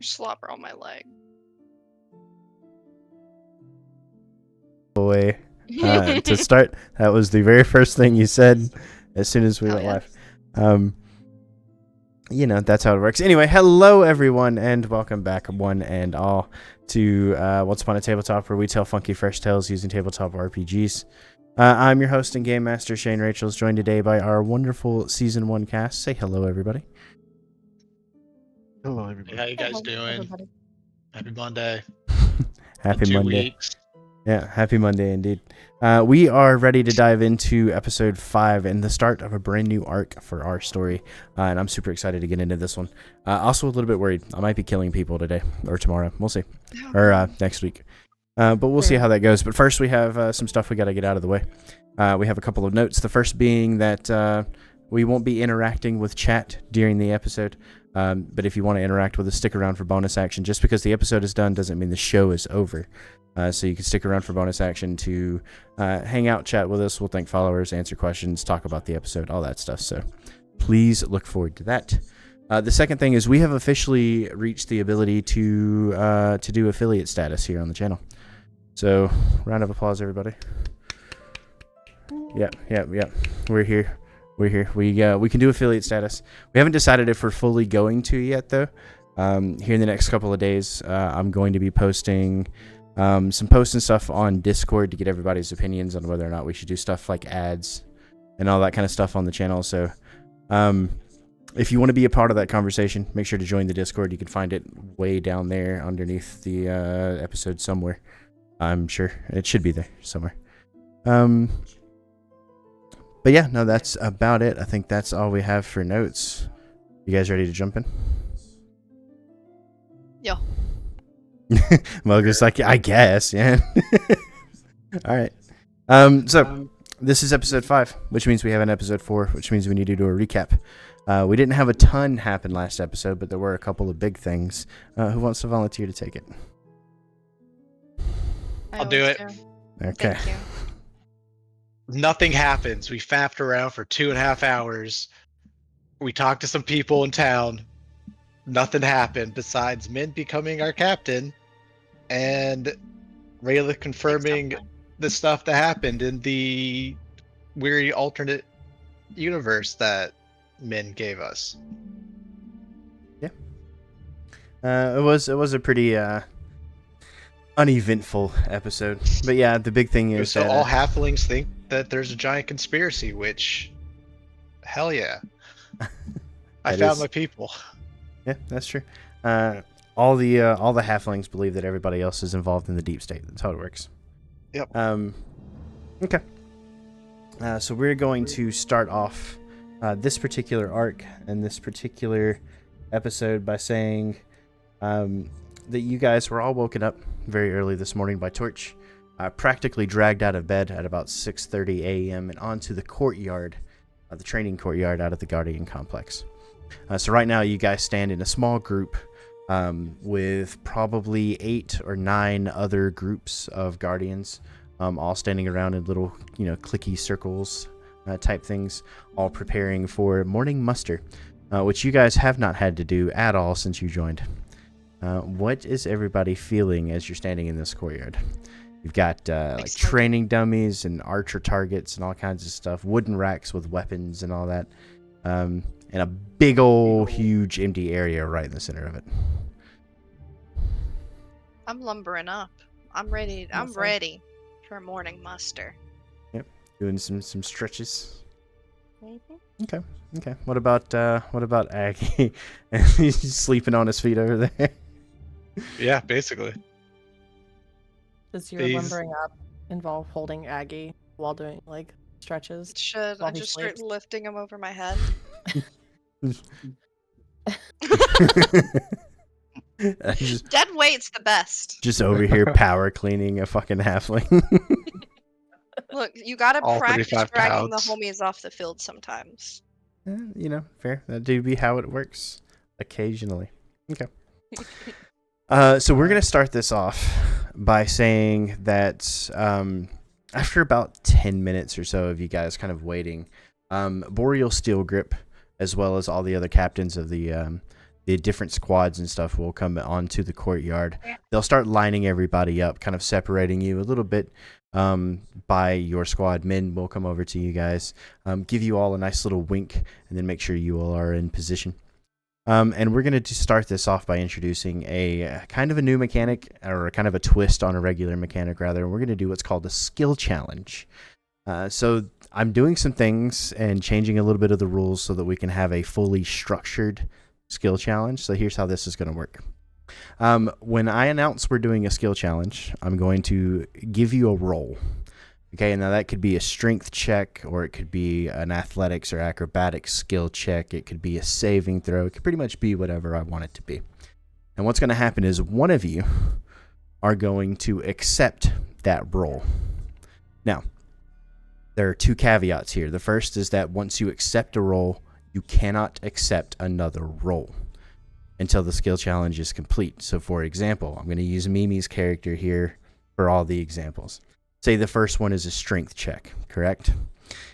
Slobber on my leg. Boy, to start, that was the very first thing you said as soon as we went live. You know, that's how it works. Anyway, hello everyone, and welcome back, one and all, to Once Upon a Tabletop, where we tell funky fresh tales using tabletop RPGs. I'm your host and game master, Shane Rachels, joined today by our wonderful Season 1 cast. Say hello, everybody. Hello, everybody. How you guys doing? Everybody. Happy Monday. Happy 2 Monday. weeks. Yeah, happy Monday indeed. We are ready to dive into episode 5 and the start of a brand new arc for our story. And I'm super excited to get into this one. Also a little bit worried. I might be killing people today or tomorrow. We'll see. Or next week. But we'll see how that goes. But first we have some stuff we got to get out of the way. We have a couple of notes. The first being that we won't be interacting with chat during the episode. But if you want to interact with us, stick around for bonus action. Just because the episode is done doesn't mean the show is over. So you can stick around for bonus action to hang out, chat with us. We'll thank followers, answer questions, talk about the episode, all that stuff. So please look forward to that. The second thing is we have officially reached the ability to do affiliate status here on the channel. So round of applause, everybody. Yeah. We're here. We can do affiliate status. We haven't decided if we're fully going to yet, though. Here in the next couple of days, I'm going to be posting some posts and stuff on Discord to get everybody's opinions on whether or not we should do stuff like ads and all that kind of stuff on the channel. So if you want to be a part of that conversation, make sure to join the Discord. You can find it way down there underneath the episode somewhere. I'm sure it should be there somewhere. But yeah, no, that's about it. I think that's all we have for notes. You guys ready to jump in? Yeah. Well, just like, I guess, yeah. All right. So this is episode 5, which means we have an episode 4, which means we need to do a recap. We didn't have a ton happen last episode, but there were a couple of big things. Who wants to volunteer to take it? I'll do it. Okay. Thank you. Nothing happens. We faffed around for 2.5 hours. We talked to some people in town. Nothing happened besides Min becoming our captain and Rayla confirming the stuff that happened in the weird alternate universe that Min gave us. Yeah. It was a pretty uneventful episode. But yeah, the big thing is So that all halflings think that there's a giant conspiracy, which, hell yeah. I found my people. Yeah, that's true. All the halflings believe that everybody else is involved in the deep state. That's how it works. Yep. Okay. So we're going to start off this particular arc and this particular episode by saying that you guys were all woken up very early this morning by Torch, practically dragged out of bed at about 6:30 a.m. and onto the courtyard, the training courtyard out at the Guardian Complex. So right now you guys stand in a small group with probably 8 or 9 other groups of Guardians, all standing around in little, clicky circles type things, all preparing for morning muster, which you guys have not had to do at all since you joined. What is everybody feeling as you're standing in this courtyard? You've got like training dummies and archer targets and all kinds of stuff, wooden racks with weapons and all that, and a big old huge empty area right in the center of it. I'm lumbering up. I'm ready. I'm ready for morning muster. Yep, doing some stretches. Mhm. Okay. What about Aggie? And he's sleeping on his feet over there. Yeah, basically. Does your These- lumbering up involve holding Aggie while doing like stretches? Should While I he just start sleeps. lifting him over my head? just, Dead weight's the best. just over here power cleaning a fucking halfling. Look, you gotta All practice 35 dragging the pounds. homies off the field sometimes. Fair. That do be how it works occasionally. Okay. So we're gonna start this off by saying that after about 10 minutes or so of you guys kind of waiting, Boreal Steel Grip, as well as all the other captains of the different squads and stuff, will come onto the courtyard. They'll start lining everybody up, kind of separating you a little bit by your squad. Men will come over to you guys, give you all a nice little wink, and then make sure you all are in position. And we're going to start this off by introducing a kind of a new mechanic, or kind of a twist on a regular mechanic, rather. We're going to do what's called a skill challenge. So I'm doing some things and changing a little bit of the rules so that we can have a fully structured skill challenge. So here's how this is going to work. When I announce we're doing a skill challenge, I'm going to give you a roll. Okay, now that could be a strength check, or it could be an athletics or acrobatics skill check. It could be a saving throw. It could pretty much be whatever I want it to be. And what's going to happen is one of you are going to accept that roll. Now, there are two caveats here. The first is that once you accept a roll, you cannot accept another roll until the skill challenge is complete. So, for example, I'm going to use Mimi's character here for all the examples. Say the first one is a strength check, correct?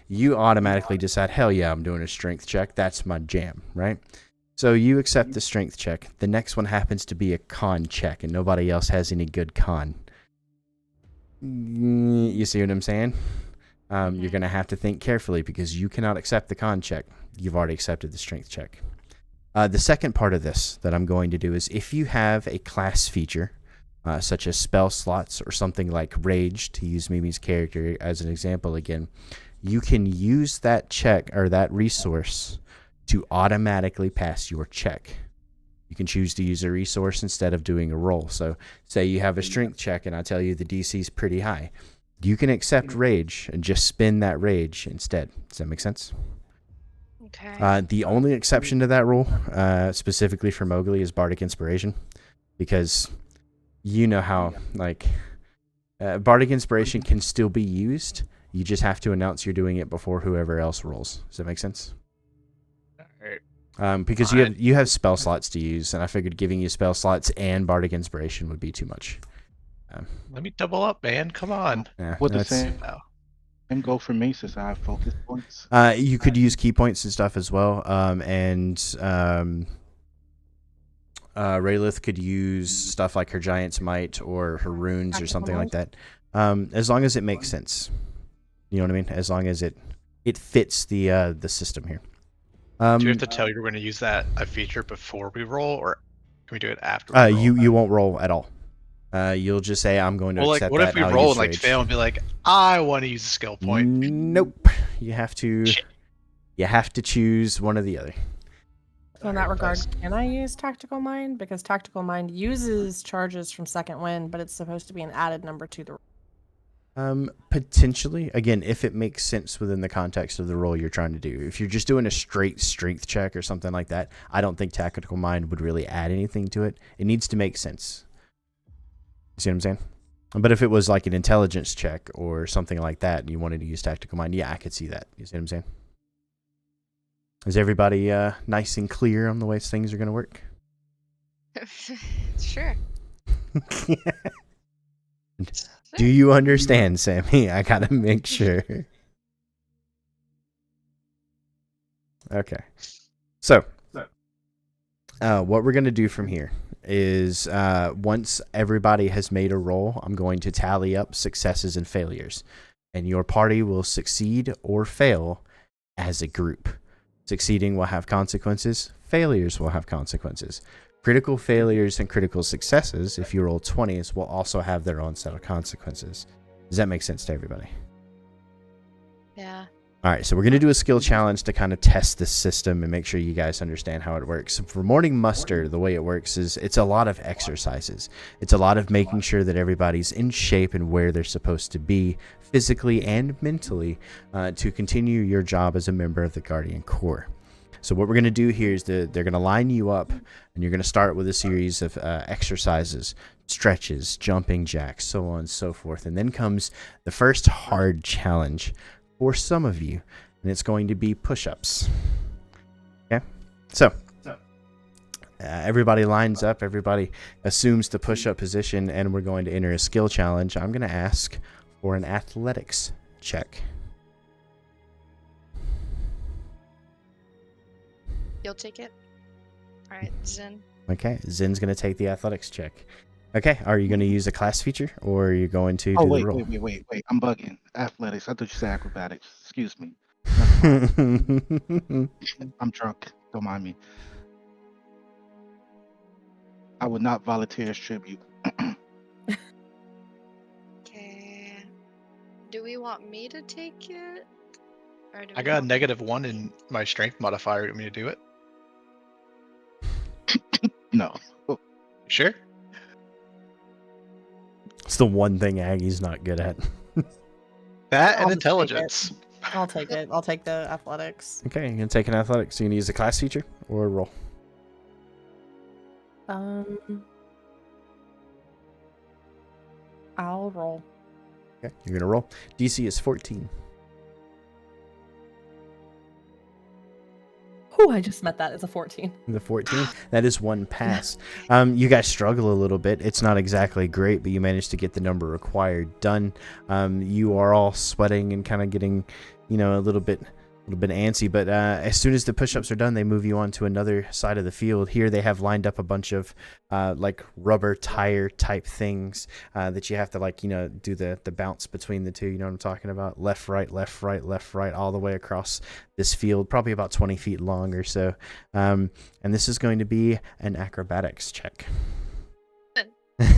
You automatically decide, hell yeah, I'm doing a strength check. That's my jam, right? So you accept the strength check. The next one happens to be a con check, and nobody else has any good con. You see what I'm saying? You're going to have to think carefully because you cannot accept the con check. You've already accepted the strength check. The second part of this that I'm going to do is if you have a class feature, such as spell slots or something like Rage, to use Mimi's character as an example again, you can use that check or that resource to automatically pass your check. You can choose to use a resource instead of doing a roll. So say you have a strength check and I tell you the DC is pretty high. You can accept Rage and just spin that Rage instead. Does that make sense? Okay. The only exception to that rule, specifically for Mowgli, is Bardic Inspiration, because you know how, like, Bardic Inspiration can still be used. You just have to announce you're doing it before whoever else rolls. Does that make sense? Because you have spell slots to use, and I figured giving you spell slots and Bardic Inspiration would be too much. Let me double up, man. Come on. Yeah, What the that's- same and go for me since I have focus points. You could use key points and stuff as well, and Raylith could use stuff like her Giant's Might or her runes or something like that, as long as it makes sense. You know what I mean? As long as it fits the system here. Do you have to tell you're going to use a feature before we roll, or can we do it after we roll? You won't roll at all. You'll just say, I'm going to Well, like, accept what that. if we I'll roll use and Rage. fail and be like, I want to use a skill point? Nope. You have to. Shit. You have to choose one or the other. So in that regard, can I use Tactical Mind? Because Tactical Mind uses charges from Second Wind, but it's supposed to be an added number to the Potentially, again, if it makes sense within the context of the role you're trying to do. If you're just doing a straight strength check or something like that, I don't think Tactical Mind would really add anything to it. It needs to make sense. You see what I'm saying? But if it was like an intelligence check or something like that, and you wanted to use Tactical Mind, yeah, I could see that. You see what I'm saying? Is everybody nice and clear on the way things are going to work? Sure. Do you understand, Sammy? I gotta make sure. Okay. So, what we're gonna do from here is once everybody has made a roll, I'm going to tally up successes and failures, and your party will succeed or fail as a group. Succeeding will have consequences. Failures will have consequences. Critical failures and critical successes, if you roll 20s, will also have their own set of consequences. Does that make sense to everybody? Yeah. All right, so we're going to do a skill challenge to kind of test this system and make sure you guys understand how it works. For morning muster, the way it works is it's a lot of exercises. It's a lot of making sure that everybody's in shape and where they're supposed to be physically and mentally to continue your job as a member of the Guardian Corps. So what we're going to do here is they're going to line you up, and you're going to start with a series of exercises, stretches, jumping jacks, so on and so forth. And then comes the first hard challenge for some of you, and it's going to be push-ups. Okay, so everybody lines up, everybody assumes the push-up position, and we're going to enter a skill challenge. I'm going to ask for an athletics check. You'll take it. All right, Zen. Okay, Zen's going to take the athletics check. Okay, are you going to use a class feature, or are you going to Oh do wait, the roll? wait. I'm bugging. Athletics. I thought you said acrobatics. Excuse me. I'm drunk. Don't mind me. I would not volunteer as tribute. Okay. Do we want me to take it? Or do I we got a want- -1 in my strength modifier. You want me to do it? No. Sure. It's the one thing Aggie's not good at. That I'll and just take it. intelligence. I'll take it. I'll take the athletics. Okay, you're going to take an athletics. So you going to use a class feature or a roll? I'll roll. Okay, you're going to roll. DC is 14. Oh, I just met that. It's a 14. The 14, that is one pass. You guys struggle a little bit. It's not exactly great, but you managed to get the number required done. You are all sweating and kind of getting, a little bit antsy. But as soon as the push-ups are done, they move you on to another side of the field. Here they have lined up a bunch of like rubber tire type things that you have to do the bounce between the two. You know what I'm talking about? Left, right, left, right, left, right, all the way across this field, probably about 20 feet long or so. And this is going to be an acrobatics check.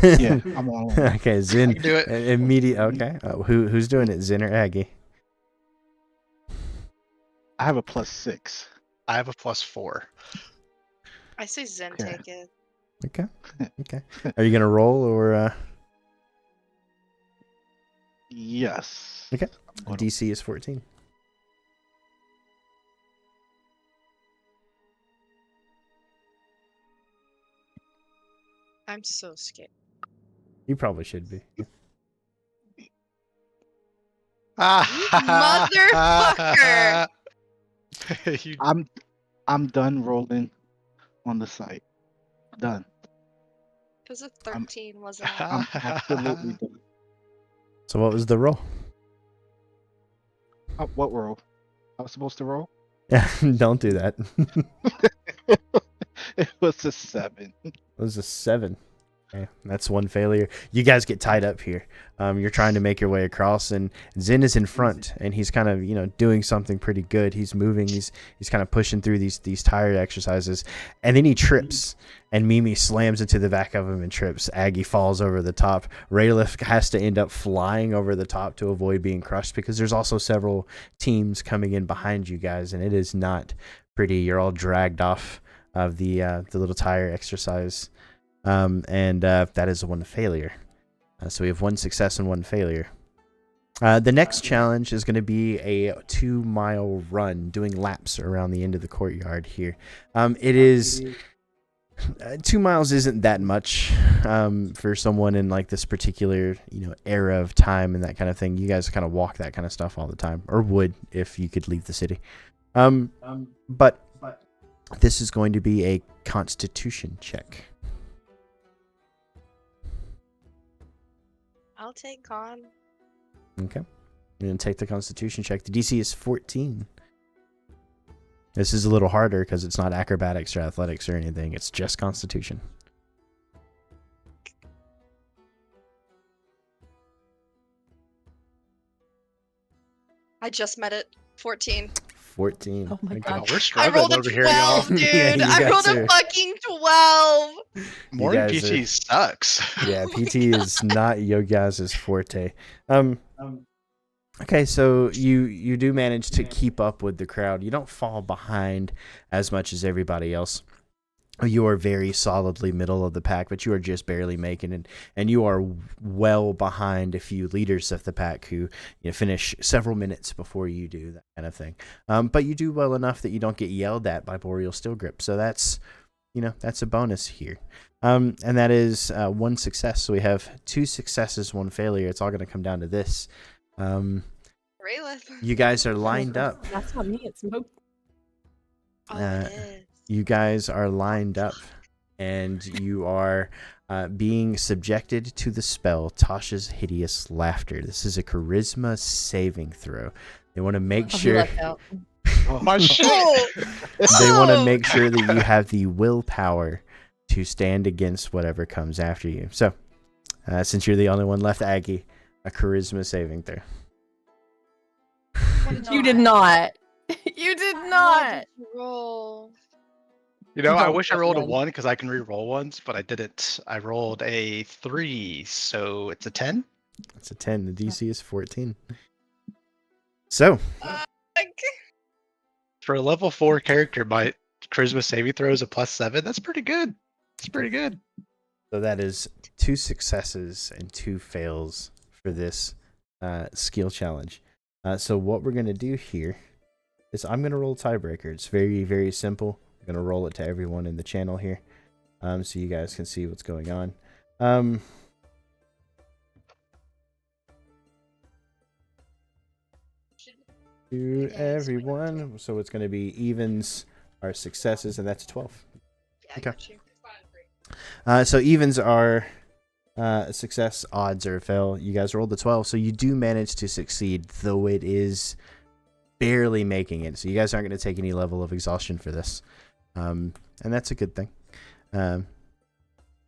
Yeah, I'm on. Okay, Zen. I can do it. Immediate. Okay, who's doing it? Zen or Aggie? I have a +6. I have a +4. I say Zen Okay. take it. Okay. Okay. Are you gonna roll or? Yes. Okay. I'm gonna- DC is 14. I'm so scared. You probably should be. Motherfucker! You- I'm done rolling on the site. Done. Because a 13 wasn't. I'm absolutely done. So what was the roll? What roll? I was supposed to roll? Yeah, don't do that. It was a 7. It was a 7. Okay, that's one failure. You guys get tied up here. You're trying to make your way across, and Zen is in front, and he's kind of doing something pretty good. He's moving. He's kind of pushing through these tire exercises, and then he trips, and Mimi slams into the back of him and trips. Aggie falls over the top. Raylif has to end up flying over the top to avoid being crushed because there's also several teams coming in behind you guys, and it is not pretty. You're all dragged off of the little tire exercise. And that is one failure. So we have one success and one failure. The next challenge is going to be a 2-mile run, doing laps around the end of the courtyard here. It is 2 miles isn't that much for someone in like this particular era of time and that kind of thing. You guys kind of walk that kind of stuff all the time, or would if you could leave the city. But this is going to be a Constitution check. I'll take con. Okay. You're going to take the Constitution check. The DC is 14. This is a little harder because it's not acrobatics or athletics or anything. It's just Constitution. I just met it. 14. 14. Oh my Okay. God. We're I struggling rolled a over here, y'all. 12, dude. Yeah, you I guys rolled are- a fucking 12. Morning guys are- PT sucks. Yeah, PT is not your guys' forte. Okay, so you do manage to keep up with the crowd. You don't fall behind as much as everybody else. You are very solidly middle of the pack, but you are just barely making it, and you are well behind a few leaders of the pack who finish several minutes before you do, that kind of thing. But you do well enough that you don't get yelled at by Boreal Steel Grip, so that's a bonus here. And that is one success. So we have 2 successes, 1 failure. It's all going to come down to this. Rayleigh. You guys are lined up. That's not me. It's Mo. Oh, it is. You guys are lined up, and you are being subjected to the spell Tasha's Hideous Laughter. This is a charisma saving throw. They want to make Oh, he sure left out. My shit. Oh! they want to make sure that you have the willpower to stand against whatever comes after you. So, since you're the only one left, Aggie, a charisma saving throw. You did not. You did What not. did you roll? I Don't wish I roll rolled a one. 1 because I can re-roll ones, but I didn't. I rolled a 3, so it's a 10. It's a 10. The DC is 14. So, Like, For a level 4 character, my charisma saving throw is a +7. That's pretty good. It's pretty good. So that is 2 successes and 2 fails for this skill challenge. So what we're going to do here is I'm going to roll tiebreaker. It's very, very simple. I'm going to roll it to everyone in the channel here so you guys can see what's going on. To everyone. So it's going to be evens are successes, and that's 12. yeah, I Okay. got you. So evens are success, odds are fail. You guys rolled the 12, so you do manage to succeed, though it is barely making it. So you guys aren't going to take any level of exhaustion for this, and that's a good thing.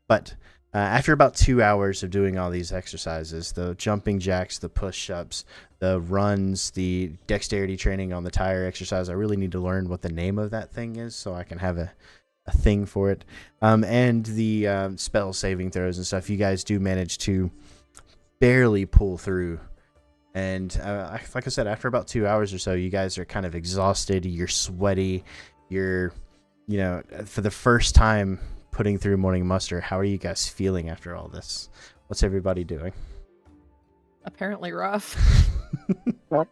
But after about 2 hours of doing all these exercises, the jumping jacks, the push-ups, the runs, the dexterity training on the tire exercise, I really need to learn what the name of that thing is so I can have a thing for it. And the spell saving throws and stuff, you guys do manage to barely pull through. And like I said, after about 2 hours or so, you guys are kind of exhausted. You're sweaty. You're, for the first time putting through morning muster. How are you guys feeling after all this? What's everybody doing? Apparently rough. You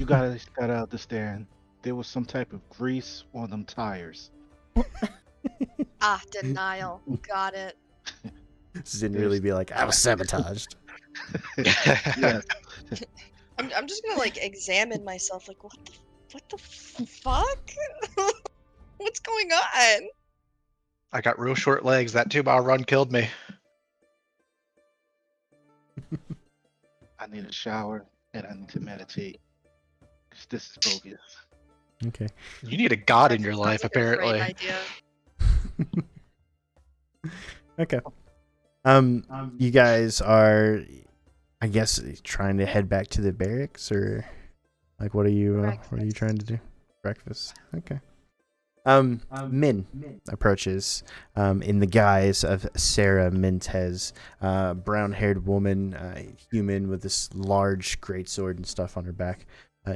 guys gotta understand, there was some type of grease on them tires. Denial. Got it. This didn't really be like, I was sabotaged. Yes. I'm just gonna examine myself. Like, what the fuck? What's going on? I got real short legs. That 2-mile run killed me. I need a shower and I need to meditate. 'Cause this is bogus. Okay. You need a god in That your sounds life, like a great apparently. idea. Okay. You guys are, I guess, trying to head back to the barracks, or what are you trying to do? Breakfast. Okay. Min approaches in the guise of Sarah Mintez, brown-haired woman, human with this large greatsword and stuff on her back.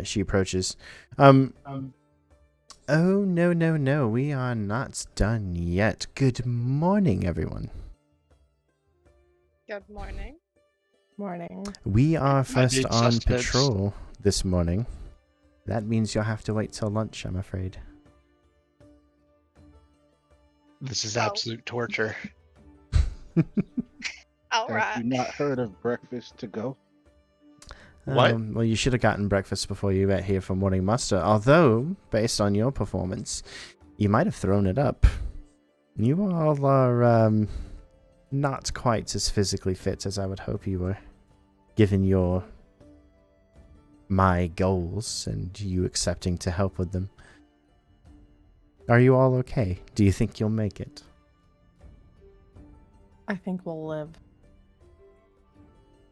She approaches. Oh, no, we are not done yet. Good morning, everyone. Good morning. Morning. We are first need on sustenance. patrol this morning. That means you'll have to wait till lunch, I'm afraid. This is Oh. absolute torture. All Have right. you not heard of breakfast to go? What? Well, you should have gotten breakfast before you got here for morning muster. Although, based on your performance, you might have thrown it up. You all are not quite as physically fit as I would hope you were, given my goals and you accepting to help with them. Are you all okay? Do you think you'll make it? I think we'll live.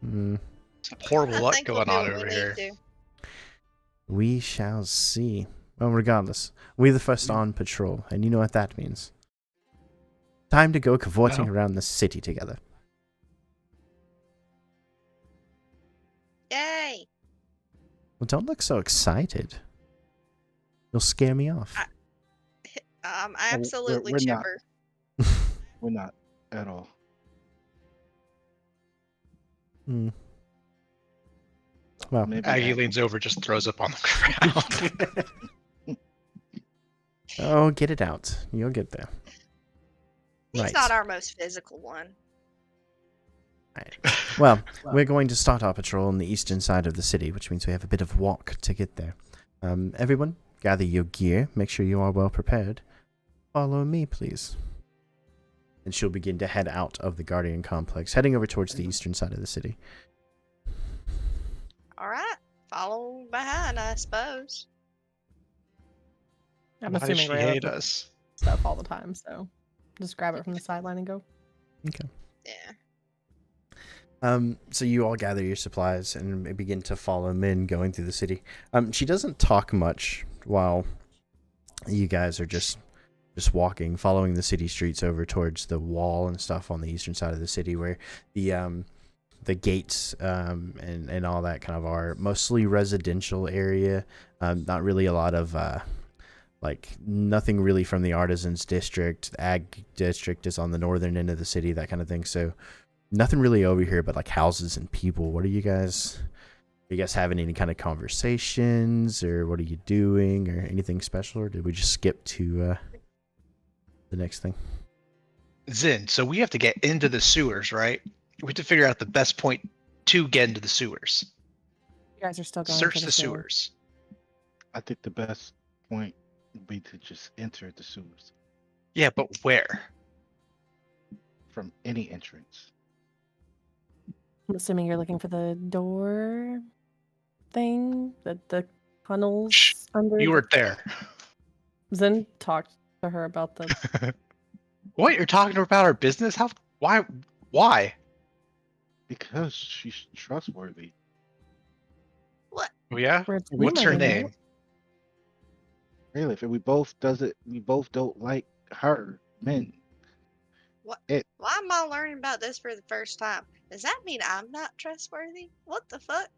Hmm. Some horrible I luck think we'll going do on what over we here. need to. We shall see. Well, regardless, we're the first on patrol, and you know what that means. Time to go cavorting No. around the city together. Yay! Well, don't look so excited. You'll scare me off. I we're- absolutely we're not. chipper. We're not at all. Hmm. Well, Maybe Aggie Aggie. leans over, just throws up on the ground. oh, get it out. You'll get there. He's Right. not our most physical one. Right. Well, we're going to start our patrol on the eastern side of the city, which means we have a bit of walk to get there. Everyone, gather your gear. Make sure you are well prepared. Follow me, please. And she'll begin to head out of the Guardian complex, heading over towards the eastern side of the city. All right, follow behind, I suppose. I'm Why does assuming she Rayla hate puts us? stuff all the time, so just grab it from the sideline and go. Okay. Yeah. So you all gather your supplies and begin to follow Min going through the city. She doesn't talk much while you guys are just walking, following the city streets over towards the wall and stuff on the eastern side of the city, where the gates and all that kind of are mostly residential area. Not really a lot of like nothing really from the artisans district. The ag district is on the northern end of the city, that kind of thing. So nothing really over here but like houses and people. What are you guys having any kind of conversations, or what are you doing, or anything special, or did we just skip to the next thing? Zin, so we have to get into the sewers, right? We have to figure out the best point to get into the sewers. You guys are still going Search for the the sewers. I think the best point would be to just enter the sewers Yeah, but where? from any entrance. I'm assuming you're looking for the door thing, the tunnels Shh, under. You weren't there. Zen talked to her about the. What? You're talking to her about our business? How? Why? Why? Because she's trustworthy. What? Oh, yeah? Where it's What's her rumored, right? name? Really, if we both don't like her, men. What? It Why am I learning about this for the first time? Does that mean I'm not trustworthy? What the fuck?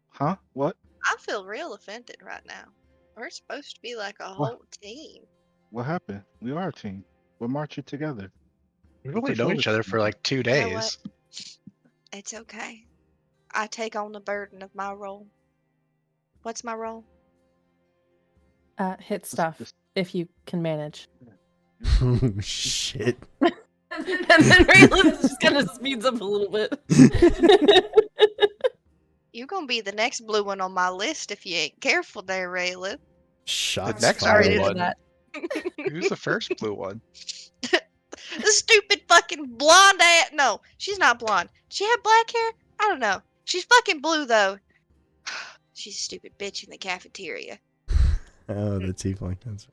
huh? What? I feel real offended right now. We're supposed to be like a What? whole team. What happened? We are a team. We're marching together. We've We're only known each other for patrolling like 2 You know what? days. It's okay. I take on the burden of my role. What's my role? Hit stuff this- if you can manage. Oh, shit. And then Raylan just kind of speeds up a little bit. You're gonna be the next blue one on my list if you ain't careful there, Rayla. Shots next I already fired. did that. Who's the first blue one? The stupid fucking blonde ass. No, she's not blonde. She had black hair? I don't know. She's fucking blue though. She's a stupid bitch in the cafeteria. Oh, the tiefling. That's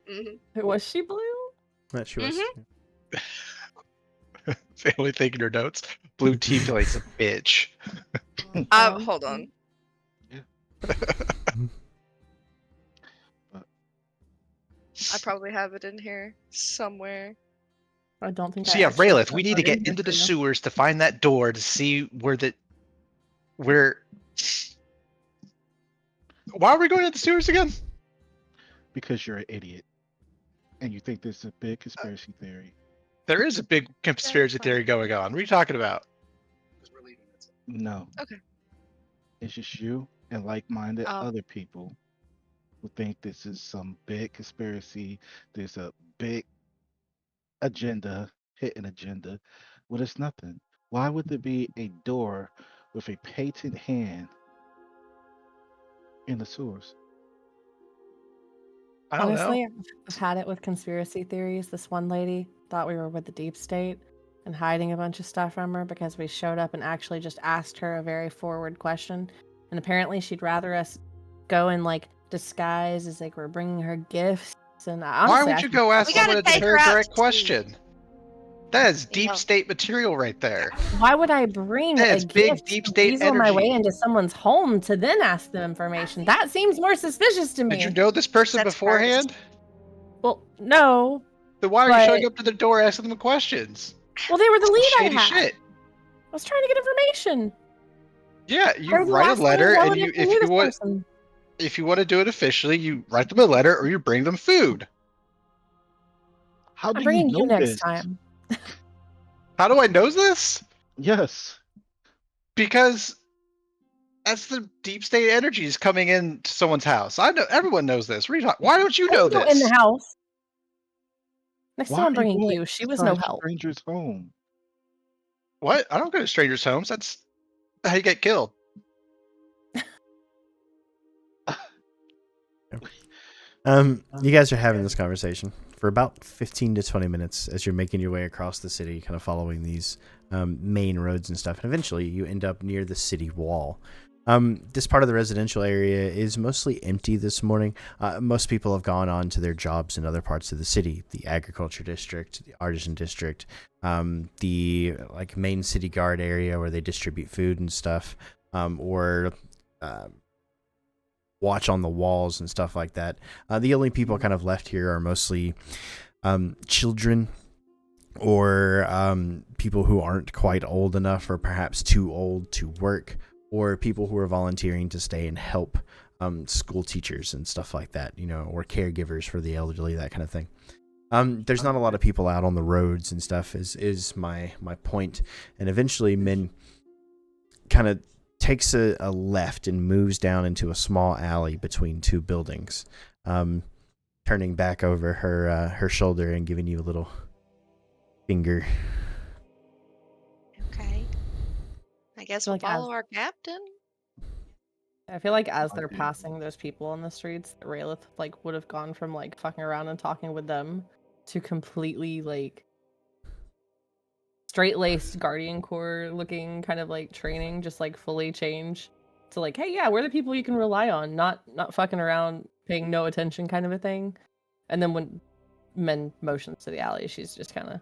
Hmm Was she blue? that she was. The only thing in her notes: blue tea feeling's a bitch. Hold on. I probably have it in here somewhere. I don't think. So I yeah, actually Raylith, put we that need to in get here into for the you. sewers to find that door to see where. Why are we going to the sewers again? Because you're an idiot, and you think this is a big conspiracy theory. There is a big conspiracy theory going on. What are you talking about? No. Okay. It's just you and like-minded Oh. other people who think this is some big conspiracy. There's a big agenda, hidden agenda. Well, it's nothing. Why would there be a door with a painted hand in the sewers? I don't know. Honestly, I've had it with conspiracy theories. This one lady thought we were with the deep state and hiding a bunch of stuff from her because we showed up and actually just asked her a very forward question. And apparently she'd rather us go in like disguise as like we're bringing her gifts. And honestly, Why would I you think go ask We gotta someone a take her very out direct to question? That is You deep know. state material right there. Why would I bring That a is big gift deep to state weasel my way energy. into someone's home to then ask them information? That seems more suspicious to me. Did you know this person That's beforehand? Well, no. Then why are you showing But- up to the door asking them questions? Well, they were the lead I Shady had. shit. was trying to get information. Yeah, you They're the write a last letter, line and you relative to this person. if you want to do it officially, you write them a letter or you bring them food. How I'm do you bringing know you next this? time. How do I know this? Yes. Because that's the deep state energies coming into someone's house. I know everyone knows this. What are you talking? Why don't you I know didn't go in the this? house. Next Why time are I'm you bringing going you. She was no inside help. strangers' home? What? I don't go to strangers' homes. That's how you get killed. You guys are having this conversation for about 15 to 20 minutes as you're making your way across the city, kind of following these main roads and stuff. And eventually you end up near the city wall. This part of the residential area is mostly empty this morning. Most people have gone on to their jobs in other parts of the city, the agriculture district, the artisan district, the like main city guard area where they distribute food and stuff, or watch on the walls and stuff like that. The only people kind of left here are mostly children or people who aren't quite old enough or perhaps too old to work, or people who are volunteering to stay and help school teachers and stuff like that, or caregivers for the elderly, that kind of thing. There's not a lot of people out on the roads and stuff is my point. And eventually Min kind of takes a left and moves down into a small alley between two buildings, turning back over her shoulder and giving you a little finger. Okay. I guess we'll Like, follow our captain. I feel like as they're Okay. passing those people on the streets, Raelith would have gone from fucking around and talking with them to completely straight-laced Guardian Corps looking kind of training, just fully change to hey, yeah, we're the people you can rely on, not fucking around, paying no attention kind of a thing. And then when Men motions to the alley, she's just kind of.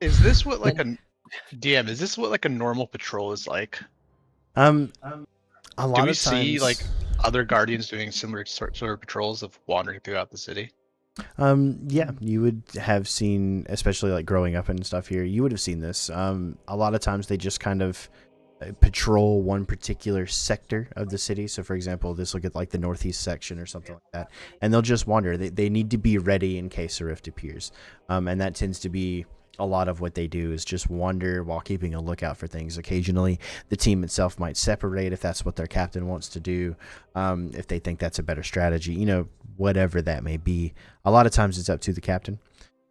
Is this what DM? Is this what a normal patrol is like? A Do lot we of see times, other guardians doing similar sort of patrols of wandering throughout the city? yeah, you would have seen, especially growing up and stuff here, you would have seen this. A lot of times they just kind of patrol one particular sector of the city. So for example, this will get the northeast section or something like that, and they'll just wander. They need to be ready in case a rift appears, and that tends to be a lot of what they do, is just wander while keeping a lookout for things. Occasionally the team itself might separate if that's what their captain wants to do, if they think that's a better strategy, whatever that may be. A lot of times it's up to the captain,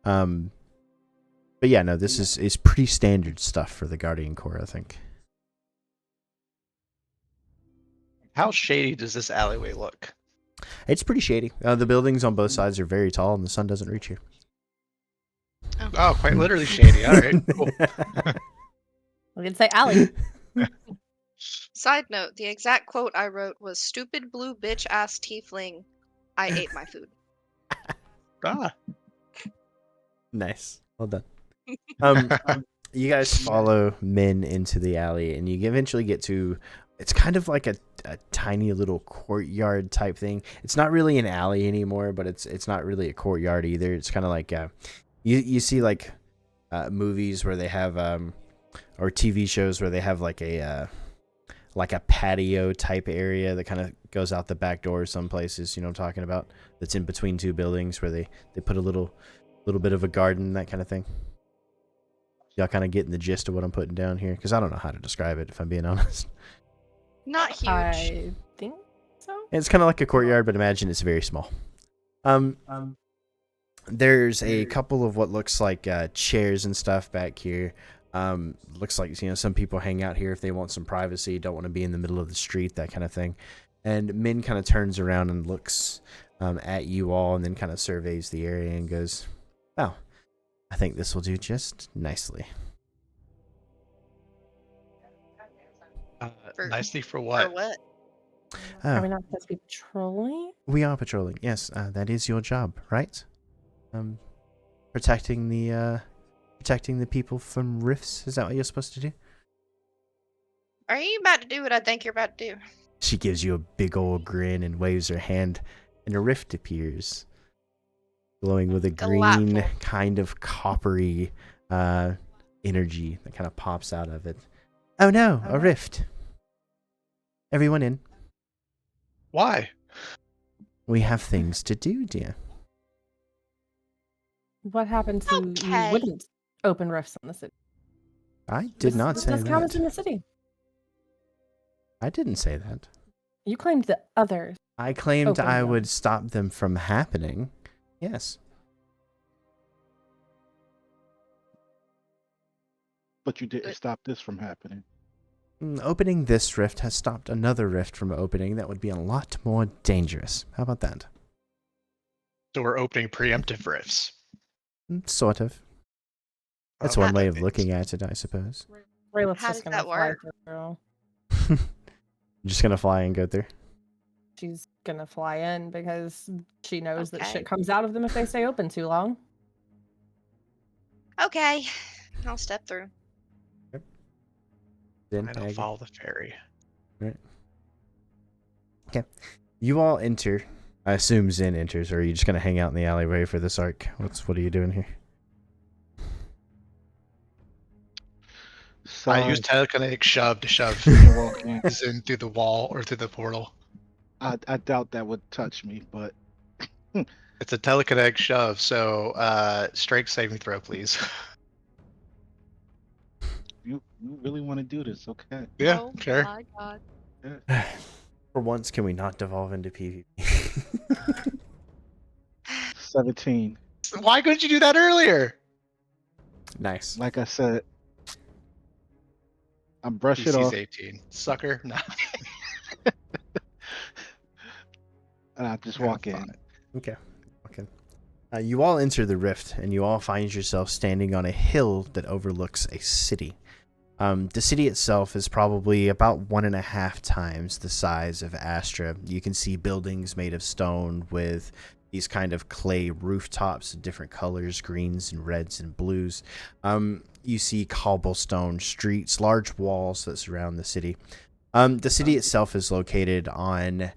but yeah, no, this is pretty standard stuff for the Guardian Corps, I think. How shady does this alleyway look? It's pretty shady. The buildings on both sides are very tall, and the sun doesn't reach you. Oh, quite literally shady. All right, cool. We could say alley. Side note, the exact quote I wrote was "Stupid blue bitch ass tiefling, I ate my food." Ah, Nice. Well done. You guys follow Min into the alley, and you eventually get to, it's kind of like a tiny little courtyard type thing. It's not really an alley anymore, but it's not really a courtyard either. It's kind of like you see movies where they have or TV shows where they have a patio type area that kind of goes out the back door some places, you know what I'm talking about, that's in between two buildings where they put a little bit of a garden, that kind of thing. Y'all kind of getting the gist of what I'm putting down here, because I don't know how to describe it, if I'm being honest. Not huge. I think so. It's kind of like a courtyard, but imagine it's very small. There's a couple of what looks like chairs and stuff back here. Looks like some people hang out here if they want some privacy, don't want to be in the middle of the street, that kind of thing. And Min kind of turns around and looks at you all, and then kind of surveys the area and goes, "Oh, I think this will do just nicely." Nicely for what? For what? Are we not supposed to be patrolling? We are patrolling. Yes, that is your job, right? Protecting the people from rifts. Is that what you're supposed to do? Are you about to do what I think you're about to do? She gives you a big old grin and waves her hand, and a rift appears, glowing with a green, Delightful. kind of coppery energy that kind of pops out of it. Oh no, a rift. Everyone in. Why? We have things to do, dear. What happened to you Okay. wouldn't open rifts in the city? I did not This say does count as in that. the city. I didn't say that. You claimed that others. I claimed Open I them. would stop them from happening. Yes. But you didn't stop this from happening. Opening this rift has stopped another rift from opening that would be a lot more dangerous. How about that? So we're opening preemptive rifts. Sort of. That's Oh, one way that of means- looking at it, I suppose. Rayla's How just does gonna that fly work? through. Just gonna fly and go through. She's gonna fly in because she knows that Okay. shit comes out of them if they stay open too long. Okay. I'll step through. Then I don't Aggie. follow the ferry. You all enter. I assume Zen enters, or are you just gonna hang out in the alleyway for this arc? What are you doing here? I use telekinetic shove to shove walk in. Zen through the wall or through the portal. I doubt that would touch me, but It's a telekinetic shove, so strength saving throw, please. you really want to do this, okay? Yeah, Oh sure. my god. For once, can we not devolve into PvP? 17. Why couldn't you do that earlier? Nice. Like I said, I brush it DC's off 18. Sucker. No. and I just Yeah, walk in. fine. Okay. You all enter the rift, and you all find yourself standing on a hill that overlooks a city. The city itself is probably about 1.5 times the size of Astra. You can see buildings made of stone with these kind of clay rooftops of different colors, greens and reds and blues. You see cobblestone streets, large walls that surround the city. The city itself is located on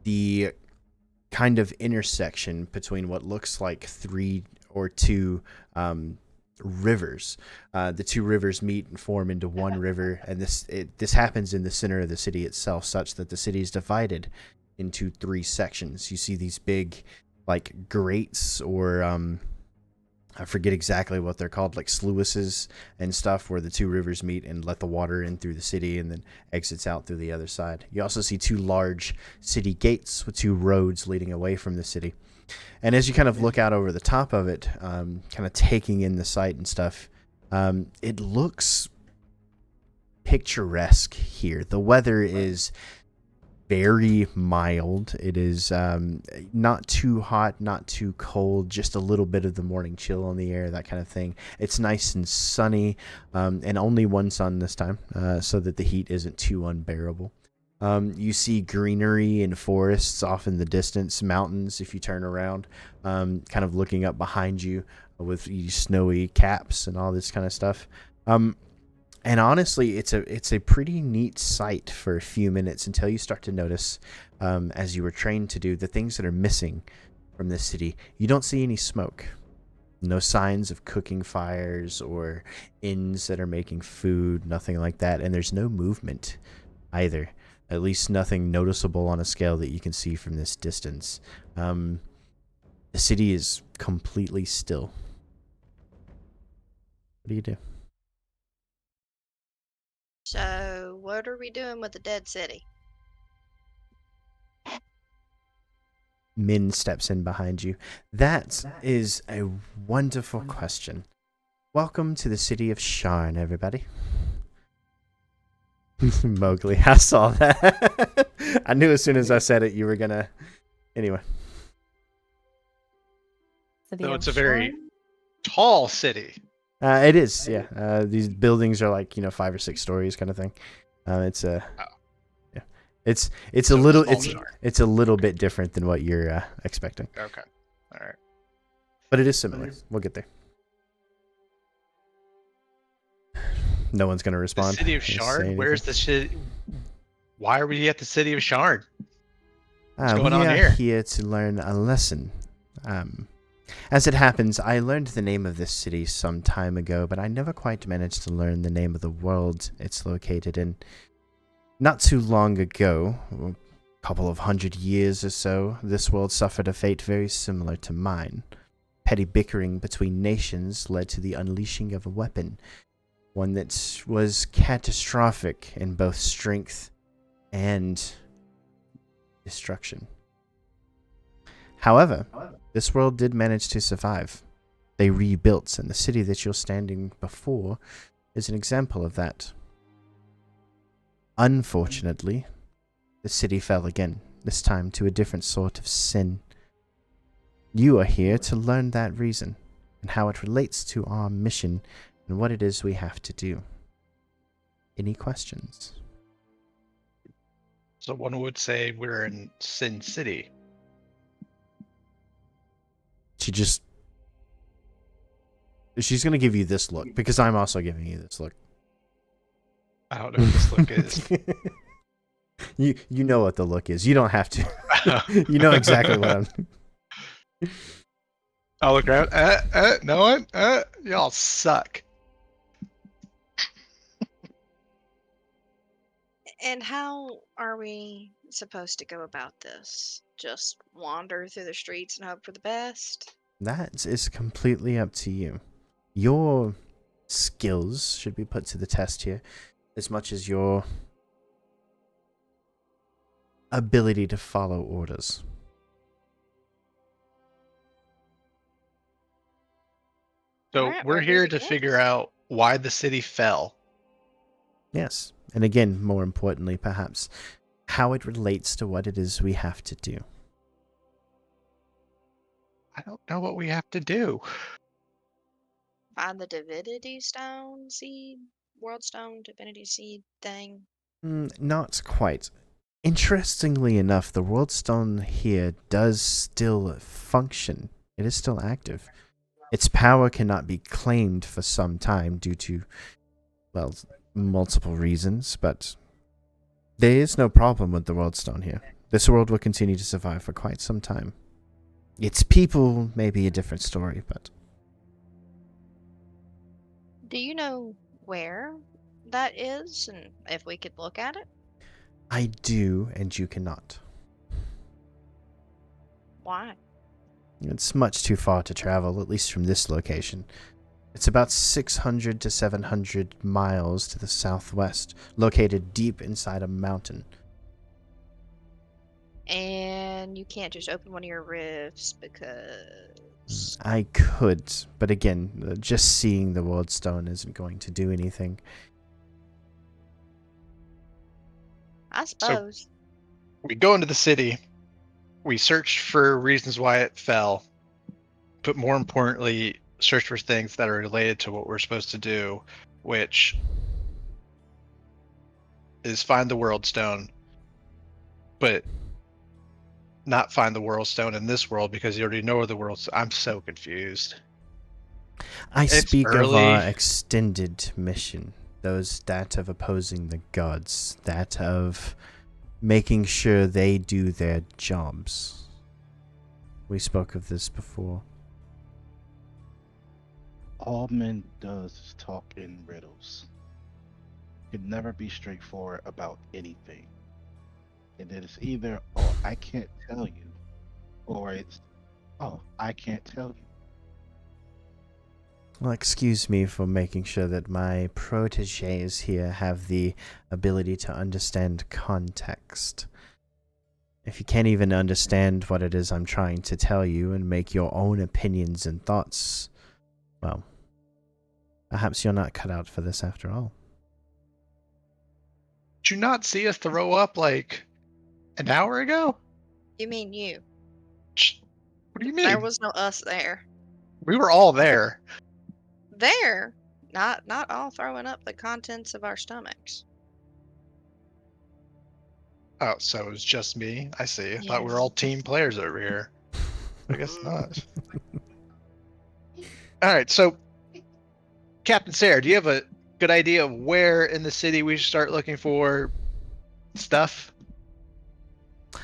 the kind of intersection between what looks like 3 or 2 rivers. The 2 rivers meet and form into one river, and this happens in the center of the city itself, such that the city is divided into 3 sections. You see these big, like, grates, or I forget exactly what they're called, like sluices and stuff, where the 2 rivers meet and let the water in through the city and then exits out through the other side. You also see 2 large city gates with 2 roads leading away from the city. And as you kind of look out over the top of it, kind of taking in the sight and stuff, it looks picturesque here. The weather is very mild. It is not too hot, not too cold, just a little bit of the morning chill on the air, that kind of thing. It's nice and sunny, and only one sun this time, so that the heat isn't too unbearable. You see greenery and forests off in the distance, mountains if you turn around, kind of looking up behind you with these snowy caps and all this kind of stuff. And honestly, it's a pretty neat sight for a few minutes until you start to notice, as you were trained to do, the things that are missing from this city. You don't see any smoke. No signs of cooking fires or inns that are making food, nothing like that. And there's no movement either. At least nothing noticeable on a scale that you can see from this distance. The city is completely still. What do you do? So, what are we doing with the dead city? Min steps in behind you. That is a wonderful question. Welcome to the city of Sharn, everybody. Mowgli, I saw that. I knew as soon as I said it, you were gonna. Anyway. City So of it's a very Sharn? tall city. It is, yeah. These buildings are like 5 or 6 stories, kind of thing. It's a, yeah. It's So a little small it's Sharn. it's a little bit different than what you're expecting, Okay. All right. but it is similar. We'll get there. No one's gonna The respond. city of Say Sharn? Where's anything. the city? Why are we at the city of Sharn? What's We going on are here? here to learn a lesson. As it happens, I learned the name of this city some time ago, but I never quite managed to learn the name of the world it's located in. Not too long ago, a couple of 100 years or so, this world suffered a fate very similar to mine. Petty bickering between nations led to the unleashing of a weapon, one that was catastrophic in both strength and destruction. However, this world did manage to survive. They rebuilt, and the city that you're standing before is an example of that. Unfortunately, the city fell again, this time to a different sort of sin. You are here to learn that reason, and how it relates to our mission, and what it is we have to do. Any questions? So one would say we're in Sin City. She's going to give you this look, because I'm also giving you this look. I don't know what this look is. You know what the look is. You don't have to. You know exactly what I'm... I'll look around. No one? Y'all suck. And how are we supposed to go about this? Just wander through the streets and hope for the best? That is completely up to you. Your skills should be put to the test here, as much as your ability to follow orders. So Alright, we're we're here here to to figure out why the city fell. Yes, and again, more importantly, perhaps, how it relates to what it is we have to do. I don't know what we have to do. Find the divinity stone seed? World stone, divinity seed thing? Not quite. Interestingly enough, the World Stone here does still function. It is still active. Its power cannot be claimed for some time due to, well, multiple reasons, but there is no problem with the World Stone here. This world will continue to survive for quite some time. Its people may be a different story, but... Do you know where that is and if we could look at it? I do, and you cannot. Why? It's much too far to travel, at least from this location. It's about 600 to 700 miles to the southwest, located deep inside a mountain. And you can't just open one of your rifts because... I could, but again, just seeing the World Stone isn't going to do anything. I suppose. We go into the city. We search for reasons why it fell. But more importantly, search for things that are related to what we're supposed to do, which is find the World Stone, but not find the World Stone in this world because you already know where the World Stone. I'm so confused. I It's speak of early. our extended mission, that of opposing the gods, that of making sure they do their jobs. We spoke of this before. All men does is talk in riddles. Can never be straightforward about anything. And it is either, oh, I can't tell you, or it's, oh, I can't tell you. Well, excuse me for making sure that my proteges here have the ability to understand context. If you can't even understand what it is I'm trying to tell you and make your own opinions and thoughts, well, perhaps you're not cut out for this after all. Did you not see us throw up like an hour ago? You mean you? What do you mean? There was no us there. We were all there. There, not all throwing up the contents of our stomachs. Oh, so it was just me? I see. I thought we were Yes. all team players over here. I guess not. All right, so Captain Sarah, do you have a good idea of where in the city we should start looking for stuff?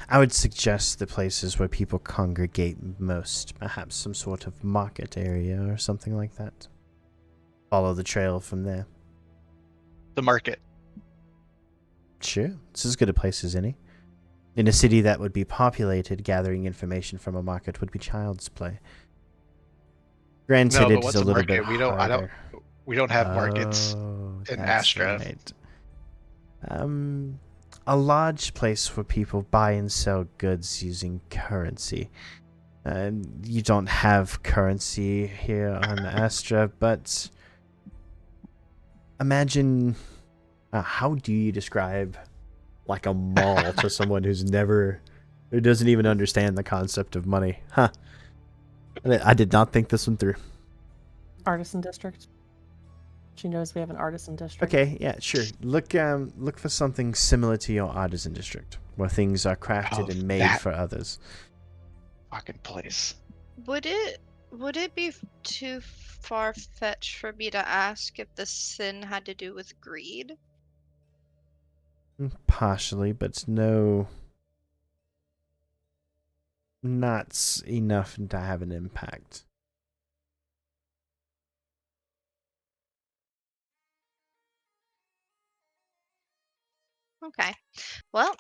I would suggest the places where people congregate most, perhaps some sort of market area or something like that. Follow the trail from there. The market. Sure, it's as good a place as any. In a city that would be populated, gathering information from a market would be child's play. Granted, No, but it is what's a a little bit market? harder. We don't have markets Oh, in that's Astra. right. A large place where people buy and sell goods using currency. You don't have currency here on Astra, but imagine how do you describe like a mall to someone who doesn't even understand the concept of money? Huh. I did not think this one through. Artisan district. She knows we have an artisan district. Okay, yeah, sure. Look for something similar to your artisan district, where things are crafted and made that for others. fucking place. Would it be too far fetched for me to ask if the sin had to do with greed? Partially, but no, not enough to have an impact. Okay. Well,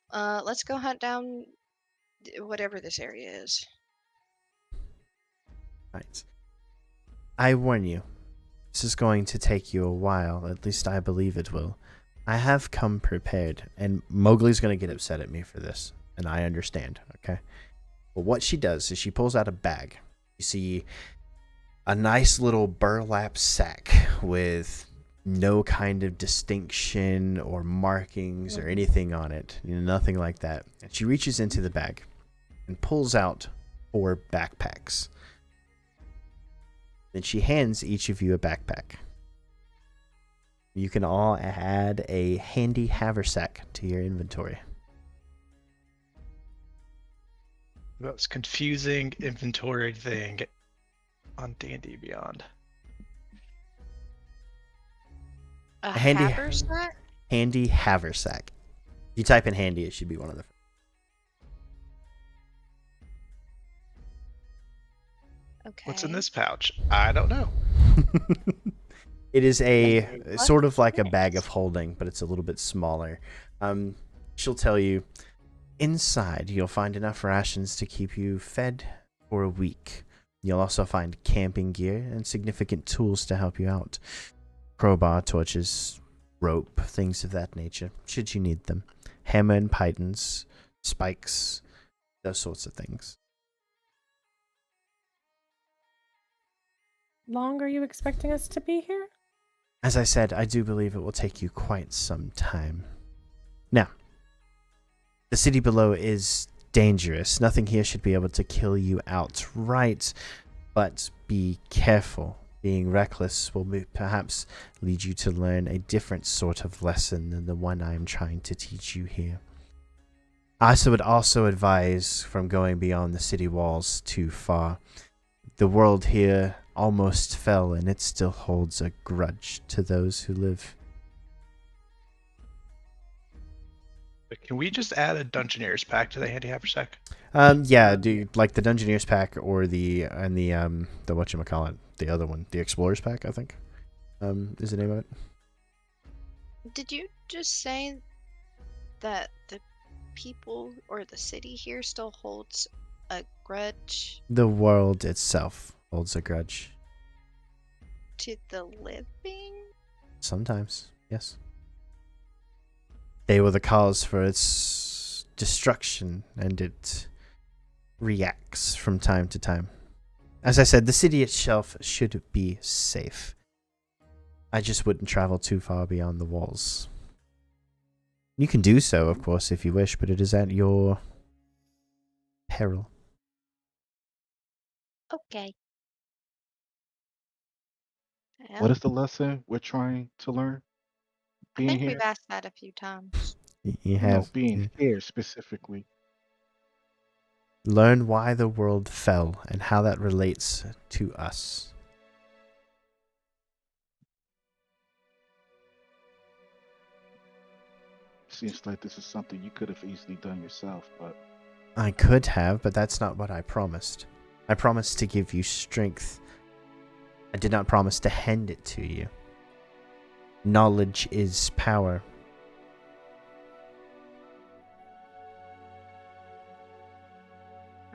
let's go hunt down whatever this area is. Right. I warn you, this is going to take you a while. At least I believe it will. I have come prepared, and Mowgli's going to get upset at me for this, and I understand. Okay. Well, what she does is she pulls out a bag. You see a nice little burlap sack with no kind of distinction or markings or anything on it. Nothing like that. And she reaches into the bag and pulls out 4 backpacks. Then she hands each of you a backpack. You can all add a handy haversack to your inventory. Most confusing inventory thing on D&D Beyond. A handy- haversack? Handy haversack. If you type in handy, it should be one of the. Okay. What's in this pouch? I don't know. It is a What? sort of like a bag of holding, but it's a little bit smaller. She'll tell you, inside you'll find enough rations to keep you fed for a week. You'll also find camping gear and significant tools to help you out. Crowbar, torches, rope, things of that nature, should you need them. Hammer and pythons, spikes, those sorts of things. Long are you expecting us to be here? As I said, I do believe it will take you quite some time. Now, the city below is dangerous. Nothing here should be able to kill you outright, but be careful. Being reckless will perhaps lead you to learn a different sort of lesson than the one I am trying to teach you here. I would also advise from going beyond the city walls too far. The world here almost fell, and it still holds a grudge to those who live. But can we just add a Dungeoneer's pack to the handy haversack? Yeah, like the Dungeoneers pack or the whatchamacallit, the other one, the Explorers pack, I think, is the name of it. Did you just say that the people or the city here still holds a grudge The world itself holds a grudge. to the living? Sometimes, yes. They were the cause for its destruction, and it reacts from time to time. As I said, the city itself should be safe. I just wouldn't travel too far beyond the walls. You can do so, of course, if you wish, but it is at your peril. Okay. What Well, is the lesson we're trying to learn? I Being think here? we've asked that a few times. You No, have being here specifically. learn why the world fell and how that relates to us. Seems like this is something you could have easily done yourself, but I could have, but that's not what I promised. I promised to give you strength. I did not promise to hand it to you. Knowledge is power.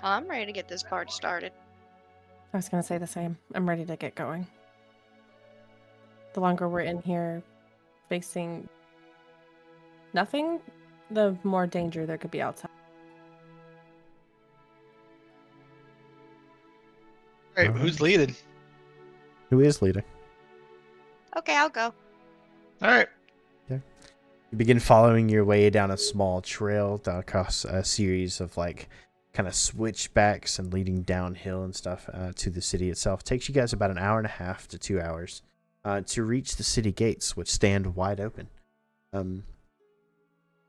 I'm ready to get this party started. I was going to say the same. I'm ready to get going. The longer we're in here facing nothing, the more danger there could be outside. All right, All who's right. leading? Who is leading? Okay, I'll go. All right. You begin following your way down a small trail down across a series of like kind of switchbacks and leading downhill and stuff to the city itself. It takes you guys about an hour and a half to 2 hours to reach the city gates, which stand wide open.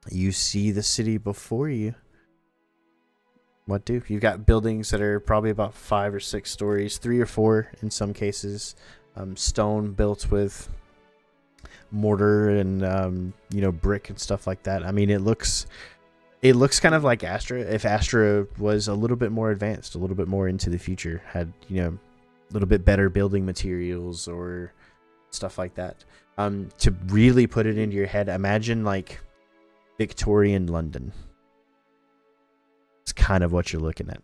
You see the city before you. What do? You've got buildings that are probably about 5 or 6 stories, 3 or 4 in some cases, stone built with mortar and brick and stuff like that. I mean, it looks kind of like Astra if Astra was a little bit more advanced, a little bit more into the future, had a little bit better building materials or stuff like that. To really put it into your head, imagine like Victorian London. It's kind of what you're looking at,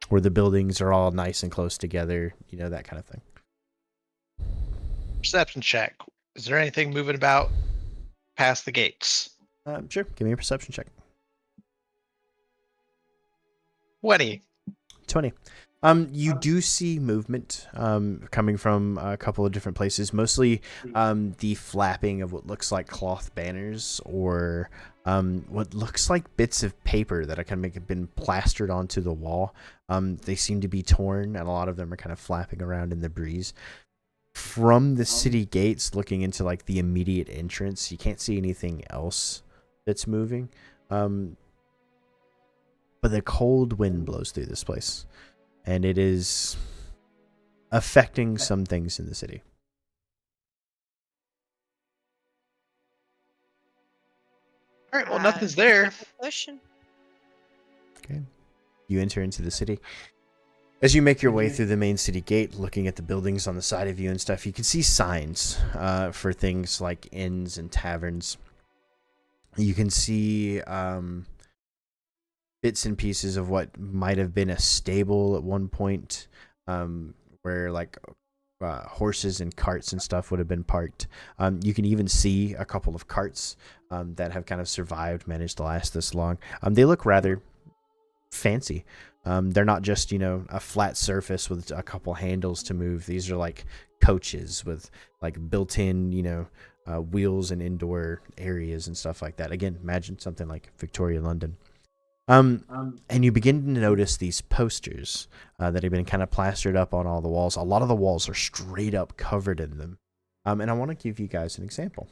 where the buildings are all nice and close together, that kind of thing. Perception check. Is there anything moving about past the gates? Sure. Give me a perception check. 20. 20. You do see movement coming from a couple of different places, mostly the flapping of what looks like cloth banners or what looks like bits of paper that have been plastered onto the wall. They seem to be torn, and a lot of them are kind of flapping around in the breeze. From the city gates, looking into like the immediate entrance, you can't see anything else that's moving. But the cold wind blows through this place, and it is affecting some things in the city. All right, well, nothing's there. Pushing. Okay. You enter into the city. As you make your way through the main city gate, looking at the buildings on the side of you and stuff, you can see signs for things like inns and taverns. You can see bits and pieces of what might have been a stable at one point, where like horses and carts and stuff would have been parked. You can even see a couple of carts that have kind of survived, managed to last this long. They look rather fancy. They're not just, a flat surface with a couple handles to move. These are like coaches with like built-in, wheels and indoor areas and stuff like that. Again, imagine something like Victoria, London. And you begin to notice these posters that have been kind of plastered up on all the walls. A lot of the walls are straight up covered in them. And I want to give you guys an example,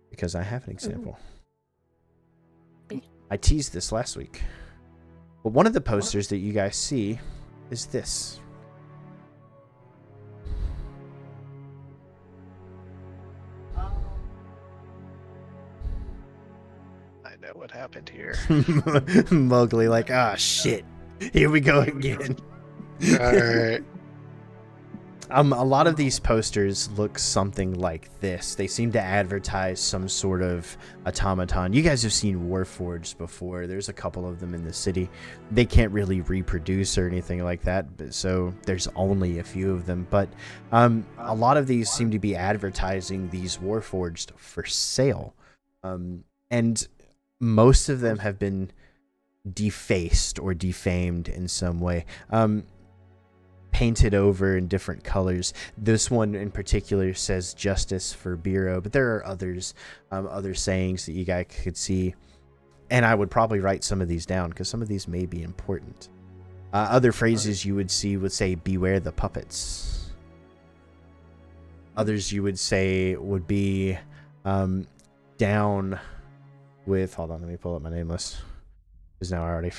because I have an example. I teased this last week. But one of the posters that you guys see is this. I know what happened here. Mowgli like, shit. Here we go again. All right. A lot of these posters look something like this. They seem to advertise some sort of automaton. You guys have seen Warforged before. There's a couple of them in the city. They can't really reproduce or anything like that, so there's only a few of them. But a lot of these seem to be advertising these Warforged for sale. And most of them have been defaced or defamed in some way. Painted over in different colors. This one in particular says "Justice for Bureau," but there are others, other sayings that you guys could see, and I would probably write some of these down because some of these may be important. Other phrases you would see would say "Beware the puppets." Others you would say would be down with. Hold on, let me pull up my name list, because now I already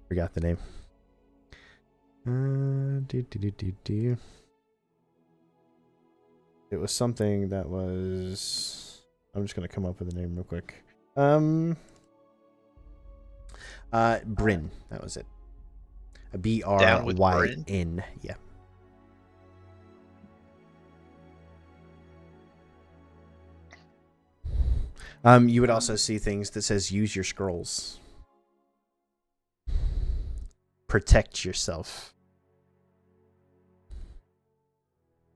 forgot the name. It was something that was. I'm just gonna come up with a name real quick. Bryn. That was it. A Down with Bryn? Bryn. Yeah. You would also see things that says use your scrolls. Protect yourself.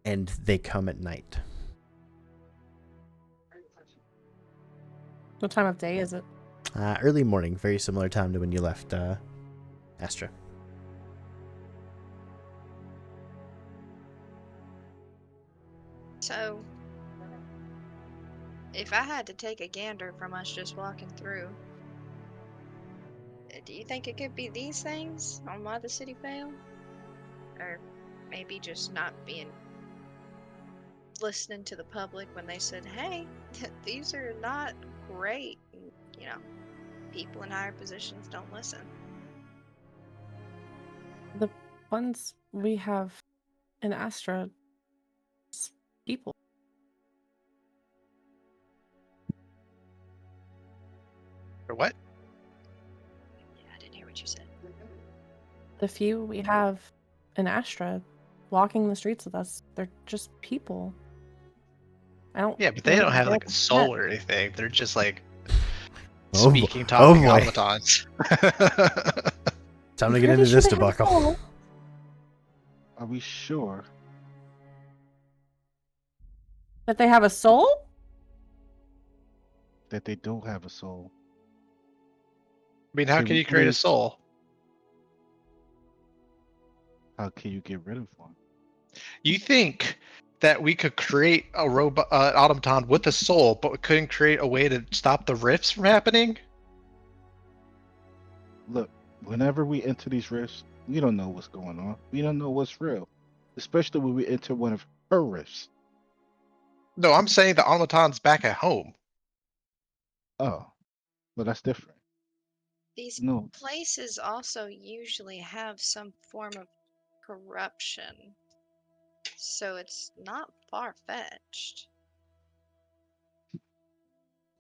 And they come at night. What time of day is it? Early morning, very similar time to when you left Astra. So, if I had to take a gander from us just walking through, do you think it could be these things on why the city failed? Or maybe just not being listening to the public when they said, hey, these are not great. And, people in higher positions don't listen. The ones we have in Astra, people. Or what? Yeah, I didn't hear what you said. The few we have in Astra walking the streets with us, they're just people. I don't. Yeah, but they don't have know like a soul or anything. They're just like Oh, speaking, oh talking boy. automatons. Time to get into this debacle. Are we sure That they have a soul? that they don't have a soul? I mean, how can you create a soul? How can you get rid of one? You think that we could create a robot, automaton with a soul, but we couldn't create a way to stop the rifts from happening? Look, whenever we enter these rifts, we don't know what's going on. We don't know what's real, especially when we enter one of her rifts. No, I'm saying the automaton's back at home. Oh, well, that's different. These No, places also usually have some form of corruption, so it's not far-fetched.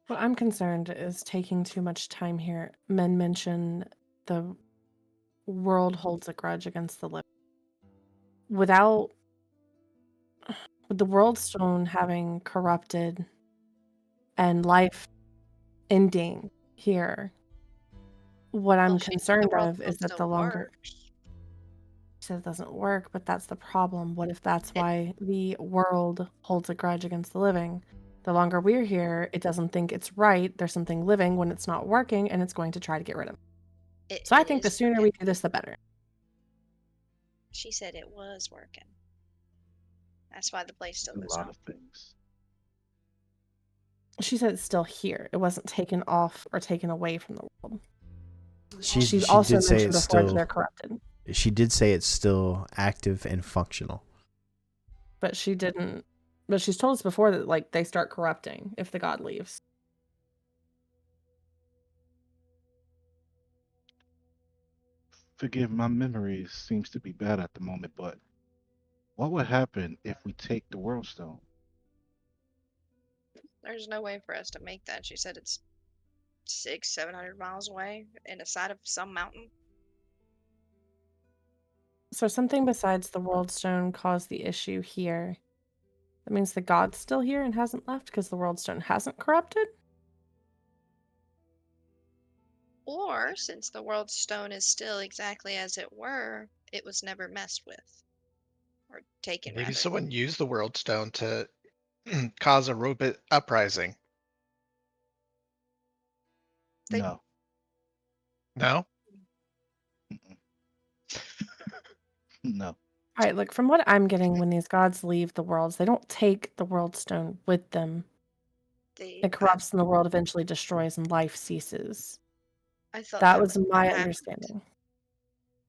What I'm concerned is taking too much time here. Men mention the world holds a grudge against the living. With the world stone having corrupted and life ending here, what I'm Well, she said concerned the world of is still that the longer works. she says it doesn't work, but that's the problem. What if that's why the world holds a grudge against the living? The longer we're here, it doesn't think it's right. There's something living when it's not working, and it's going to try to get rid of it. So I think the is sooner we do this, the better. She said it was working. That's why the place still a goes lot on. of things. She said it's still here. It wasn't taken off or taken away from the world. She also did say mentioned it's before that still. they're corrupted, She did say it's still active and functional. but she didn't. But she's told us before that like they start corrupting if the god leaves. Forgive my memory seems to be bad at the moment, but what would happen if we take the world stone? There's no way for us to make that. She said it's 700 miles away in the side of some mountain. So something besides the world stone caused the issue here. That means the god's still here and hasn't left because the world stone hasn't corrupted? Or, since the world stone is still exactly as it were, it was never messed with. Or taken, Maybe rather. someone used the world stone to cause a robot uprising. They- No. No? Mm-mm. No. All right, look, from what I'm getting, when these gods leave the worlds, they don't take the world stone with them. It corrupts and the world eventually destroys and life ceases. I thought That that was what my happened. understanding.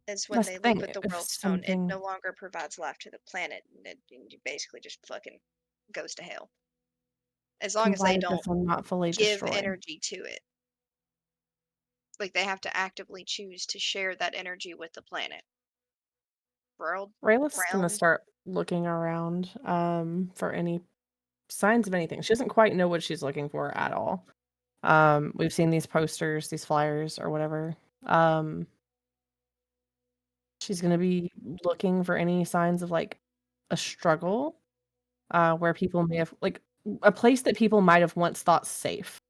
Is when That's they the thing, leave with the if world stone, it something no longer provides life to the planet, and it basically just fucking goes to hell. As long then as why they did don't this one not fully give destroy? energy to it. Like, they have to actively choose to share that energy with the planet. World, Rayla's gonna realm, start looking around for any signs of anything. She doesn't quite know what she's looking for at all. We've seen these posters, these flyers, or whatever She's gonna be looking for any signs of like a struggle, where people may have like a place that people might have once thought safe.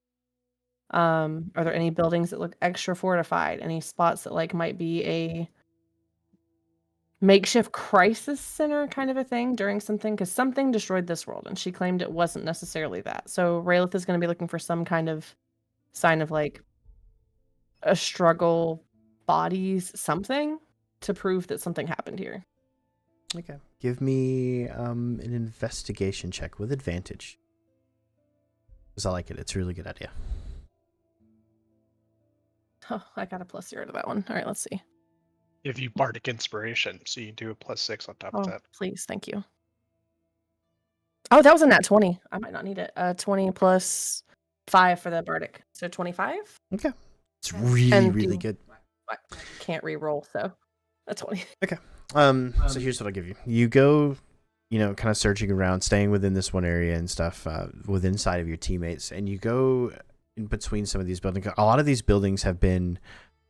Are there any buildings that look extra fortified? Any spots that like might be a makeshift crisis center kind of a thing during something? Because something destroyed this world, and she claimed it wasn't necessarily that. So Raylith is going to be looking for some kind of sign of like a struggle, bodies, something to prove that something happened here. Okay. Give me an investigation check with advantage. Because I like it. It's a really good idea. Oh, I got a +0 to that one. All right, let's see. Give you bardic inspiration, so you do a +6 on top of Oh, that. please, thank you. Oh, that was a nat 20. I might not need it. 20 plus 5 for the bardic, so 25. Okay. It's really, And really you- good. I can't re-roll, so a 20. So here's what I'll give you. You go, kind of searching around, staying within this one area and stuff, within sight of your teammates, and you go in between some of these buildings. A lot of these buildings have been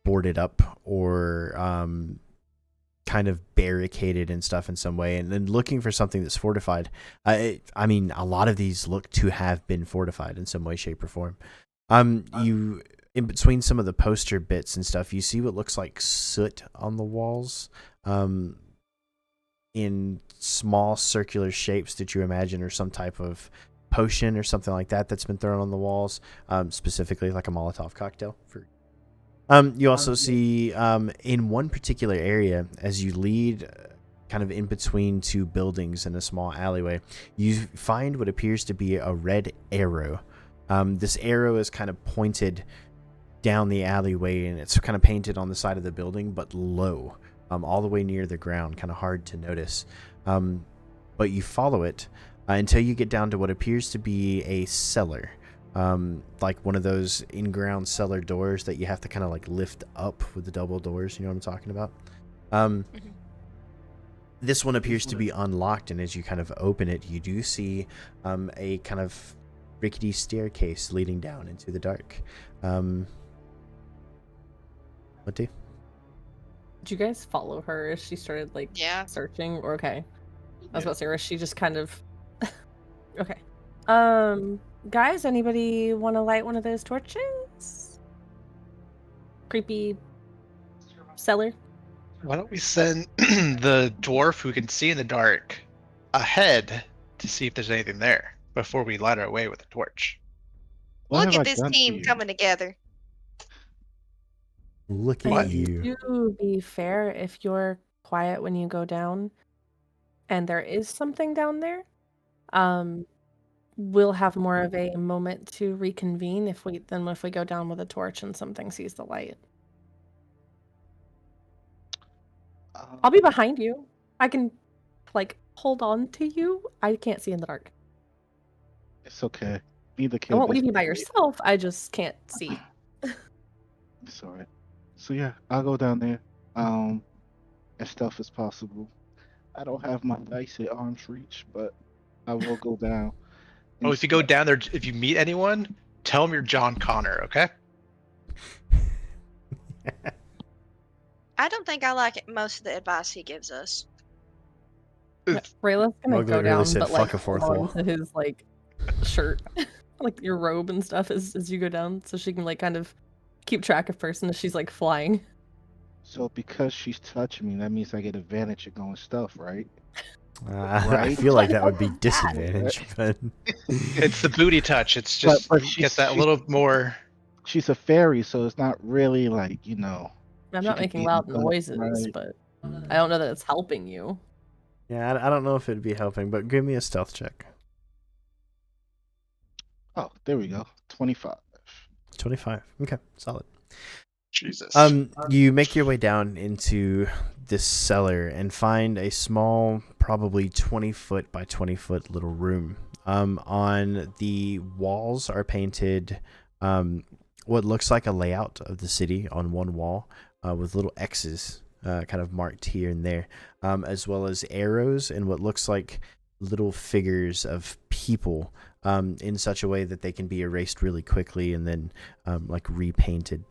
boarded up or kind of barricaded and stuff in some way, and then looking for something that's fortified. A lot of these look to have been fortified in some way, shape, or form. You in between some of the poster bits and stuff, you see what looks like soot on the walls, in small circular shapes that you imagine are some type of potion or something like that that's been thrown on the walls, specifically like a Molotov cocktail. You also see in one particular area, as you lead kind of in between two buildings in a small alleyway, you find what appears to be a red arrow. This arrow is kind of pointed down the alleyway, and it's kind of painted on the side of the building, but low, all the way near the ground, kind of hard to notice. But you follow it until you get down to what appears to be a cellar. Like one of those in-ground cellar doors that you have to kind of like lift up with the double doors. You know what I'm talking about? This one appears to be unlocked, and as you kind of open it, you do see a kind of rickety staircase leading down into the dark. What do? Did you guys follow her as she started like Yeah. searching? Or okay, I was Yeah. about to say, or is she just kind of okay? Guys, anybody want to light one of those torches? Creepy cellar. Why don't we send the dwarf who can see in the dark ahead to see if there's anything there before we light our way with a torch? What Look have at I this done to team you? coming together. Look at What? you. To be fair, if you're quiet when you go down, and there is something down there, we'll have more of a moment to reconvene if we go down with a torch and something sees the light. I'll be behind you. I can like hold on to you. I can't see in the dark. It's okay. Neither I can won't this leave you by lady. yourself. I just can't see. It's alright. So yeah, I'll go down there. As stealth as possible. I don't have my dice at arm's reach, but I will go down. Oh, if you go down there, if you meet anyone, tell them you're John Connor, okay? I don't think I like most of the advice he gives us. Rayla's gonna Mowgli go really down, said, but like "Fuck a fourth hold wall." on to his like shirt, like your robe and stuff as you go down, so she can like kind of keep track of person as she's like flying. So because she's touching me, that means I get advantage of going stealth, right? I Right. feel like that would be disadvantage, but It's the booty touch. It's just but get that little more. she's a fairy, so it's not really like I'm she not could making be loud in the- noises, right. but I don't know that it's helping you. yeah, I don't know if it'd be helping. But give me a stealth check. Oh, there we go. 25. 25. Okay, solid. Jesus. You make your way down into this cellar and find a small, probably 20-foot by 20-foot little room. On the walls are painted what looks like a layout of the city on one wall, with little X's kind of marked here and there, as well as arrows and what looks like little figures of people in such a way that they can be erased really quickly and then like repainted.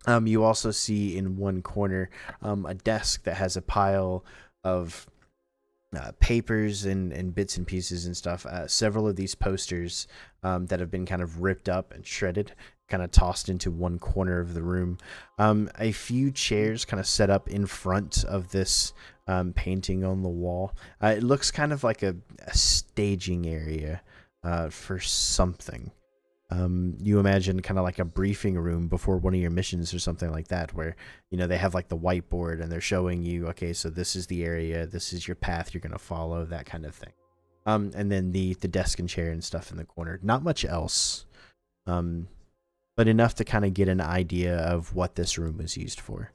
You also see in one corner a desk that has a pile of papers and bits and pieces and stuff. Several of these posters that have been kind of ripped up and shredded, kind of tossed into one corner of the room. A few chairs kind of set up in front of this painting on the wall. It looks kind of like a staging area for something. You imagine kind of like a briefing room before one of your missions or something like that, where they have like the whiteboard and they're showing you, okay, so this is the area, this is your path you're gonna follow, that kind of thing. And then the desk and chair and stuff in the corner. Not much else, but enough to kind of get an idea of what this room was used for.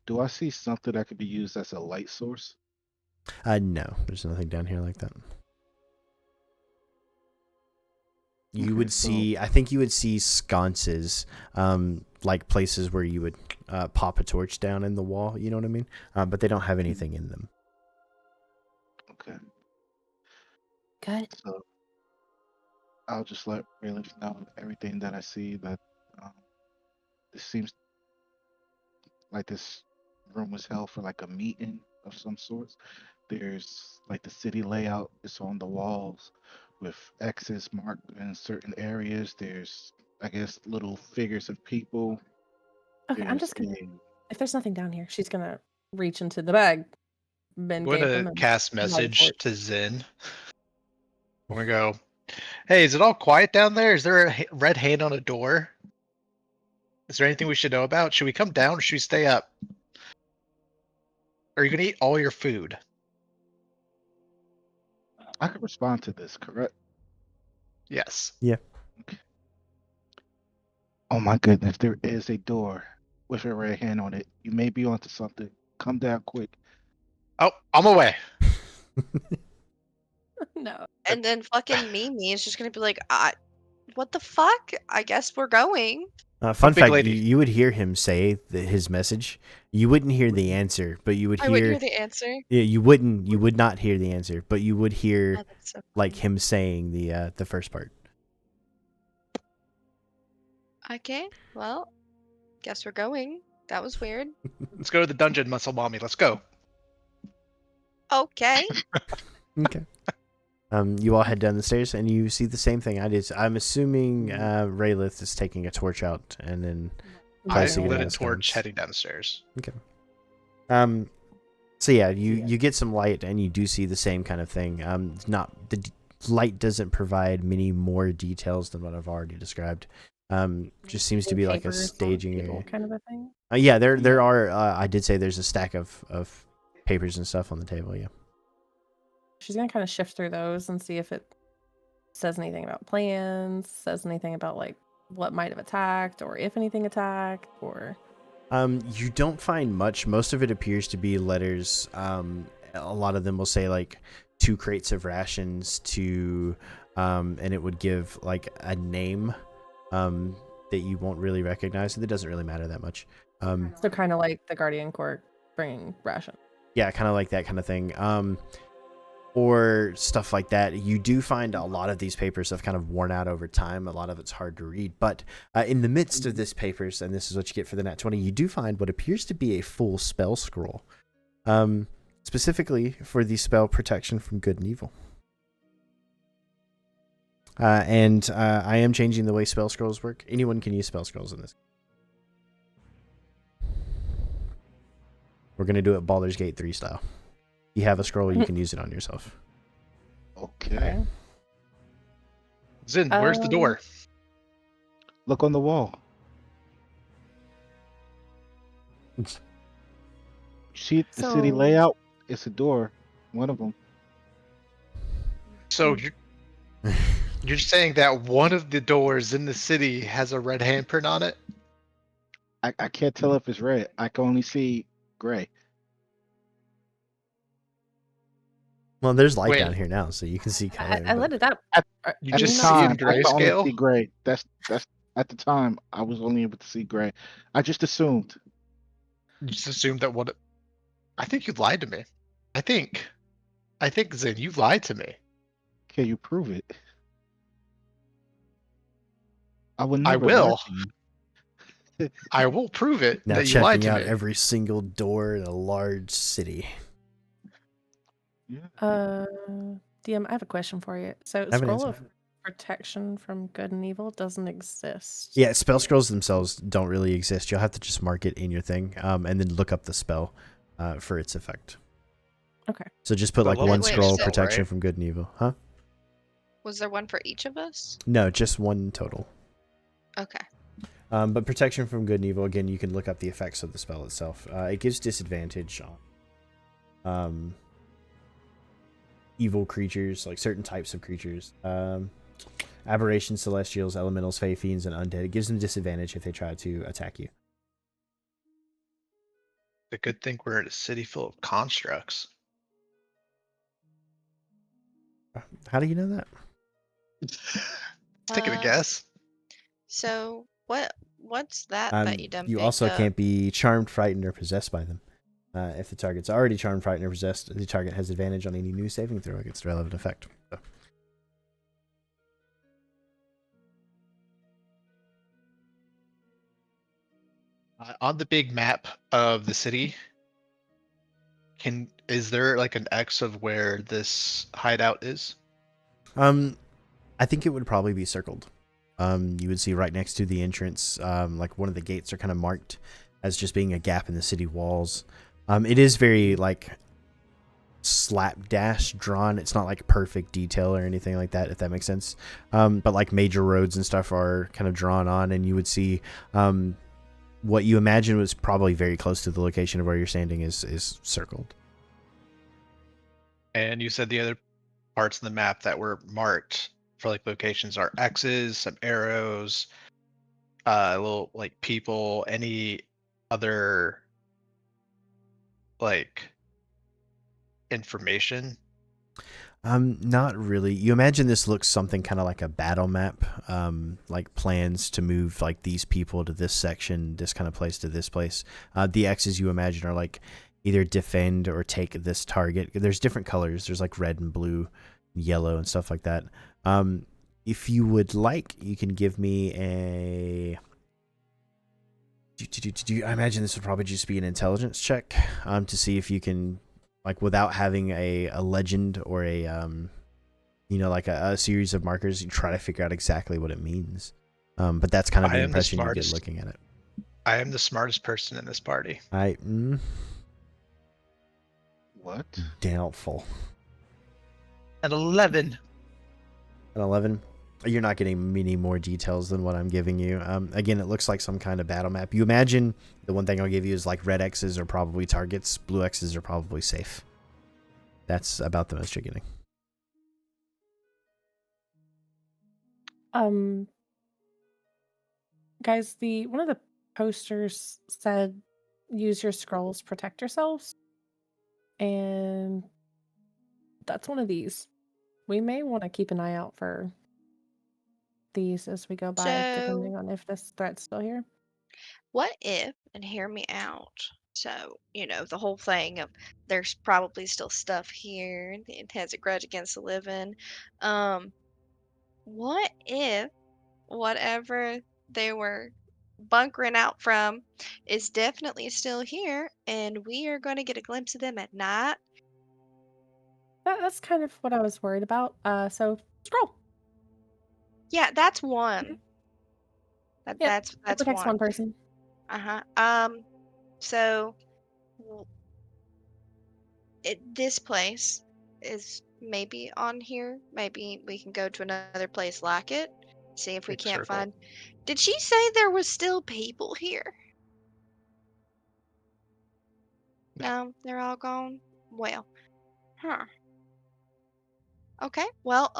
Do I see something that could be used as a light source? No, there's nothing down here like that. You Okay, would so- see, I think you would see sconces, like places where you would pop a torch down in the wall, you know what I mean? But they don't have anything in them. Okay, Good. so I'll just let Rayleigh know everything that I see. That this seems like this room was held for like a meeting of some sort. There's like the city layout is on the walls with X's marked in certain areas. There's, I guess, little figures of people. Okay, I'm There's just gonna. a- If there's nothing down here, she's gonna reach into the bag Ben I'm going gave to them and cast light a message torch. to Zen. I'm going to go, hey, is it all quiet down there? Is there a red hand on a door? Is there anything we should know about? Should we come down or should we stay up? Are you going to eat all your food? I can respond to this, correct? Yes. Oh my goodness, there is a door with a red hand on it. You may be onto something. Come down quick. Oh, I'm away. No. And then fucking Mimi is just gonna be like, what the fuck? I guess we're going. Fun big fact, lady. you would hear him say his message. You wouldn't hear the answer, but you would I hear. wouldn't hear the answer. Yeah, you would not hear the answer, but you would hear Oh, that's so like funny. him saying the first part. Okay, well, guess we're going. That was weird. Let's go to the dungeon, muscle mommy. Let's go. Okay. Okay. You all head down the stairs and you see the same thing I did. I'm assuming Raylith is taking a torch out and then I placing it lit in a the torch sconce. heading down the stairs. So yeah, you get some light and you do see the same kind of thing. Light doesn't provide many more details than what I've already described. Just seems to be like a Papers on the staging table area. kind of a thing. Yeah, there are. I did say there's a stack of papers and stuff on the table. Yeah. She's gonna kind of shift through those and see if it says anything about plans, says anything about like what might have attacked or if anything attacked or. You don't find much. Most of it appears to be letters. A lot of them will say like 2 crates of rations to, and it would give like a name, that you won't really recognize. It doesn't really matter that much. So kind of like the Guardian Court bringing ration. Yeah, kind of like that kind of thing. Or stuff like that. You do find a lot of these papers have kind of worn out over time. A lot of it's hard to read. But in the midst of this papers, and this is what you get for the Nat 20, you do find what appears to be a full spell scroll. Specifically for the spell Protection from Good and Evil. And I am changing the way spell scrolls work. Anyone can use spell scrolls in this. We're going to do it Baldur's Gate 3 style. You have a scroll, you can use it on yourself. Okay. Zen, where's the door? Look on the wall. See the city So- layout? It's a door. One of them. So you're saying that one of the doors in the city has a red handprint on it? I can't tell if it's red. I can only see gray. Well, there's light Wait. down here now, so you can see color. I but- lit it up. You At just the see it in time, I could only grayscale? see gray. That's at the time I was only able to see gray. I just assumed. You just assumed that what? I think you lied to me. I think Zen, you lied to me. Can you prove it? I would I never lie will. to you. I will prove it Now that you lied checking to out me. every single door in a large city. Yeah. DM, I have a question for you. So, I have an scroll answer. of protection from good and evil doesn't exist. Yeah, spell scrolls themselves don't really exist. You'll have to just mark it in your thing, and then look up the spell for its effect. Okay. So just put But like level one Wait, scroll so- protection right? from good and evil, huh? Was there one for each of us? No, just one total. Okay. But protection from good and evil, again, you can look up the effects of the spell itself. It gives disadvantage on evil creatures, like certain types of creatures. Aberrations, celestials, elementals, fey, fiends, and undead. It gives them disadvantage if they try to attack you. The good thing we're in a city full of constructs. How do you know that? Taking a Um, guess. So what's that you done You picked also up? can't be charmed, frightened, or possessed by them. If the target's already charmed, frightened, or possessed, the target has advantage on any new saving throw against the relevant effect. So. On the big map of the city, is there like an X of where this hideout is? I think it would probably be circled. You would see right next to the entrance, like one of the gates are kind of marked as just being a gap in the city walls. It is very like slapdash drawn. It's not like perfect detail or anything like that, if that makes sense. But like major roads and stuff are kind of drawn on, and you would see what you imagine was probably very close to the location of where you're standing is circled. And you said the other parts of the map that were marked for like locations are X's, some arrows, little like people, any other like information. Not really. You imagine this looks something kind of like a battle map, like plans to move like these people to this section, this kind of place to this place. The X's you imagine are like either defend or take this target. There's different colors. There's like red and blue, yellow, and stuff like that. If you would like, you can give me a. I imagine this would probably just be an intelligence check, to see if you can, like, without having a legend or a like a series of markers, you try to figure out exactly what it means. But that's kind of the I am the impression you get smartest. looking at it. I am the smartest person in this party. What? Doubtful. At 11. An 11. You're not getting many more details than what I'm giving you. Again, it looks like some kind of battle map. You imagine the one thing I'll give you is like red X's are probably targets, blue X's are probably safe. That's about the most you're getting. Guys, one of the posters said use your scrolls, protect yourselves. And that's one of these. We may want to keep an eye out for these as we go by, So depending on if this threat's still here. what if, and hear me out, so, the whole thing of there's probably still stuff here, and it has a grudge against the living. What if whatever they were bunkering out from is definitely still here, and we are going to get a glimpse of them at night? That's kind of what I was worried about. So scroll. Yeah, that's one. Yep, That's it protects one. one person. So this place is maybe on here. Maybe we can go to another place like it. See if we Big can't circle. find. Did she say there was still people here? No, they're all gone. Well, huh. Okay. Well,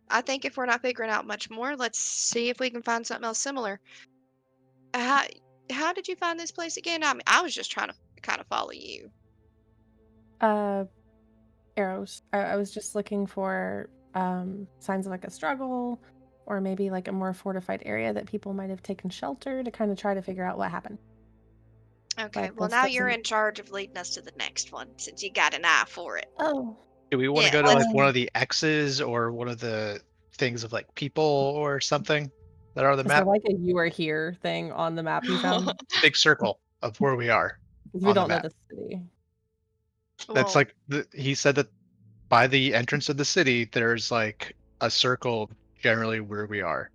I think if we're not figuring out much more, let's see if we can find something else similar. How how did you find this place again? I mean, I was just trying to kind of follow you. Arrows. I was just looking for signs of like a struggle, or maybe like a more fortified area that people might have taken shelter to kind of try to figure out what happened. Okay. But Well, this now you're doesn't. in charge of leading us to the next one since you got an eye for it. Oh, Do we want to Yeah, go to let's. like one of the X's or one of the things of like people or something? that are on the Is there map. like a "you are here" thing on the map he found? It's a big circle of where we are 'Cause we on the don't know map. the city. That's Well, like he said that by the entrance of the city, there's like a circle generally where we are.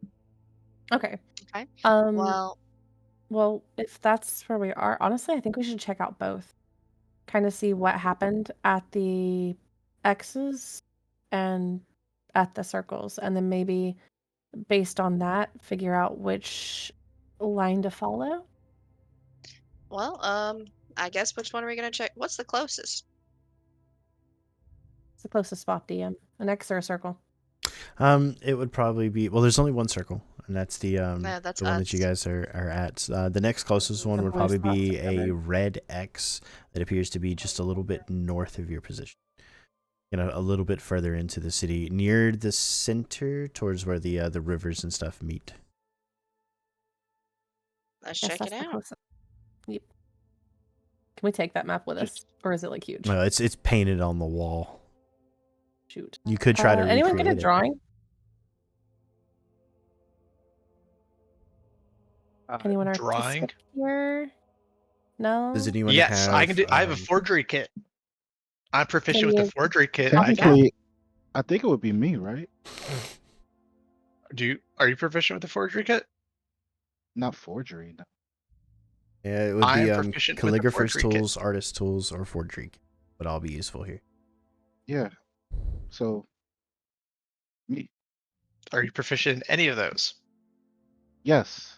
Okay. okay. Um, Well, well, if that's where we are, honestly, I think we should check out both. Kind of see what happened at the X's and at the circles, and then maybe based on that, figure out which line to follow. well, I guess which one are we gonna check? What's the closest? It's the closest spot, DM. An X or a circle? It would probably be, well, there's only one circle, and that's No, that's the one that you us. guys are at. The next closest one The would blue probably spots be a together. red X that appears to be just a little bit north of your position. You know, a little bit further into the city, near the center, towards where the rivers and stuff meet. Let's Yes, check it that's the out. closest. Yep. Can we take that map with us, Just or is it like huge? Well, it's painted on the wall. Shoot. You could try to Anyone get a recreate it. drawing? Anyone Drawing? artistic here? No. Does anyone Yes, I can have? do. I have a forgery kit. I'm proficient Can with the you? forgery kit. There we I go. can technically, I think it would be me, right? do. Are you proficient with the forgery kit? Not forgery. No. Yeah, it would I be am proficient with the calligrapher's forgery kit. tools, artist tools, or forgery would all be useful here. Yeah. So me. Are you proficient in any of those? Yes.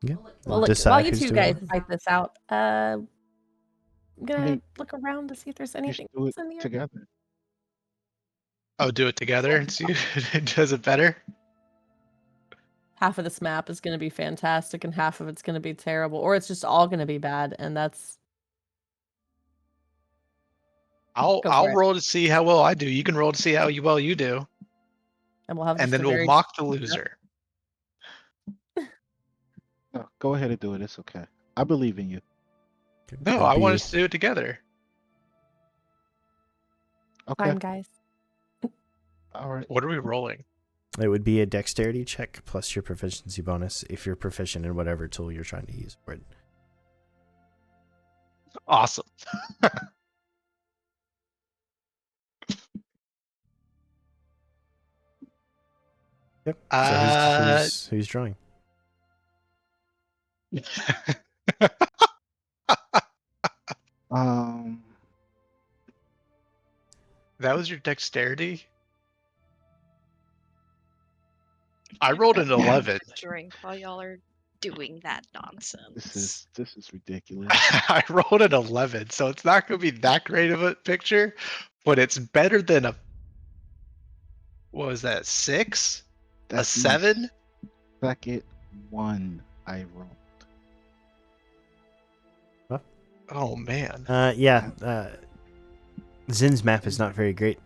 Yeah. Well, look, while Decide you who's two doing guys what. fight this out, I'm I gonna mean, look around to see if there's we should anything do it else in here. together. Oh, do it together and see who does it better. Half of this map is gonna be fantastic, and half of it's gonna be terrible, or it's just all gonna be bad, and that's I'll go I'll for it. roll to see how well I do. You can roll to see how well you do, And we'll have and just then a we'll very mock the loser. No, go ahead and do it. It's okay. I believe in you. No, It'd I want be- us to do it together. Okay. fine, guys. All right. What are we rolling? It would be a dexterity check plus your proficiency bonus if you're proficient in whatever tool you're trying to use for it. Awesome. Yep. So who's drawing? Um. That was your dexterity? I rolled an 11. Drink while y'all are doing that This nonsense. is ridiculous. I rolled an 11, so it's not going to be that great of a picture, but it's better than a. What was that? 6? A That's my 7? second one I rolled. Oh man. Yeah. Zin's map is not very great.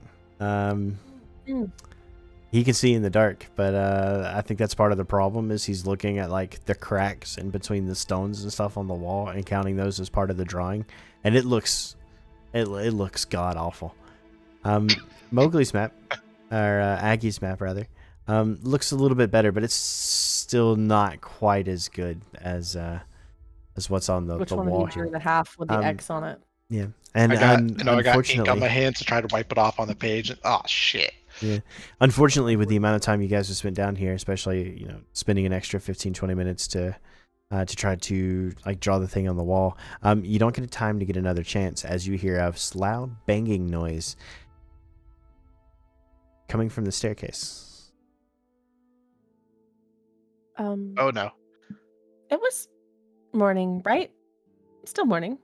He can see in the dark, but I think that's part of the problem is he's looking at like the cracks in between the stones and stuff on the wall and counting those as part of the drawing, and it looks god awful. Mowgli's map, or Aggie's map rather, looks a little bit better, but it's still not quite as good as what's on the Which the one of wall you drew here. the half with the X on it? Yeah, and I got ink on unfortunately, my hands to try to wipe it off on the page. Oh shit. yeah. Unfortunately, with the amount of time you guys have spent down here, especially, spending an extra 15-20 minutes to try to like draw the thing on the wall, you don't get a time to get another chance as you hear a loud banging noise coming from the staircase. Oh no. It was morning, right? Still morning.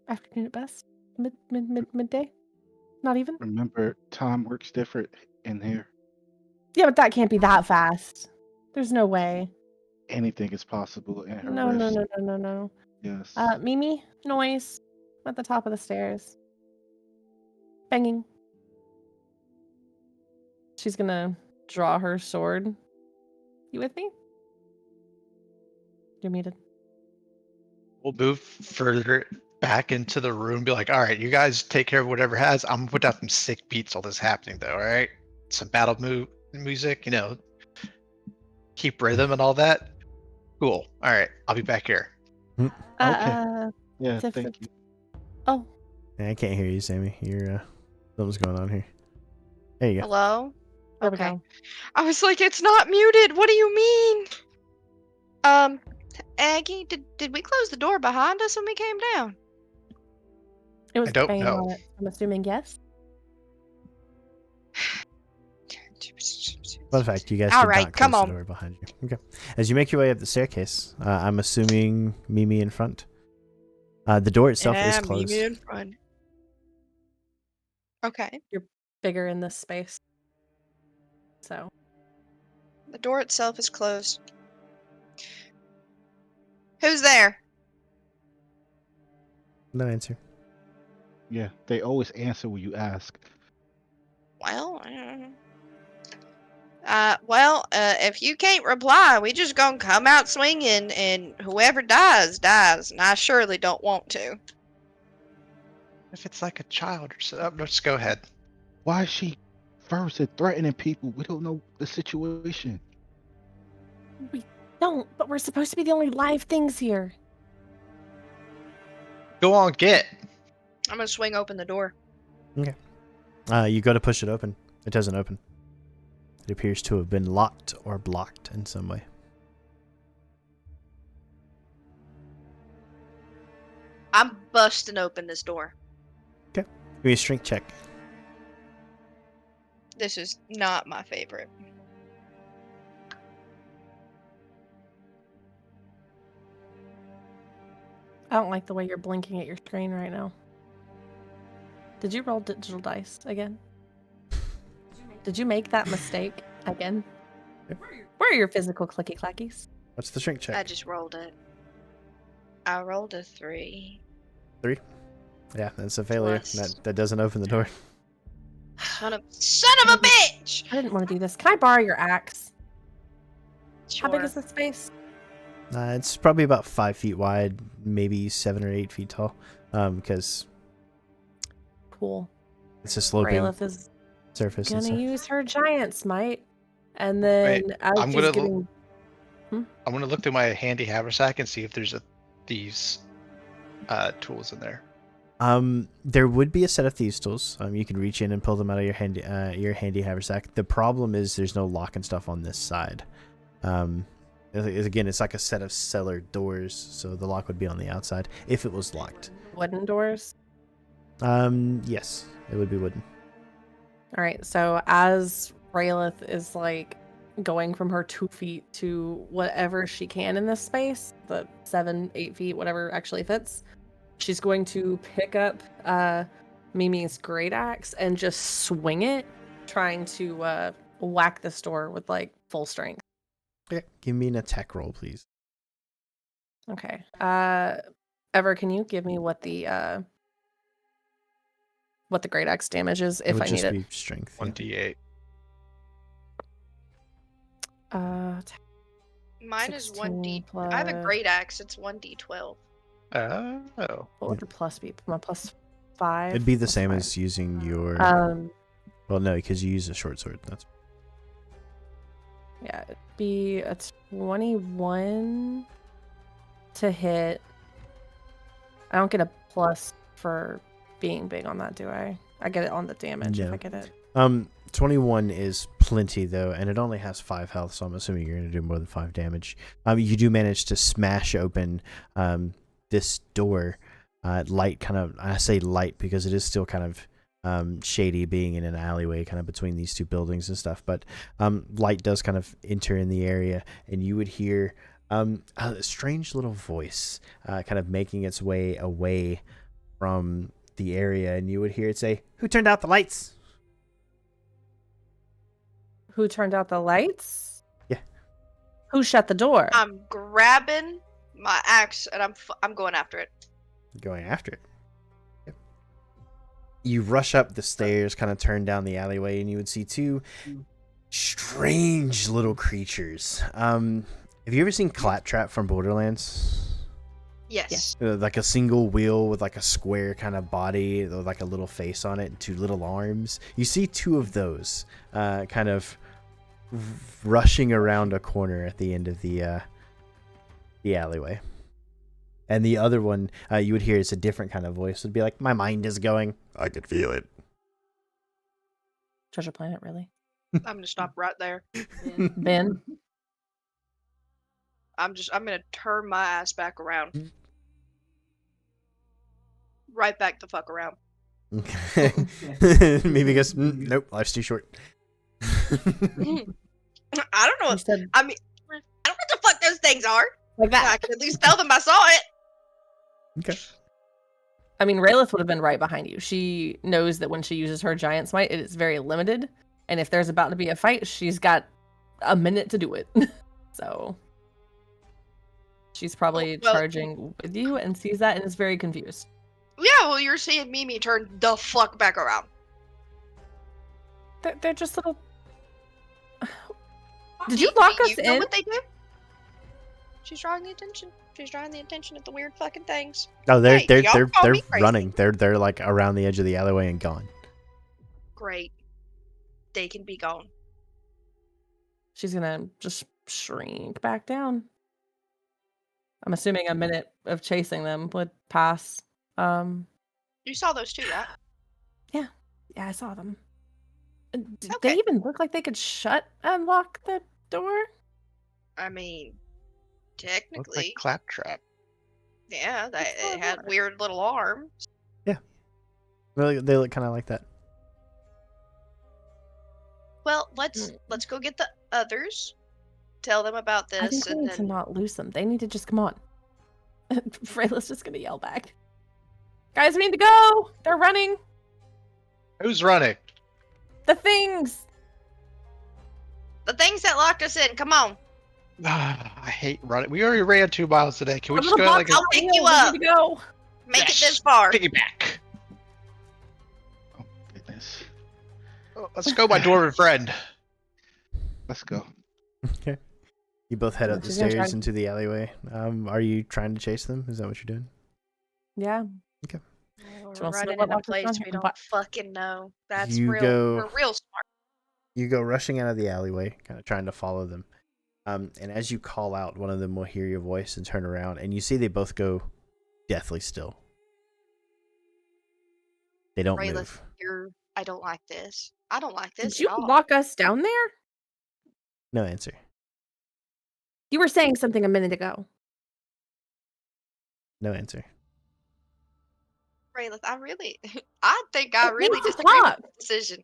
Afternoon at best. Midday. Not even. Remember, time works different in here. Yeah, but that can't be that fast. There's no way. Anything is possible in her No, no, wrist. no, no, no, no. Yes. Mimi, noise at the top of the stairs. Banging. She's gonna draw her sword. You with me? You're muted. We'll move further back into the room. Be like, all right, you guys take care of whatever has. I'm gonna put down some sick beats while this is happening, though. All right, some battle music, keep rhythm and all that. Cool. All right, I'll be back here. Okay. Yeah, Different. thank you. Oh, I can't hear you, Sammy. You're something's going on here. There you go. Hello? there we Okay. go. I was like, it's not muted. What do you mean? Aggie, did we close the door behind us when we came down? It was I don't banging know. on it. I'm assuming yes. Fun fact: you guys All did right, not come close the on. door behind you. Okay. As you make your way up the staircase, I'm assuming Mimi in front. The door itself is closed. in front. Okay. You're bigger in this space. So The door itself is closed. Who's there? No answer. Yeah, they always answer when you ask. Well, if you can't reply, we just gonna come out swinging, and whoever dies, dies. And I surely don't want to. If it's like a child or so, just go ahead. Why is she first and threatening people? We don't know the situation. we don't, but we're supposed to be the only live things here. Go on, get. I'm gonna swing open the door. You go to push it open. It doesn't open. It appears to have been locked or blocked in some way. I'm busting open this door. Give me a strength check. This is not my favorite. I don't like the way you're blinking at your screen right now. Did you roll digital dice again? Did you make that mistake again? Yep. Where are your physical clicky clackies? What's the strength check? I just rolled it. I rolled a 3. 3? Yeah, that's a failure. Plus. That doesn't open the door. Son of a bitch! I didn't want to do this. Can I borrow your axe? Sure. How big is the space? It's probably about 5 feet wide, maybe 7 or 8 feet tall. Because Cool. it's a sloping Raelith is surface. And gonna stuff. use her giant smite, and then Wait, as I'm she's gonna getting I'm gonna look through my handy haversack and see if there's these tools in there. There would be a set of thieves tools. You can reach in and pull them out of your handy haversack. The problem is there's no lock and stuff on this side. Again, it's like a set of cellar doors, so the lock would be on the outside if it was locked. wooden doors. Yes, it would be wooden. All right, so as Raelith is like going from her 2 feet to whatever she can in this space, the 7, 8 feet, whatever actually fits, she's going to pick up Mimi's great axe and just swing it, trying to whack this door with like full strength. Okay, give me an attack roll, please. Okay. Ever, can you give me what the great axe damage is It if would I just need be it? strength. Yeah. 1d8. Mine is 16 1d. I have a plus- great axe. It's 1d12. Oh. What would the plus be? My plus 5. It'd be the Plus same 5. as using your. Well, no, because you use a short sword. That's. Yeah, it'd be a 21 to hit. I don't get a plus for being big on that, do I? I get it on the damage if No. I get it. 21 is plenty though, and it only has 5 health, so I'm assuming you're going to do more than 5 damage. You do manage to smash open this door. Light kind of, I say light because it is still kind of shady, being in an alleyway kind of between these two buildings and stuff, but light does kind of enter in the area, and you would hear a strange little voice kind of making its way away from the area, and you would hear it say, "Who turned out the lights?" Who turned out the lights? Yeah. Who shut the door? I'm grabbing my axe and I'm going after it. Going after it. Yep. You rush up the stairs, kind of turn down the alleyway, and you would see 2 strange little creatures. Have you ever seen Claptrap from Borderlands? Yes. Like a single wheel with like a square kind of body, with like a little face on it and 2 little arms. You see 2 of those kind of rushing around a corner at the end of the alleyway. And the other one, you would hear it's a different kind of voice. It'd be like, my mind is going. I could feel it. Treasure Planet, really? I'm gonna stop right there. Ben? I'm gonna turn my ass back around. Right back the fuck around. Okay. Maybe goes, nope, life's too short. I don't know. You said I mean, I don't know what the fuck those things are. like I that. can at least tell them I saw it. Okay. I mean, Raylith would have been right behind you. She knows that when she uses her giant smite, it is very limited. And if there's about to be a fight, she's got a minute to do it. So she's probably Well- charging with you and sees that and is very confused. Yeah, well, you're seeing Mimi turn the fuck back around. They're just little. Did you lock us You know in? what they do? She's drawing the attention. She's drawing the attention at the weird fucking things. Oh, they're Hey, they're y'all they're call they're me crazy. running. They're like around the edge of the alleyway and gone. Great. They can be gone. She's gonna just shrink back down. I'm assuming a minute of chasing them would pass. You saw those two, right? Yeah, I saw them. Did Okay. they even look like they could shut and lock the door? I mean, Look like technically, Claptrap. yeah, That's they what I had thought. weird little arms. They look kind of like that. Well, let's go get the others. Tell them about I think this, we and need to then not lose them. They need to just come on. Freyla's just gonna yell back. Guys, we need to go! They're running! Who's running? The things! the things that locked us in. Come on, I hate running. We already ran 2 miles today. Can we The just go little at like a I'll pick you We up. need to go! Make Yes. it this far. piggyback? Oh goodness. Oh, let's go, my dwarven friend. Let's go. Okay. You both head up the She's gonna try stairs into the alleyway. Are you trying to chase them? Is that what you're doing? Yeah. We're So I'll running snowball in a walk us place down we here. don't What? fucking know. That's You real. go- We're real smart. You go rushing out of the alleyway, kind of trying to follow them. And as you call out, one of them will hear your voice and turn around, and you see they both go deathly still. They don't Rayla, move. I don't like this. I don't like this Did you at all. lock us down there? No answer. You were saying something a minute ago. No answer. Rayla, I think I It really means to disagree with talk. the decision.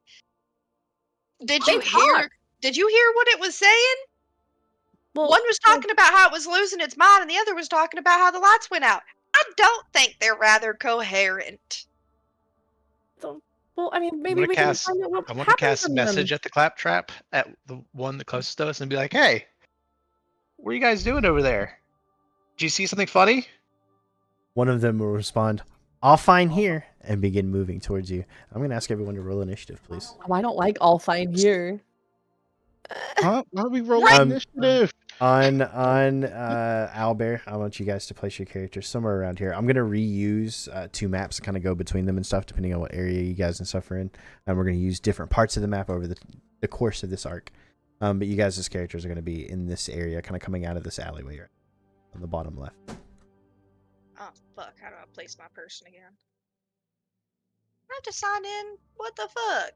Did They you hear? talk. Did you hear what it was saying? Well, One was talking about how it was losing its mind, and the other was talking about how the lights went out. I don't think they're rather coherent. well, I mean, I'm maybe gonna we cast. can find out what I want to happened cast a from them. message at the Claptrap at the one the closest to us and be like, "Hey, what are you guys doing over there? Did you see something funny?" One of them will respond, "All fine here," and begin moving towards you. I'm going to ask everyone to roll initiative, please. Oh, I don't like all fine here. Huh? Why are we rolling Um, initiative? On Owlbear, I want you guys to place your characters somewhere around here. I'm gonna reuse 2 maps to kind of go between them and stuff, depending on what area you guys and stuff are in. And we're gonna use different parts of the map over the course of this arc. But you guys as characters are gonna be in this area, kind of coming out of this alleyway right on the bottom left. Oh fuck! How do I place my person again? I have to sign in. What the fuck?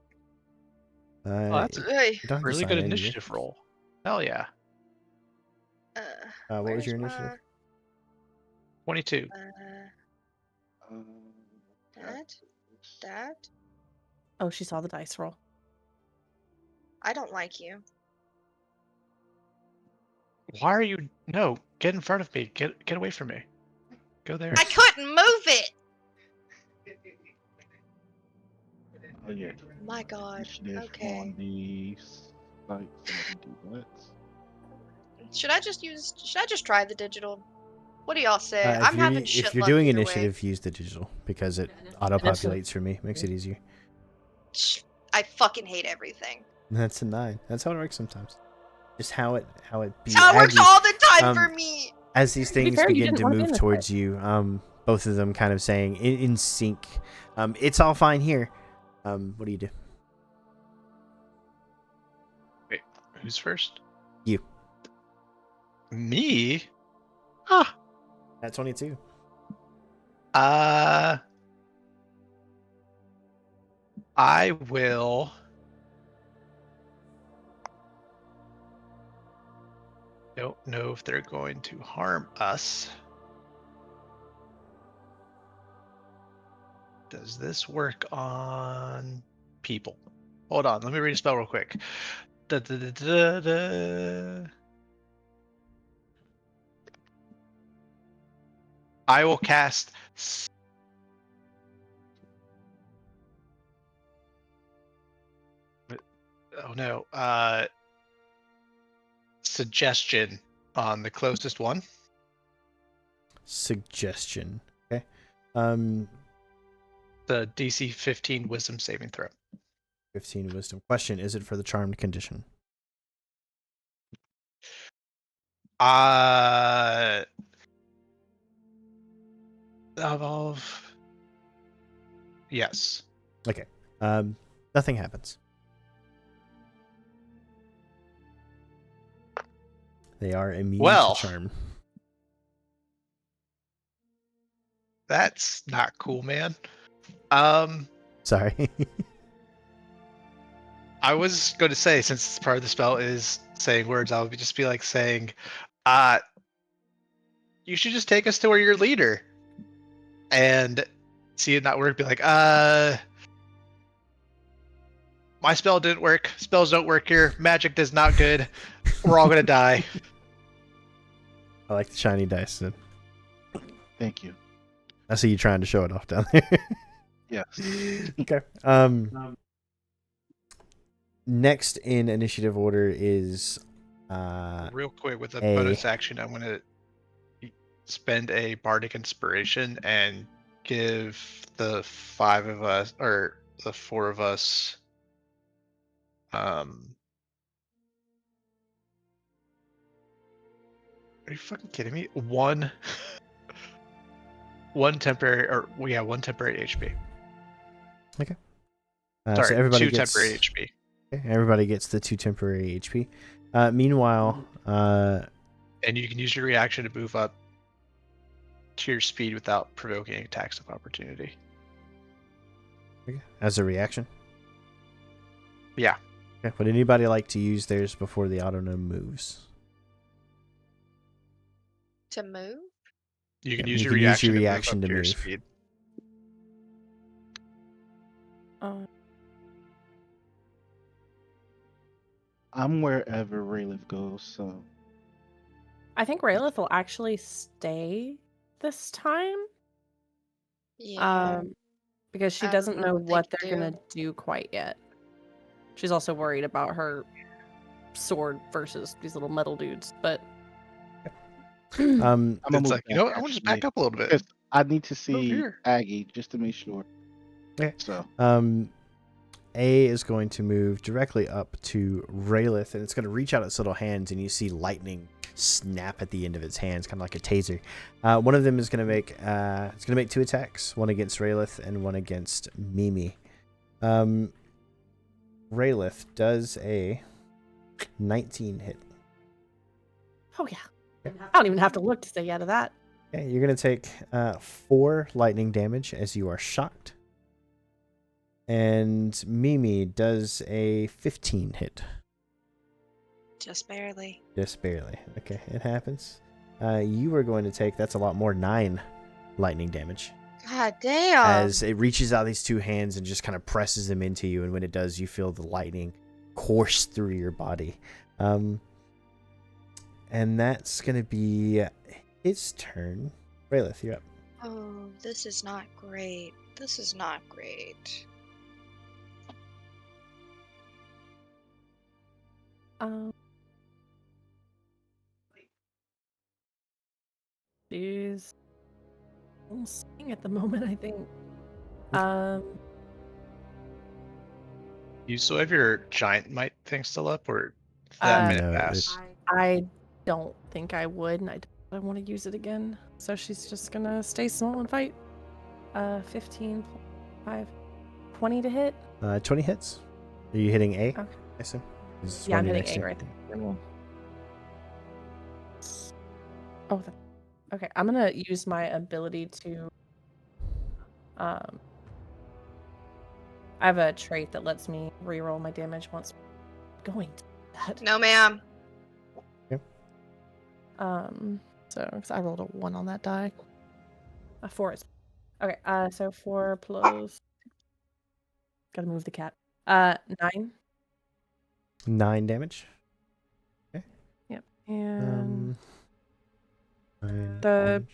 Oh, that's a Hey, you don't have to really sign good in, do you? initiative roll. Hell yeah, What was where's your initiative? 22. That. Oh, she saw the dice roll. I don't like you. Why are you? No, get in front of me. Get away from me. Go there. I couldn't move it. Oh yeah. My God. Initiative Okay. on the site. So do what? Should I just try the digital? What do y'all say? If I'm you're, having shit if you're luck doing either way. initiative, use the digital because it auto-populates for me. Makes it easier. I fucking hate everything. That's a 9. That's how it works sometimes. Just how it be. That's how it works Aggie, all the time for um, me. As these be things fair, you begin didn't to work in move this towards you, both of them kind of saying in sync, "It's all fine here." What do you do? Wait, Who's first? You. Me? Huh. At 22. I will. Don't know if they're going to harm us. Does this work on people? Hold on, let me read a spell real quick. Da, da, da, da, da. I will cast. Oh no. Suggestion on the closest one. Suggestion. Okay. Um, The DC 15 Wisdom saving throw. 15 wisdom. Question: is it for the charmed condition? Of yes. Okay. Nothing happens. They are immune Well. to charm. That's not cool, man. Sorry. I was going to say, since part of the spell is saying words, I would just be like saying, you should just take us to where you're leader. And see it not work, be like, my spell didn't work. Spells don't work here. Magic does not good. We're all gonna die. I like the shiny dice. Then. Thank you. I see you trying to show it off down there. Yes. Okay. Next in initiative order is Real quick, with a A. bonus action, I'm gonna spend a bardic inspiration and give the 5 of us, or the 4 of us, are you fucking kidding me? One temporary, or one temporary HP. Okay. Sorry, so everybody 2 gets temporary HP. Okay, everybody gets the 2 temporary HP. Meanwhile, And you can use your reaction to move up to your speed without provoking attacks of opportunity. as a reaction. Yeah. Okay. Would anybody like to use theirs before the autonym moves? To move? You can Yeah, use you your can use your reaction reaction to to move up to your move. speed. I'm wherever Rayleigh goes, so I think Rayleigh will actually stay this time. Yeah. Because she I don't doesn't know know what they what can they're gonna do. do quite yet. She's also worried about her sword versus these little metal dudes. But Um, I'm gonna It's move like, you back know what? I want to just back actually up a little bit. because I need to Over see here. Aggie just to make sure. Okay. So A is going to move directly up to Raylith, and it's going to reach out its little hands, and you see lightning snap at the end of its hands, kind of like a taser. One of them is going to make it's going to make 2 attacks, one against Raylith and one against Mimi. Raylith does a 19 hit. oh yeah, I don't even have to look to say yeah to that. Okay, you're going to take 4 lightning damage as you are shocked. And Mimi does a 15 hit. Just barely. Just barely. Okay, it happens. You are going to take, that's a lot more, 9 lightning damage. God damn. As it reaches out these 2 hands and just kind of presses them into you, and when it does, you feel the lightning course through your body. And that's going to be his turn. Raylith, you're up. Oh, this is not great. This is not great. She's swing at the moment, I think. You still have your giant might thing still up, or that minute No, pass? I don't think I would, and I want to use it again. So she's just gonna stay small and fight. 15 plus 5, 20 to hit. 20 hits. Are you hitting A? Okay. I assume. Is this Yeah, one I'm you're hitting next A to? right there. Oh, okay. I'm gonna use my ability to. I have a trait that lets me reroll my damage once going to that. No, ma'am. So because I rolled a 1 on that die. A 4 is okay. So 4 plus. Gotta move the cat. 9. 9 damage. Yep. And 9 the damage.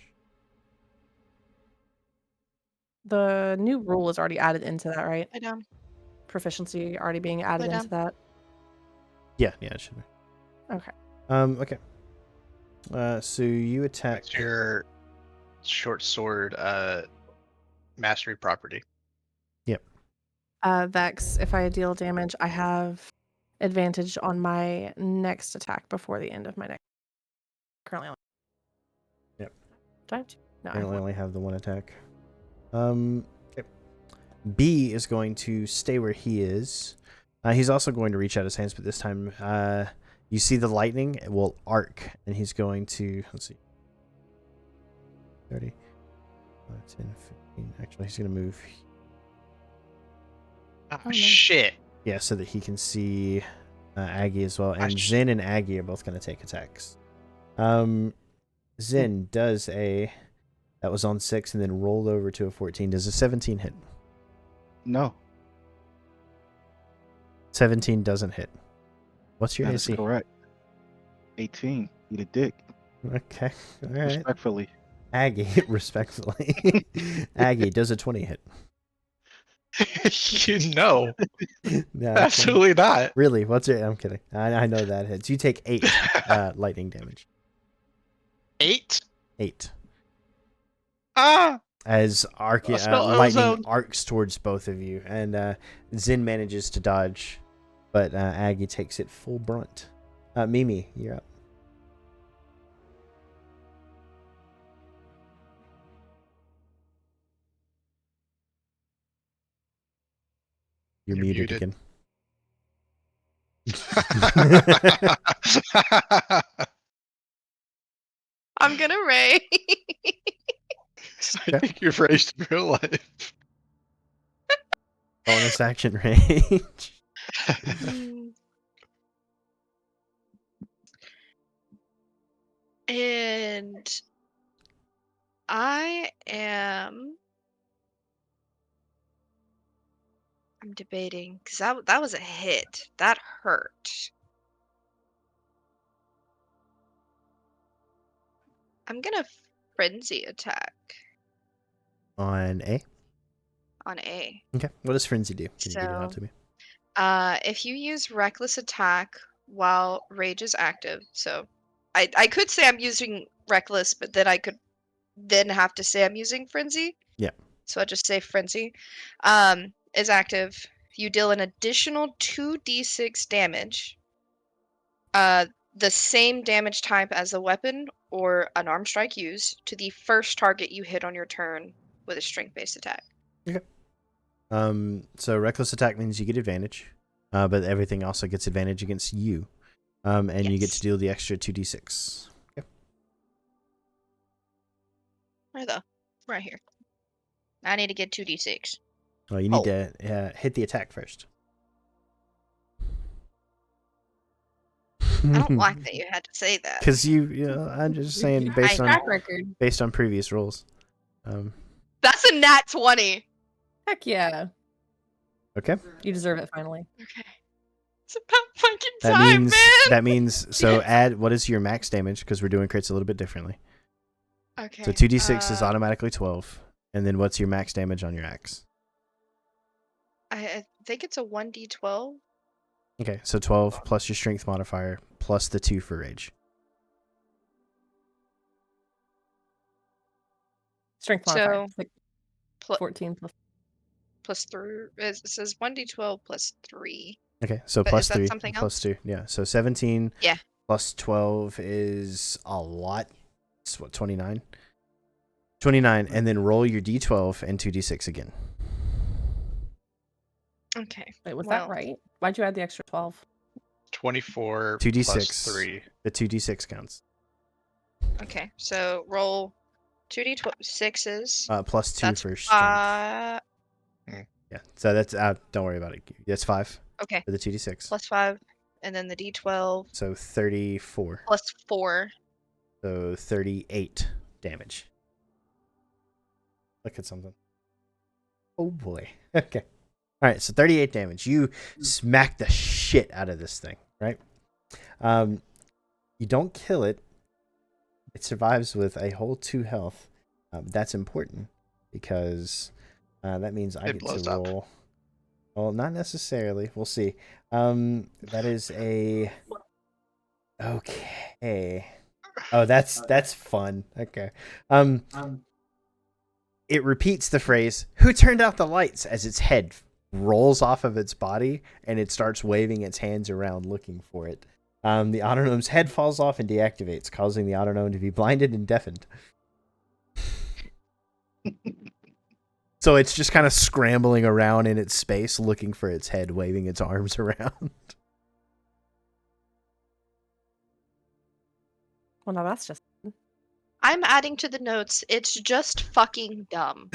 the new rule is already added into that, right? Lay down. Proficiency already being added Lay into that. Yeah, it should be. Okay. Okay. So you attack. It's your short sword mastery property. Yep. Vex, if I deal damage, I have advantage on my next attack before the end of my next. Currently, Yep. do I have 2? No, I I have 1. only have the one attack. Okay. B is going to stay where he is. He's also going to reach out his hands, but this time, you see the lightning. It will arc, and he's going to, let's see, 30, 10, 15. Actually, he's going to move. Oh, no. shit. Yeah, so that he can see Aggie as well. And Gosh. Zin and Aggie are both going to take attacks. Zin does that was on 6 and then rolled over to a 14. Does a 17 hit? No, 17 doesn't hit. What's your that is AC? correct. 18. Eat a dick. Okay, all right. Respectfully. Aggie, respectfully. Aggie, does a 20 hit? No, No, absolutely not. Really? What's your? I'm kidding. I know that hits. You take 8 lightning damage. 8? 8. Ah! As I'll spell lightning ozone. arcs towards both of you, and Zin manages to dodge, but Aggie takes it full brunt. Mimi, you're up. You're muted again. I'm gonna rage. I think you've raged in real life. Bonus action range. And I'm debating because that was a hit. That hurt. I'm gonna frenzy attack On A. on A. Okay. What does frenzy do? Can you read it out So, to me? if you use reckless attack while rage is active, so I could say I'm using reckless, but then I could then have to say I'm using frenzy. Yeah. So I just say frenzy. Is active. You deal an additional 2d6 damage. The same damage type as a weapon or an arm strike used to the first target you hit on your turn with a strength-based attack. Okay. So reckless attack means you get advantage, but everything also gets advantage against you. And you get to Yes. deal the extra 2d6. Okay. Where though? Right here. I need to get 2d6. Well, you need to hit the attack first. I don't like that you had to say that. Because I'm just saying based on Track record. based on previous rolls. That's a nat 20. Heck yeah. Okay. You deserve it finally. Okay. It's about fucking time, man. That means so add what is your max damage because we're doing crits a little bit differently. Okay. So 2d6 is automatically 12, and then what's your max damage on your axe? I think it's a 1d12. Okay, so 12 plus your strength modifier plus the 2 for rage. Strength modifier. So, Like pl- 14 plus 3. It says 1d12 plus 3. Okay, so But plus is that 3 something plus else? 2. Yeah, so 17 Yeah. plus 12 is a lot. It's what, 29? 29, and then roll your d12 and 2d6 again. Okay. Wait, was Well, that right? Why'd you add the extra 12? 24 2d6. plus 3. The 2d6 counts. Okay, so roll 2d6s. Plus 2 That's for strength. Yeah, so that's don't worry about it. That's 5 Okay, for the 2d6. plus 5, and then the d12 So 34. plus 4. So 38 damage. Look at something. Oh boy. Okay. All right, so 38 damage. You smack the shit out of this thing, right? You don't kill it. It survives with a whole 2 health. That's important because that means I It get to blows up. roll. Well, not necessarily. We'll see. That is a okay. Oh, that's fun. Okay. It repeats the phrase, "Who turned out the lights?" as its head rolls off of its body and it starts waving its hands around looking for it. The autonome's head falls off and deactivates, causing the autonome to be blinded and deafened. So it's just kind of scrambling around in its space, looking for its head, waving its arms around. Well, now that's just. I'm adding to the notes. It's just fucking dumb.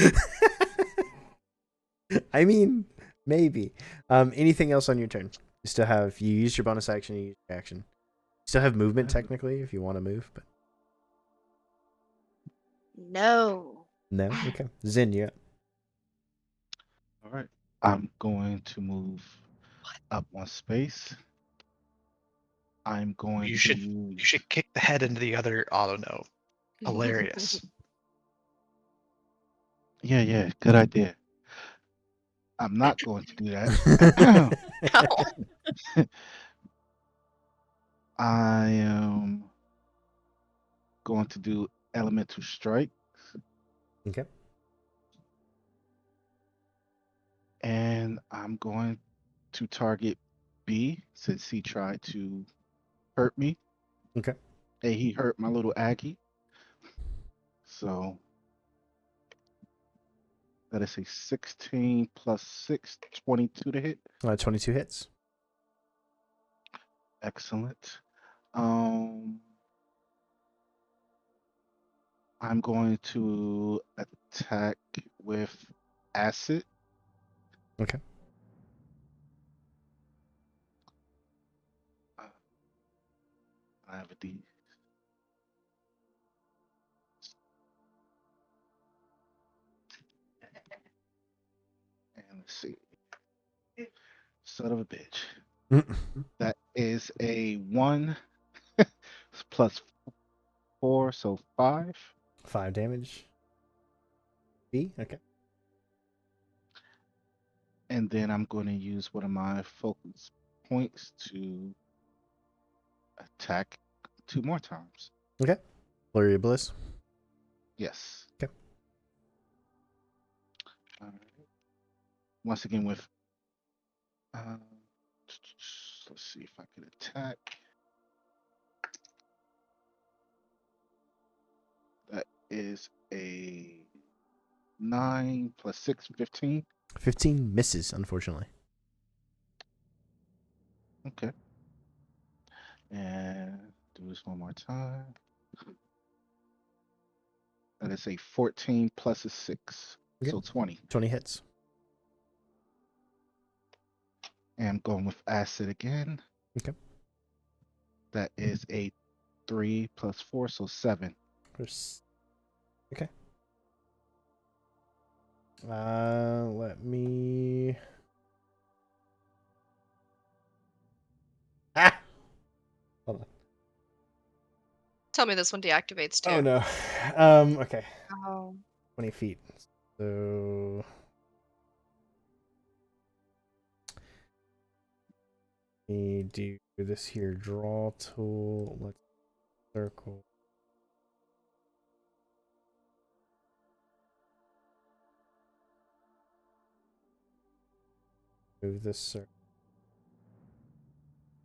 I mean, maybe. Anything else on your turn? You used your bonus action, you used your action. You still have movement technically if you want to move, but No. no. Okay, Zin, you. All right. I'm going to move up 1 space. I'm going You to should use. you should kick the head into the other auto. Hilarious. Yeah, good idea. I'm not going to do that. No. I am going to do elemental strike. Okay. And I'm going to target B since he tried to hurt me. Okay. And he hurt my little Aggie. So that is a 16 plus 6, 22 to hit. 22 hits. Excellent. I'm going to attack with acid. Okay. I have a D. And let's see. Son of a bitch. That is a 1 plus 4, so 5. 5 damage. B. Okay. And then I'm going to use one of my focus points to attack 2 more times. Okay. Flurry of Bliss. Yes. Okay. All right. Once again with let's see if I can attack. That is a 9 plus 6, 15. 15 misses, unfortunately. Okay. And do this one more time. That is a 14 plus a 6. Okay. So 20. 20 hits. And I'm going with acid again. Okay. That is a 3 plus 4, so 7. Okay. Let me. Ah! Hold on. Tell me this one deactivates too. Oh no. Okay. Oh. 20 feet. So. Let me do this here. Draw tool. Let's circle. Move this circle.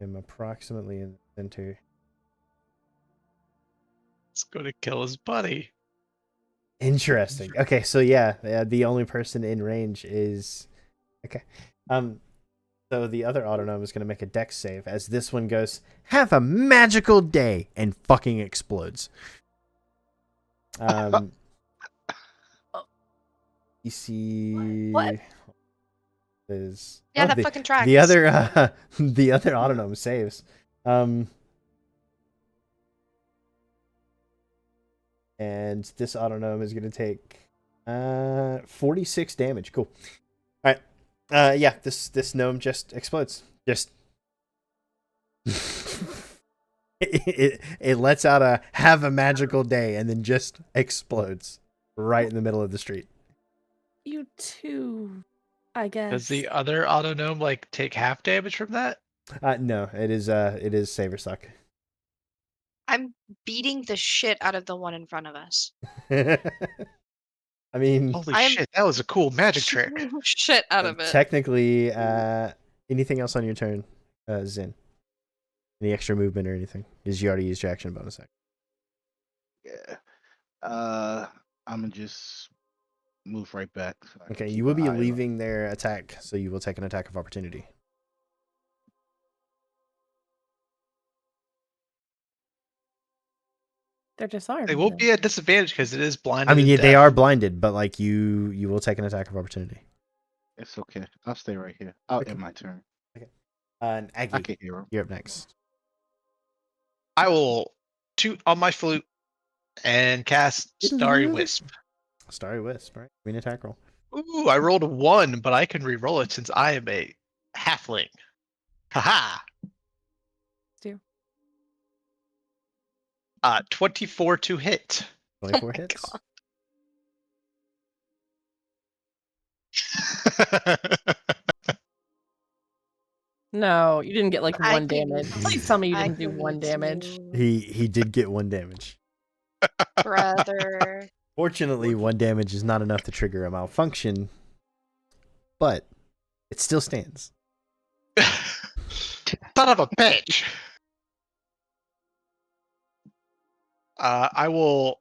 I'm approximately in the center. It's going to kill his buddy. Interesting. Okay, so yeah, the only person in range is okay. So the other autonom is going to make a dex save as this one goes, "Have a magical day," and fucking explodes. You see, What? is Yeah, that the fucking tracks. the other the other autonom saves. And this autonom is going to take 46 damage. Cool. All right. Yeah, this gnome just explodes. Just it lets out a "have a magical day" and then just explodes right in the middle of the street. You too, I guess. Does the other autonome like take half damage from that? No, it is Saver Suck. I'm beating the shit out of the one in front of us. I mean, Holy I'm- shit, that was a cool magic trick. Shit out of it. technically, anything else on your turn, Zin? Any extra movement or anything? Because you already used your action bonus action. Yeah. I'm gonna just move right back. So I can Okay, keep you will an be eye on- leaving their attack, so you will take an attack of opportunity. They're disarmed. They will then. be at disadvantage because it is blinded. I mean, and yeah, they deaf. are blinded, but like you will take an attack of opportunity. It's okay. I'll stay right here. I'll Okay. end my turn. And I Aggie, can hear him. you're up next. I will toot on my flute and cast Starry Wisp. Starry Wisp, right? Green attack roll. Ooh, I rolled a 1, but I can re-roll it since I am a halfling. Haha. Do. 24 to hit. 24 my hits. God. No, you didn't get like I one can- damage. Please tell me you I didn't do can one damage. do- He did get 1 damage. Brother. Fortunately, 1 damage is not enough to trigger a malfunction, but it still stands. Son of a bitch. I will.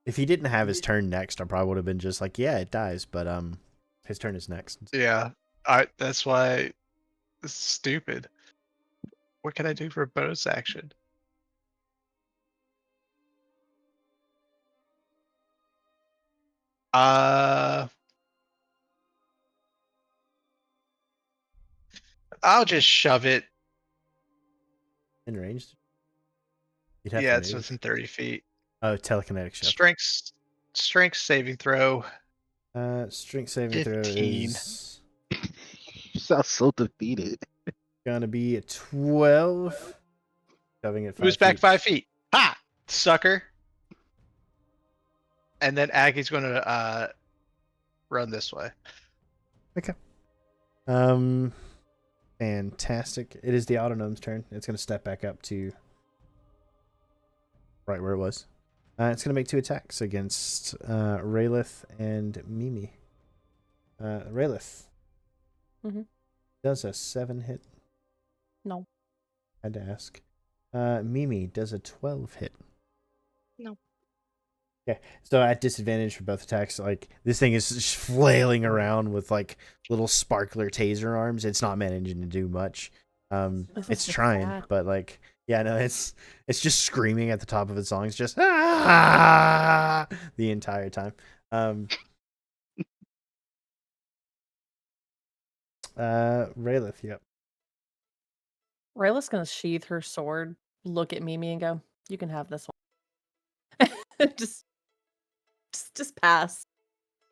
If he didn't have his turn next, I probably would have been just like, yeah, it dies, but his turn is next. Yeah. That's why this is stupid. What can I do for a bonus action? I'll just shove it. In range. You'd have Yeah, to it's move. within 30 feet. Oh, telekinetic shove. Strength saving throw. Strength saving throw 15. is You sound so defeated. gonna be a 12. Shoving it 5 Who's back feet. 5 feet? Ha! Sucker. And then Aggie's gonna run this way. Okay. Fantastic. It is the autonome's turn. It's gonna step back up to right where it was. It's gonna make 2 attacks against Raylith and Mimi. Raylith. Mhm. Does a 7 hit? No. Had to ask. Mimi does a 12 hit. No. Okay, so at disadvantage for both attacks, like this thing is just flailing around with like little sparkler taser arms. It's not managing to do much. This is It's just trying, sad. but like, yeah, no, it's just screaming at the top of its lungs, just ah! The entire time. Raylith, yep. Rayla's gonna sheath her sword, look at Mimi, and go, "You can have this one." just pass.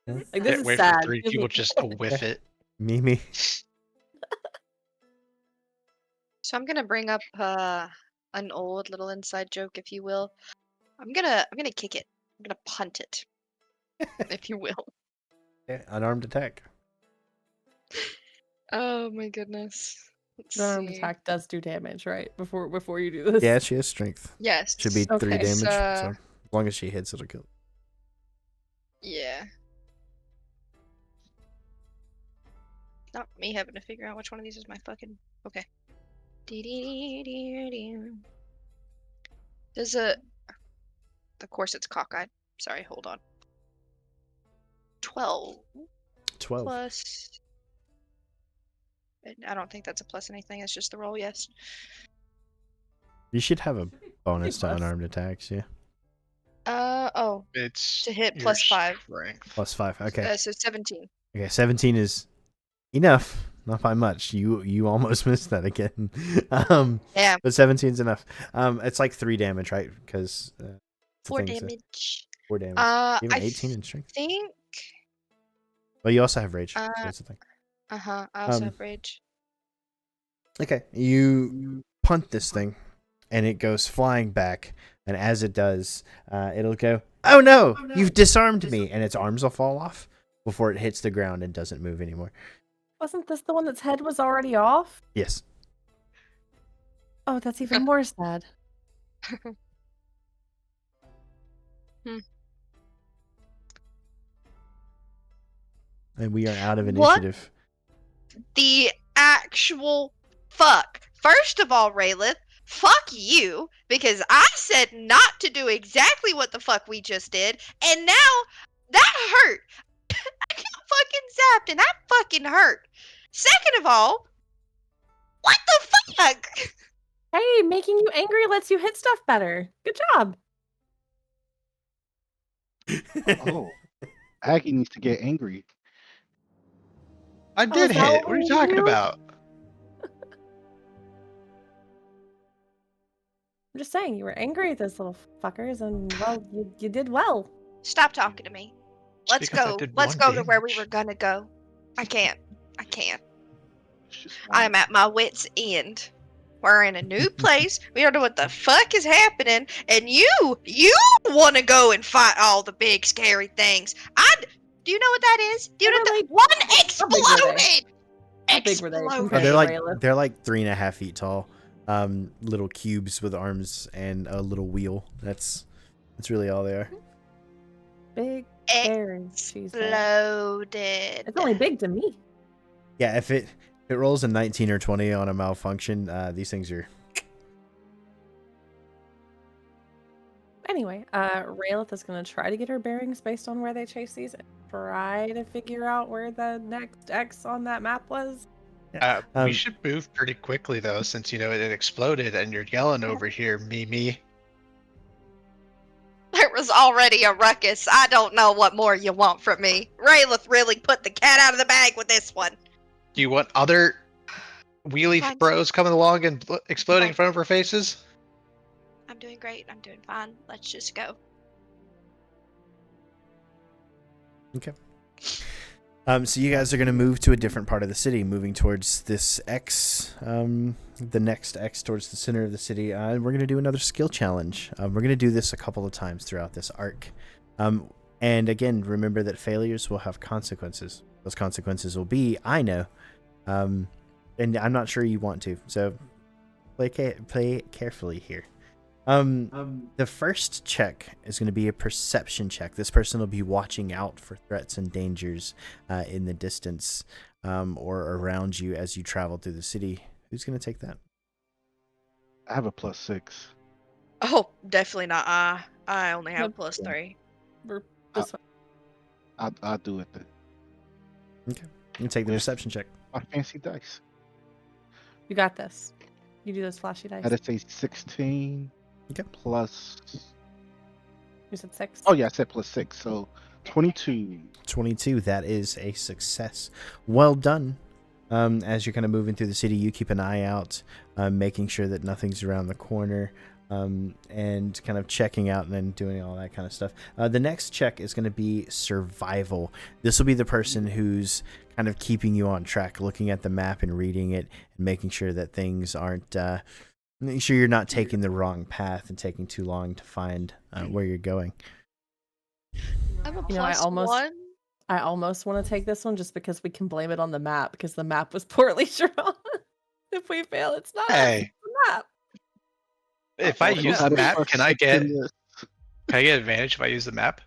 Like this is Wait sad. for 3 Feels people like- just to whiff it. Mimi. So I'm gonna bring up an old little inside joke, if you will. I'm gonna kick it. I'm gonna punt it, if you will. Yeah, unarmed attack. Oh my goodness. Let's Unarmed see. attack does do damage, right? Before you do this. Yeah, she has strength. Yes. Should be 3 Okay. damage. It's, So as long as she hits, it'll kill. Yeah. Not me having to figure out which one of these is my fucking. Okay. Does a. Of course it's cockeyed. Sorry, hold on. 12 12. plus. I don't think that's a plus anything. It's just the roll. Yes. You should have a bonus to plus. unarmed attacks. Yeah, Oh, It's to hit your +5. strength. +5. Okay. So 17. Okay. 17 is enough. Not by much. You almost missed that again. Yeah. But 17 is enough. It's like 3 damage, right? Because 4 damage. 4 damage. Even I 18 in strength. think. Well, you also have rage. So Uh, that's the thing. I also Um, have rage. Okay, you punt this thing, and it goes flying back. And as it does, it'll go, "Oh no, you've disarmed me!" And its arms will fall off before it hits the ground and doesn't move anymore. Wasn't this the one that's head was already off? Yes. Oh, that's even more sad. And we are out of What? initiative. The actual fuck. First of all, Raylith, fuck you, because I said not to do exactly what the fuck we just did, and now that hurt. I got fucking zapped, and that fucking hurt. Second of all, what the fuck? Hey, making you angry lets you hit stuff better. Good job. Oh, Aggie needs to get angry. I did is that hit. what What are you we talking do? about? I'm just saying, you were angry at those little fuckers, and well, you did well. Stop talking to me. Let's Because I go. did Let's 1 go to where we damage. were gonna go. I can't. I can't. It's just I one. am at my wit's end. We're in a new place. We don't know what the fuck is happening, and you want to go and fight all the big scary things. Do you know what that is? Do you know How what were that? One how big were they? exploded. How big were they Exploded. Oh, compared they're to like Rayla? 3.5 feet tall. Little cubes with arms and a little wheel. That's really all they are. Big, scary, she said. Exploded. It's only big to me. Yeah, if it rolls a 19 or 20 on a malfunction, these things are. Anyway, Raylith is going to try to get her bearings based on where they chase these and try to figure out where the next X on that map was. We should move pretty quickly though, since it exploded and you're yelling over here, me. There was already a ruckus. I don't know what more you want from me. Raylith really put the cat out of the bag with this one. Do you want other wheelie Fine. bros coming along and exploding Fine. in front of our faces? I'm doing great. I'm doing fine. Let's just go. Okay. So you guys are going to move to a different part of the city, moving towards this X, the next X towards the center of the city. We're going to do another skill challenge. We're going to do this a couple of times throughout this arc. And again, remember that failures will have consequences. Those consequences will be, I know, and I'm not sure you want to. So play carefully here. The first check is going to be a perception check. This person will be watching out for threats and dangers in the distance or around you as you travel through the city. Who's going to take that? I have a +6. Oh, definitely not I. I only have Nope. +3. We're this way. I'll do it then. Okay. You take the With perception check. my fancy dice. You got this. You do those flashy dice. That is a 16 Okay. plus. You said 6. Oh yeah, I said +6, so 22. 22. That is a success. Well done. As you're kind of moving through the city, you keep an eye out, making sure that nothing's around the corner, and kind of checking out and then doing all that kind of stuff. The next check is going to be survival. This will be the person who's kind of keeping you on track, looking at the map and reading it and making sure that things aren't, making sure you're not taking the wrong path and taking too long to find where you're going. I have a You know, I +1. I almost want to take this one just because we can blame it on the map because the map was poorly drawn. If we fail, it's not us, Hey, it's the map. if I Also use the had a map, can I +6 get in this. advantage if I use the map?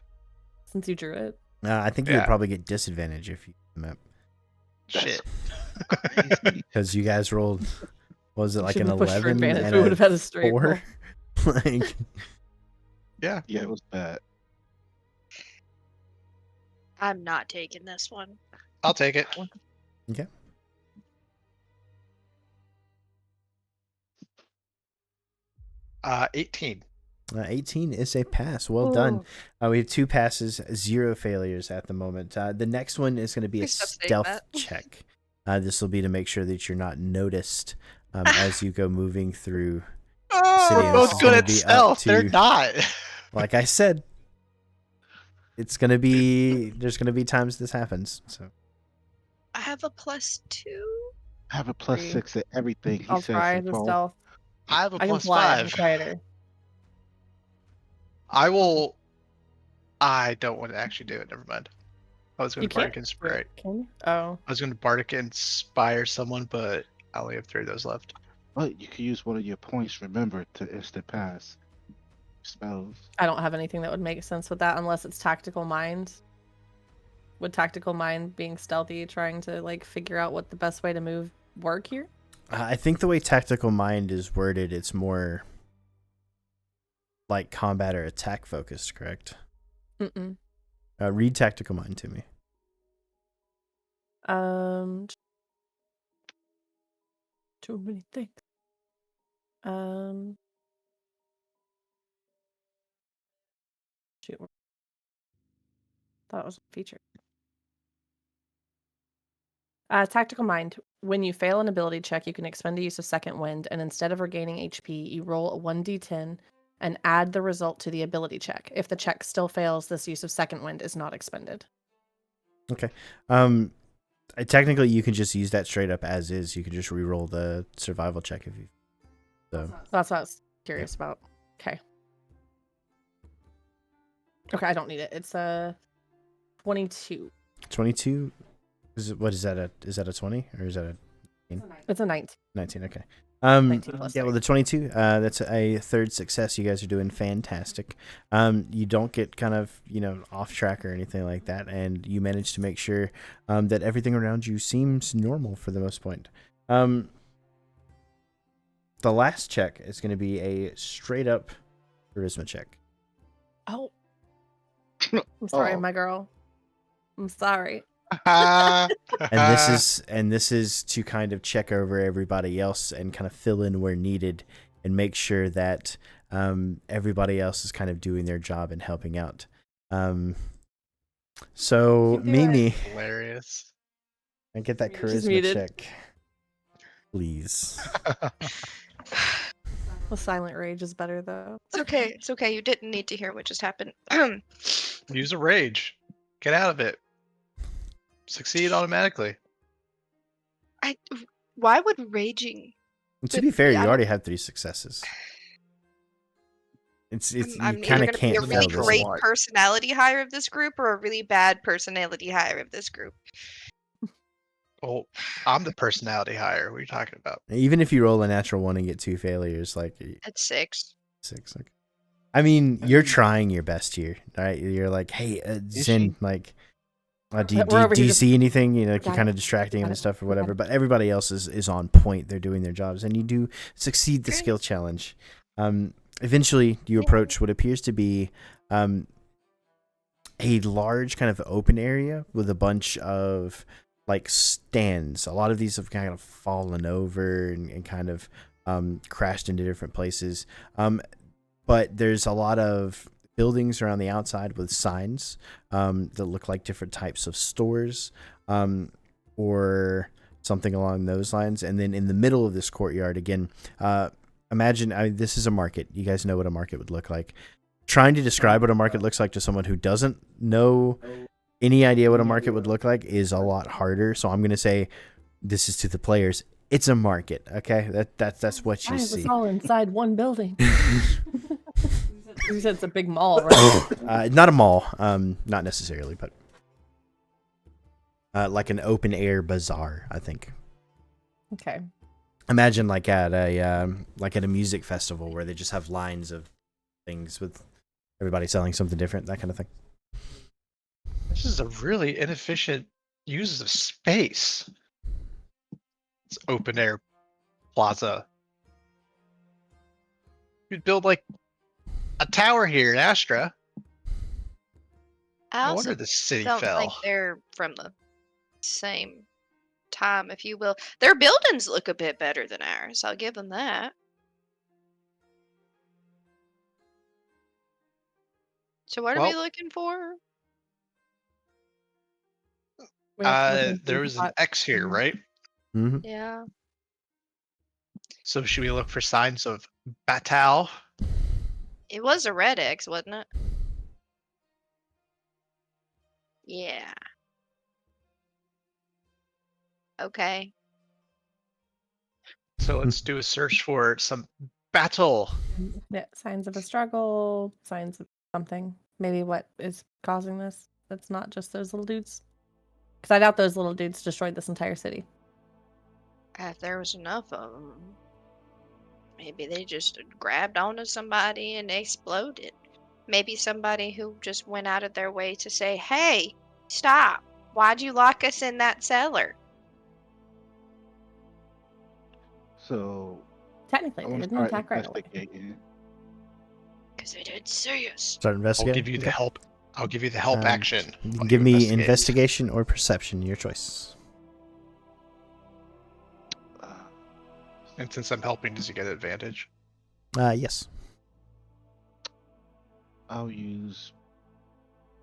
Since you drew it. I think you would Yeah. probably get disadvantage if you map Shit. Crazy. because you guys rolled. Was it like an Shouldn't push for 11 advantage. and We would have a had a straight 4? Like, Yeah. Yeah, it was bad. I'm not taking this one. I'll take it. okay. 18. 18 is a pass. Well done. Ooh. We have 2 passes, 0 failures at the moment. The next one is going to be a Please stop saying stealth that. check. This will be to make sure that you're not noticed as you go moving through the city. We're And this both is good going to at be up stealth. They're to, not. like I said, it's going to be, there's going to be times this happens. So I have a +2. I have a 3. +6 at everything he I'll says try so the far. stealth. I have a I can fly. I'm +5. quieter. I will. I don't want to actually do it. Never mind. I was going You to can't. Bardic Inspire. Can you? Oh. I was going to Bardic Inspire someone, but I only have 3 of those left. But you can use one of your points, remember, to instant pass spells. I don't have anything that would make sense with that unless it's tactical mind. Would tactical mind being stealthy, trying to like figure out what the best way to move work here? I think the way tactical mind is worded, it's more like combat or attack focused, correct? Mm-mm. Read tactical mind to me. Too many things. Shoot. Thought it was a feature. Tactical mind. When you fail an ability check, you can expend the use of second wind, and instead of regaining HP, you roll a 1d10 and add the result to the ability check. If the check still fails, this use of second wind is not expended. Okay. Technically, you can just use that straight up as is. You can just re-roll the survival check if you. So That's what I was curious about. Okay. Okay, I don't need it. It's a 22. 22. Is that a 20 or is that a It's a 19. 19? Okay. 19 plus Yeah, well, the 22. That's a third success. You guys are doing fantastic. You don't get kind of off track or anything like that, and you manage to make sure that everything around you seems normal for the most point. The last check is going to be a straight up charisma check. Oh. I'm sorry, Oh. my girl. I'm sorry. And this is to kind of check over everybody else and kind of fill in where needed and make sure that everybody else is kind of doing their job and helping out. So Mimi, Hilarious. and get that She's charisma muted. check, please. The silent rage is better though. It's okay. It's okay. You didn't need to hear what just happened. Use a rage. Get out of it. Succeed automatically. Why would raging? To be fair, you I don't- already had 3 successes. It's I'm you either kind of going to be can't a really fail this great one. personality hire of this group or a really bad personality hire of this group. Oh, I'm the personality hire. What are you talking about? Even if you roll a natural 1 and get 2 failures, like That's 6. 6. Okay. I mean, you're trying your best here, right? You're like, hey, Zen, like, do you just see anything? You're Got kind it. of distracting him Got and it. stuff or Got whatever. it. But everybody else is on point. They're doing their jobs, and you do succeed the skill challenge. Eventually, you approach what appears to be a large kind of open area with a bunch of like stands. A lot of these have kind of fallen over and kind of crashed into different places. But there's a lot of buildings around the outside with signs that look like different types of stores or something along those lines. And then in the middle of this courtyard, again, imagine this is a market. You guys know what a market would look like. Trying to describe what a market looks like to someone who doesn't know any idea what a market would look like is a lot harder. So I'm going to say this is to the players. It's a market, okay? That's what you Why is see. this all inside one building? You said it's a big mall, right? Not a mall, not necessarily, but like an open air bazaar, I think. Okay. Imagine like at a music festival where they just have lines of things with everybody selling something different, that kind of thing. This is a really inefficient use of space. It's open air plaza. You'd build like a tower here in Astra. I No also wonder the city don't fell. think they're from the same time, if you will. Their buildings look a bit better than ours. I'll give them that. So what are we Well, looking for? We have to look in there the was an hot. X here, right? Mm-hmm. Yeah. So should we look for signs of battle? It was a red X, wasn't it? Yeah. Okay. So let's do a search for some battle. Yeah, signs of a struggle, signs of something. Maybe what is causing this? That's not just those little dudes. Because I doubt those little dudes destroyed this entire city. If there was enough of them, maybe they just grabbed onto somebody and exploded. Maybe somebody who just went out of their way to say, "Hey, stop! Why'd you lock us in that cellar?" So Technically, I they want to didn't start attack right away. investigating. Because they didn't see us. Start I'll investigating. give you the Okay. help. I'll give you the help action. You can while give you me investigate. investigation or perception, your choice. Uh, And since I'm helping, does he get advantage? Yes. I'll use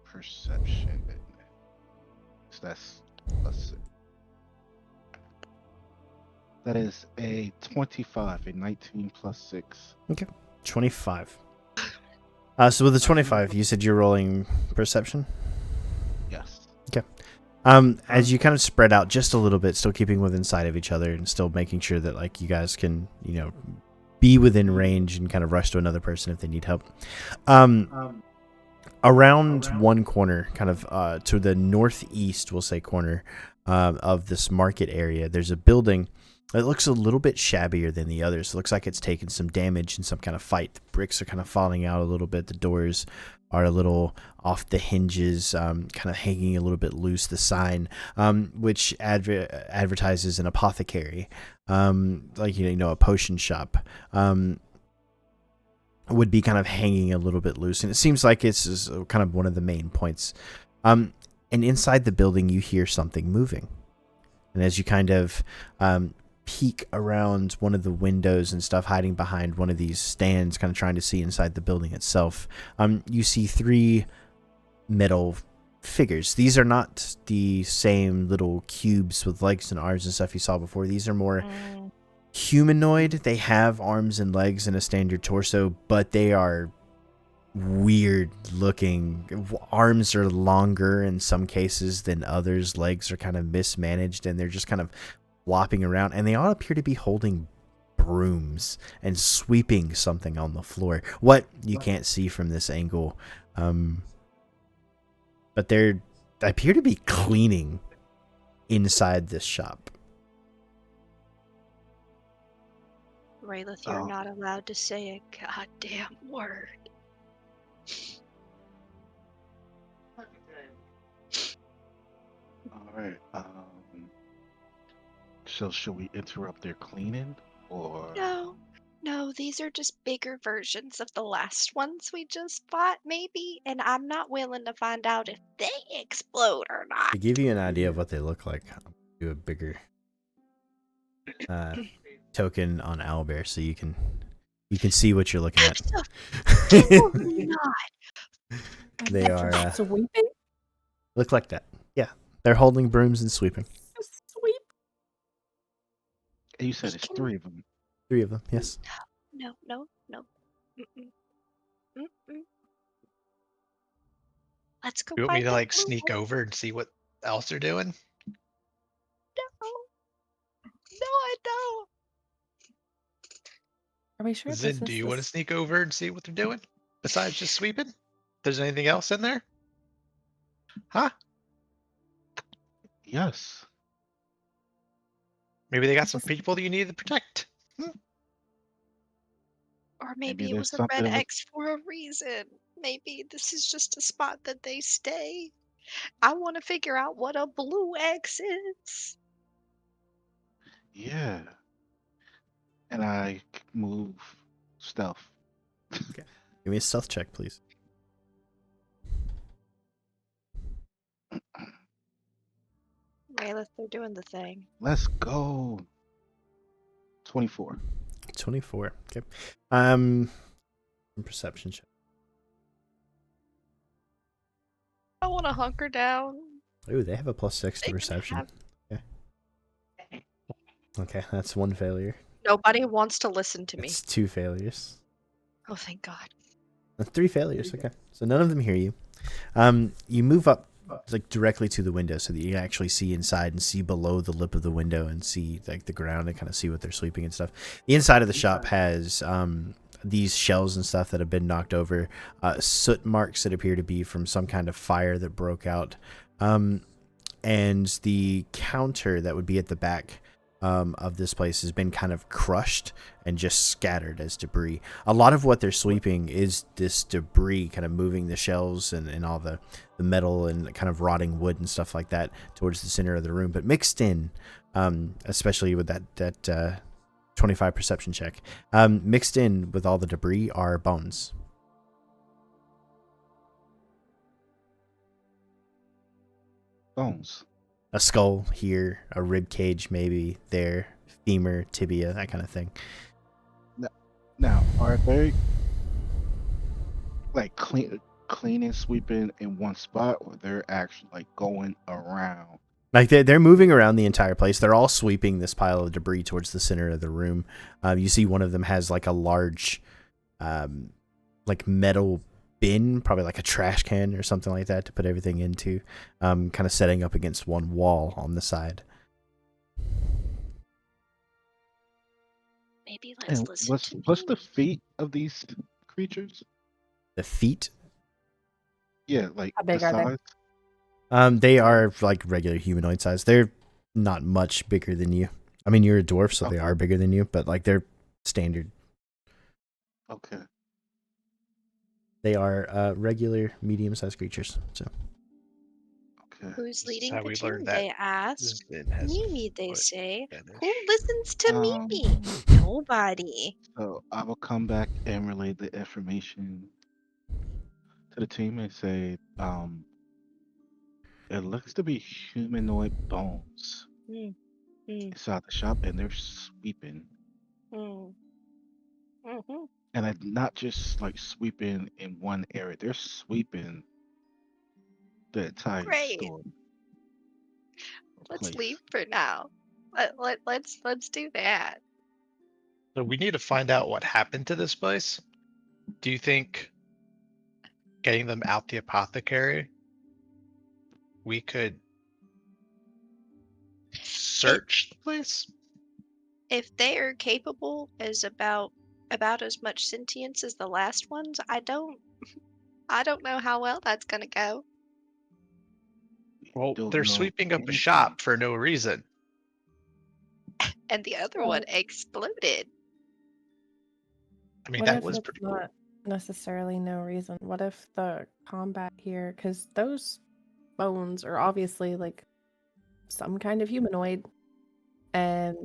perception. So that's +6. That is a 25, a 19 +6. 25. So with the 25, you said you're rolling perception? Yes. As you kind of spread out just a little bit, still keeping within sight of each other and still making sure that like you guys can, be within range and kind of rush to another person if they need help. Around one corner, kind of to the northeast, we'll say corner of this market area, there's a building that looks a little bit shabbier than the others. It looks like it's taken some damage in some kind of fight. The bricks are kind of falling out a little bit. The doors are a little off the hinges, kind of hanging a little bit loose. The sign, which advertises an apothecary, like a potion shop, would be kind of hanging a little bit loose, and it seems like it's is kind of one of the main points. And inside the building, you hear something moving, and as you kind of peek around one of the windows and stuff, hiding behind one of these stands, kind of trying to see inside the building itself, you see 3 metal figures. These are not the same little cubes with legs and arms and stuff you saw before. These are more humanoid. They have arms and legs and a standard torso, but they are weird looking. Arms are longer in some cases than others. Legs are kind of mismanaged, and they're just kind of flopping around, and they all appear to be holding brooms and sweeping something on the floor. What you can't see from this angle, but they appear to be cleaning inside this shop. Raylith, you're Oh. not allowed to say a goddamn word. All right. So should we interrupt their cleaning or? No, these are just bigger versions of the last ones we just fought, maybe, and I'm not willing to find out if they explode or not. To give you an idea of what they look like, I'll do a bigger token on owlbear so you can see what you're looking at. Absolutely not. They are Sweeping? look like that. Yeah, they're holding brooms and sweeping. Sweep. You said it's 3 of them. 3 of them, yes. No. Mm-mm. Mm-mm. Let's go You want me find to the like blue sneak one. over and see what else they're doing? No, I don't. Are we sure Zin, this do is you want to this? sneak over and see what they're doing besides just sweeping? There's anything else in there? Huh? Yes. Maybe they got Is some this- people that you need to protect. Or Maybe maybe it there's was a red something with. X for a reason. Maybe this is just a spot that they stay. I want to figure out what a blue X is. Yeah. And I move stealth. Give me a stealth check, please. Raylith, they're doing the thing. Let's go. 24. 24. Okay. Perception check. I want to hunker down. Ooh, they have a +6 They to can perception. have- Okay, that's 1 failure. Nobody wants to listen to me. It's 2 failures. Oh, thank God. 3 failures. Okay, so none of them hear you. You move up like directly to the window so that you can actually see inside and see below the lip of the window and see like the ground and kind of see what they're sleeping and stuff. The inside of the shop has these shelves and stuff that have been knocked over, soot marks that appear to be from some kind of fire that broke out, and the counter that would be at the back of this place has been kind of crushed and just scattered as debris. A lot of what they're sweeping is this debris kind of moving the shelves and all the metal and kind of rotting wood and stuff like that towards the center of the room. But mixed in, especially with that 25 perception check, mixed in with all the debris are bones. Bones. A skull here, a rib cage maybe there, femur, tibia, that kind of thing. Now, are they like cleaning, sweeping in one spot, or they're actually like going around? Like they're moving around the entire place. They're all sweeping this pile of debris towards the center of the room. You see one of them has like a large, like metal bin, probably like a trash can or something like that to put everything into, kind of setting up against one wall on the side. Maybe let's And listen to what's me. the feet of these creatures? The feet, Yeah, like How the big are they? size. they are like regular humanoid size. They're not much bigger than you. I mean, you're a dwarf, so they Okay. are bigger than you, but like they're standard. Okay. They are regular medium-sized creatures. So Okay. Who's This is leading how the we team? learned that They ask. Zin has a Mimi, they foot say. fetish. Who listens to Um. Mimi? Nobody. So I will come back and relay the information to the team and say, it looks to be humanoid bones Mm, mm, inside the shop, and they're sweeping. mm, mhm. And not just like sweeping in one area, they're sweeping the entire Great. store or Let's leave place. for now. Let's do that. So we need to find out what happened to this place. Do you think getting them out the apothecary, we could search the place? If they are capable as about as much sentience as the last ones, I don't know how well that's gonna go. We Well, don't they're know sweeping up a anything. shop for no reason. And the other one Well, exploded. I mean, what that if was it's pretty cool. not necessarily no reason? What if the combat here, because those bones are obviously like some kind of humanoid, and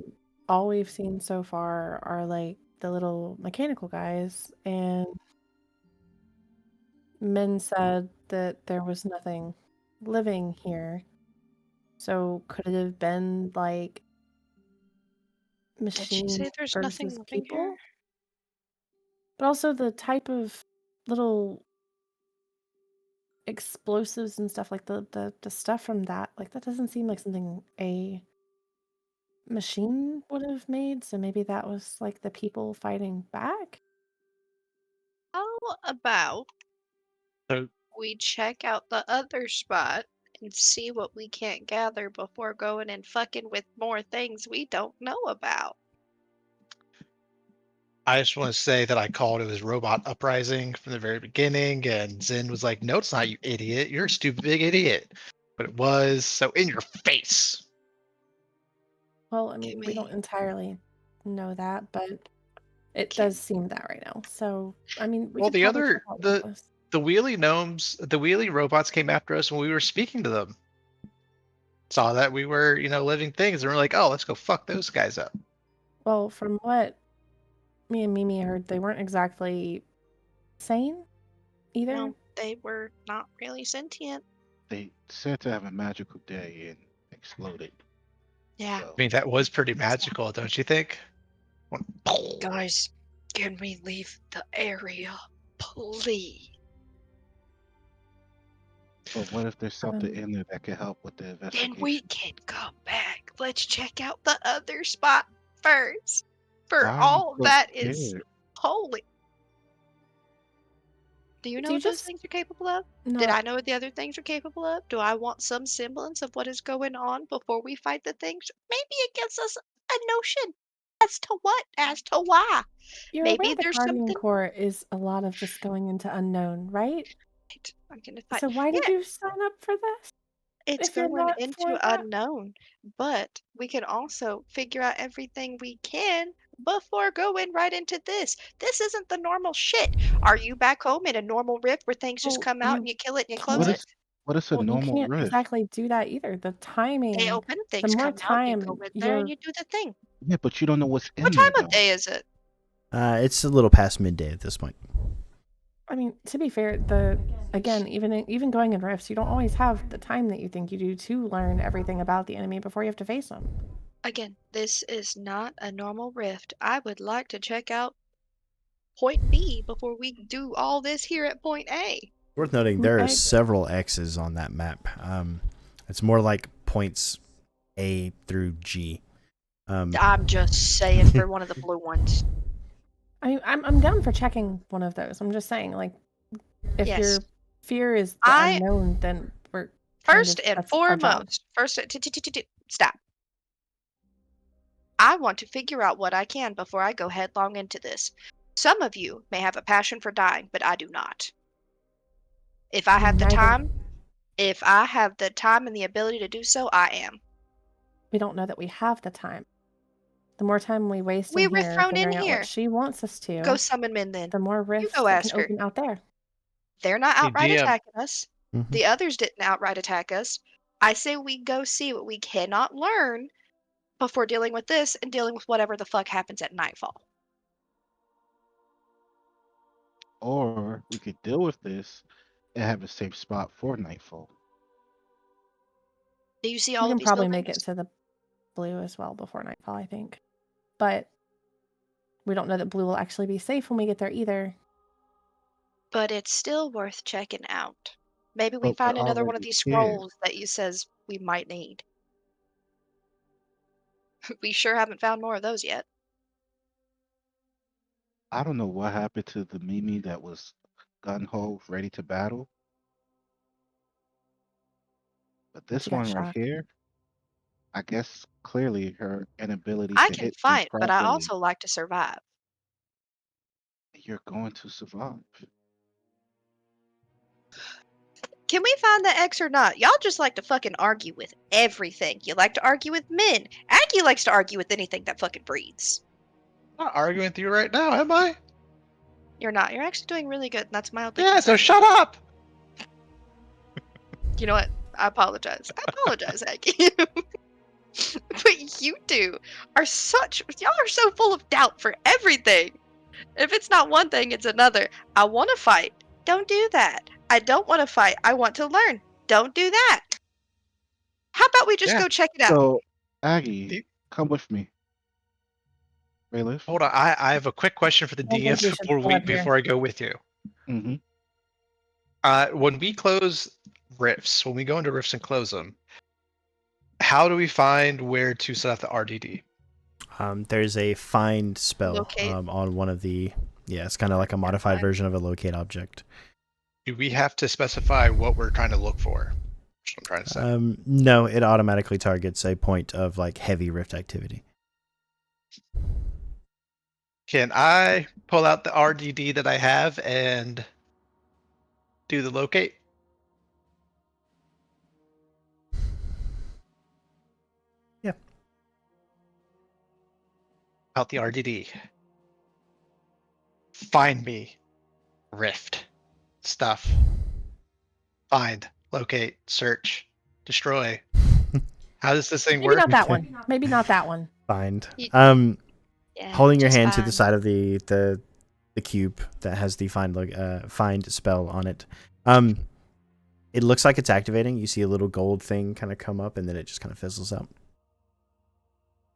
all we've seen so far are like the little mechanical guys, and Min said that there was nothing living here. So could it have been like Did she machines say there's nothing versus living here? people? But also the type of little explosives and stuff like the stuff from that, like that doesn't seem like something a machine would have made. So maybe that was like the people fighting back. How about So we check out the other spot and see what we can't gather before going and fucking with more things we don't know about? I just want to say that I called it was Robot Uprising from the very beginning, and Zin was like, "No, it's not, you idiot. You're a stupid big idiot." But it was, so in your face. Well, I Can mean, we don't we entirely know that, but it can does seem that right now. So, I mean, we Well, could the probably check other out the Reckless. the wheelie gnomes, the wheelie robots came after us when we were speaking to them. Saw that we were, living things, and we're like, "Oh, let's go fuck those guys up." Well, from what me and Mimi heard, they weren't exactly sane either. no, they were not really sentient. They said to have a magical day and exploded. Yeah. So I mean, that was pretty magical, don't you think? Guys, can we leave the area? Please. But what if there's something Um, in there that can help with the Then we investigation? can come back. Let's check out the other spot first. For Why are you all so that is scared? holy. Do you know do you what those just things are capable of? Did not? I know what the other things are capable of? Do I want some semblance of what is going on before we fight the things? Maybe it gives us a notion as to what, as to why. You're aware Maybe the there's Guardian something. Corps is a lot of just going into unknown, right? Right, I'm gonna fight. So why did Yeah, you sign up for this it's if you're going not into for that? unknown, but we can also figure out everything we can before going right into this. This isn't the normal shit. Are you back home in a normal rift where things just Well, come out and you you kill it and you close What can't. it? is what is a Well, you normal can't rift? exactly do that either. The They timing, open, the things more come out, you go time in there and you're, you do the thing. Yeah, but you don't know what's What in there time of though. day is it? It's a little past midday at this point. I mean, to be fair, again, even going in rifts, you don't always have the time that you think you do to learn everything about the enemy before you have to face them. Again, this is not a normal rift. I would like to check out point B before we do all this here at point A. Worth noting, there are I several X's on that map. It's more like points A through G. I'm just saying for one of the blue ones. I'm down for checking one of those. I'm just saying, like, if Yes. your fear is the I unknown, then we're kind First of and that's our job. foremost, stop. I want to figure out what I can before I go headlong into this. Some of you may have a passion for dying, but I do not. If I have the Neither time, if I have the time and the ability to do so, I am. we don't know that we have the time. The more time we waste in We were here thrown in figuring out what here. she wants us Go to, summon men then. the more You rifts go that can ask her. open out there. They're not Hey, outright DM, attacking us. Mhm. The others didn't outright attack us. I say we go see what we cannot learn before dealing with this and dealing with whatever the fuck happens at nightfall. Or we could deal with this and have a safe spot for nightfall. Do you see We all of can these probably make buildings? it to the blue as well before nightfall, I think. But we don't know that blue will actually be safe when we get there either. But it's still worth checking out. Maybe we But we're find another one of already these here. scrolls that you says we might need. We sure haven't found more of those yet. I don't know what happened to the Mimi that was gun ho, ready to battle. But this She got one right shot. here, I guess clearly her inability I to can hit things fight, but I properly, also like to survive. you're going to survive. Can we find the X or not? Y'all just like to fucking argue with everything. You like to argue with men. Aggie likes to argue with anything that fucking breathes. I'm not arguing with you right now, am I? You're not. You're actually doing really good, and that's mildly Yeah, so concerning. shut up. You know what? I apologize. I apologize, Aggie. But you two are y'all are so full of doubt for everything. If it's not one thing, it's another. I want to fight. Don't do that. I don't want to fight. I want to learn. Don't do that. How about we just Yeah. go check it out? So, Aggie, the- come with me. Bailiff. Hold on. I have a quick question for the I don't think DMs we should before split up here. before I go with you. Mm-hmm. When we close rifts, when we go into rifts and close them, how do we find where to set up the RDD? There's a find spell Locate. on one of the. Yeah, it's kind of like a modified find. version of a locate object. Do we have to specify what we're trying to look for? That's what I'm trying to say. No, it automatically targets a point of like heavy rift activity. Can I pull out the RDD that I have and do the locate? Yeah. Out the RDD. Find me. Rift. Stuff. Find. Locate. Search. Destroy. How does this thing Maybe work? not that one. Maybe not that one. Find. You- Yeah, Holding your just hand to the fine. side of the cube that has the find spell on it. It looks like it's activating. You see a little gold thing kind of come up, and then it just kind of fizzles out.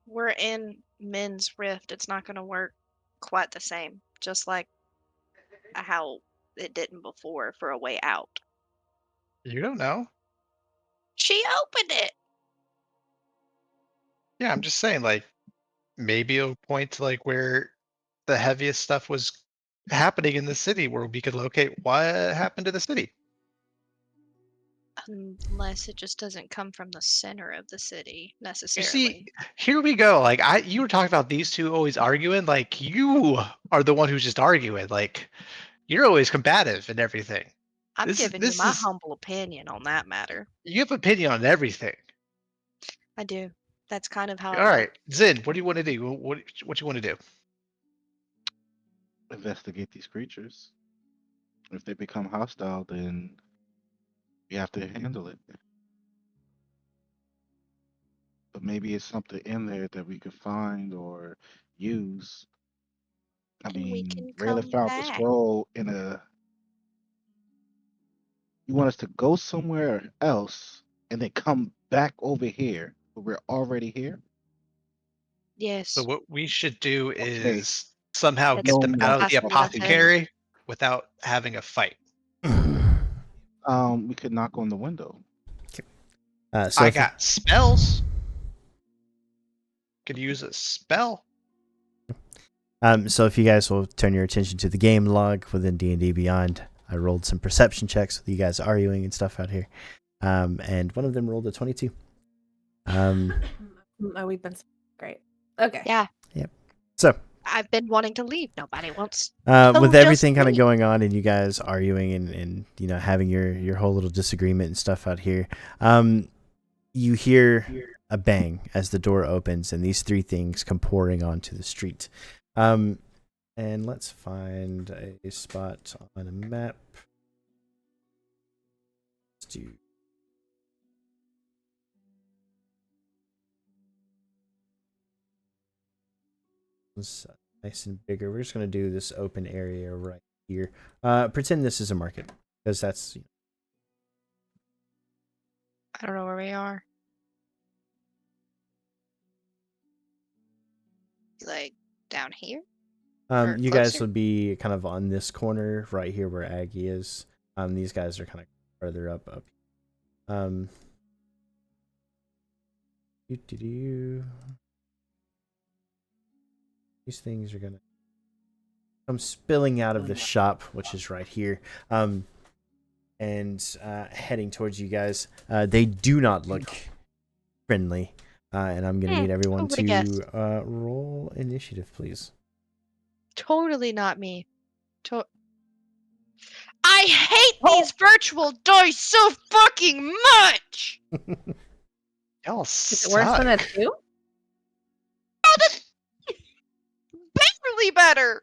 We're in Men's Rift. It's not going to work quite the same, just like how it didn't before for a way out. You don't know. She opened it. Yeah, I'm just saying, like, maybe it'll point to like where the heaviest stuff was happening in the city, where we could locate what happened to the city. Unless it just doesn't come from the center of the city You see, necessarily. here we go. Like, you were talking about these two always arguing. Like, you are the one who's just arguing. Like, you're always combative and everything. I'm This is giving you this my is humble opinion on that matter. you have opinion on everything. I do. That's kind of how All I right, work. Zin, what do you want to do? What you want to do? Investigate these creatures. If they become hostile, then we have to handle it. But maybe it's something in there that we could find or use. I And we mean, can Rayla come found the back. scroll in a. You want us to go somewhere else and then come back over here, but we're already here? So Yes, what we should do Okay, is somehow that's get them no out of the precisely what I said. talking. apothecary without having a fight. We could knock on the window. So I if, got spells. Could use a spell. so if you guys will turn your attention to the game log within D&D Beyond, I rolled some perception checks with you guys arguing and stuff out here, and one of them rolled a 22. Oh, we've been great. Okay. Yeah, So I've been wanting to leave. Nobody wants with to just everything kind of leave. going on and you guys arguing and you know having your whole little disagreement and stuff out here, you hear a bang as the door opens and these three things come pouring onto the street. And let's find a spot on a map. Let's do this nice and bigger. We're just gonna do this open area right here. Pretend this is a market because that's I don't know where we are. Like down here or you guys closer? would be kind of on this corner right here where Aggie is. These guys are kind of further up. Um, doo-doo-doo. These things are gonna come spilling out of the shop, which is right here, and heading towards you guys. They do not look friendly, and I'm gonna need everyone Who would have guessed? to roll initiative, please. Totally not me. I hate these virtual dice so fucking much. Y'all Is it worse than a suck. 2? Barely better.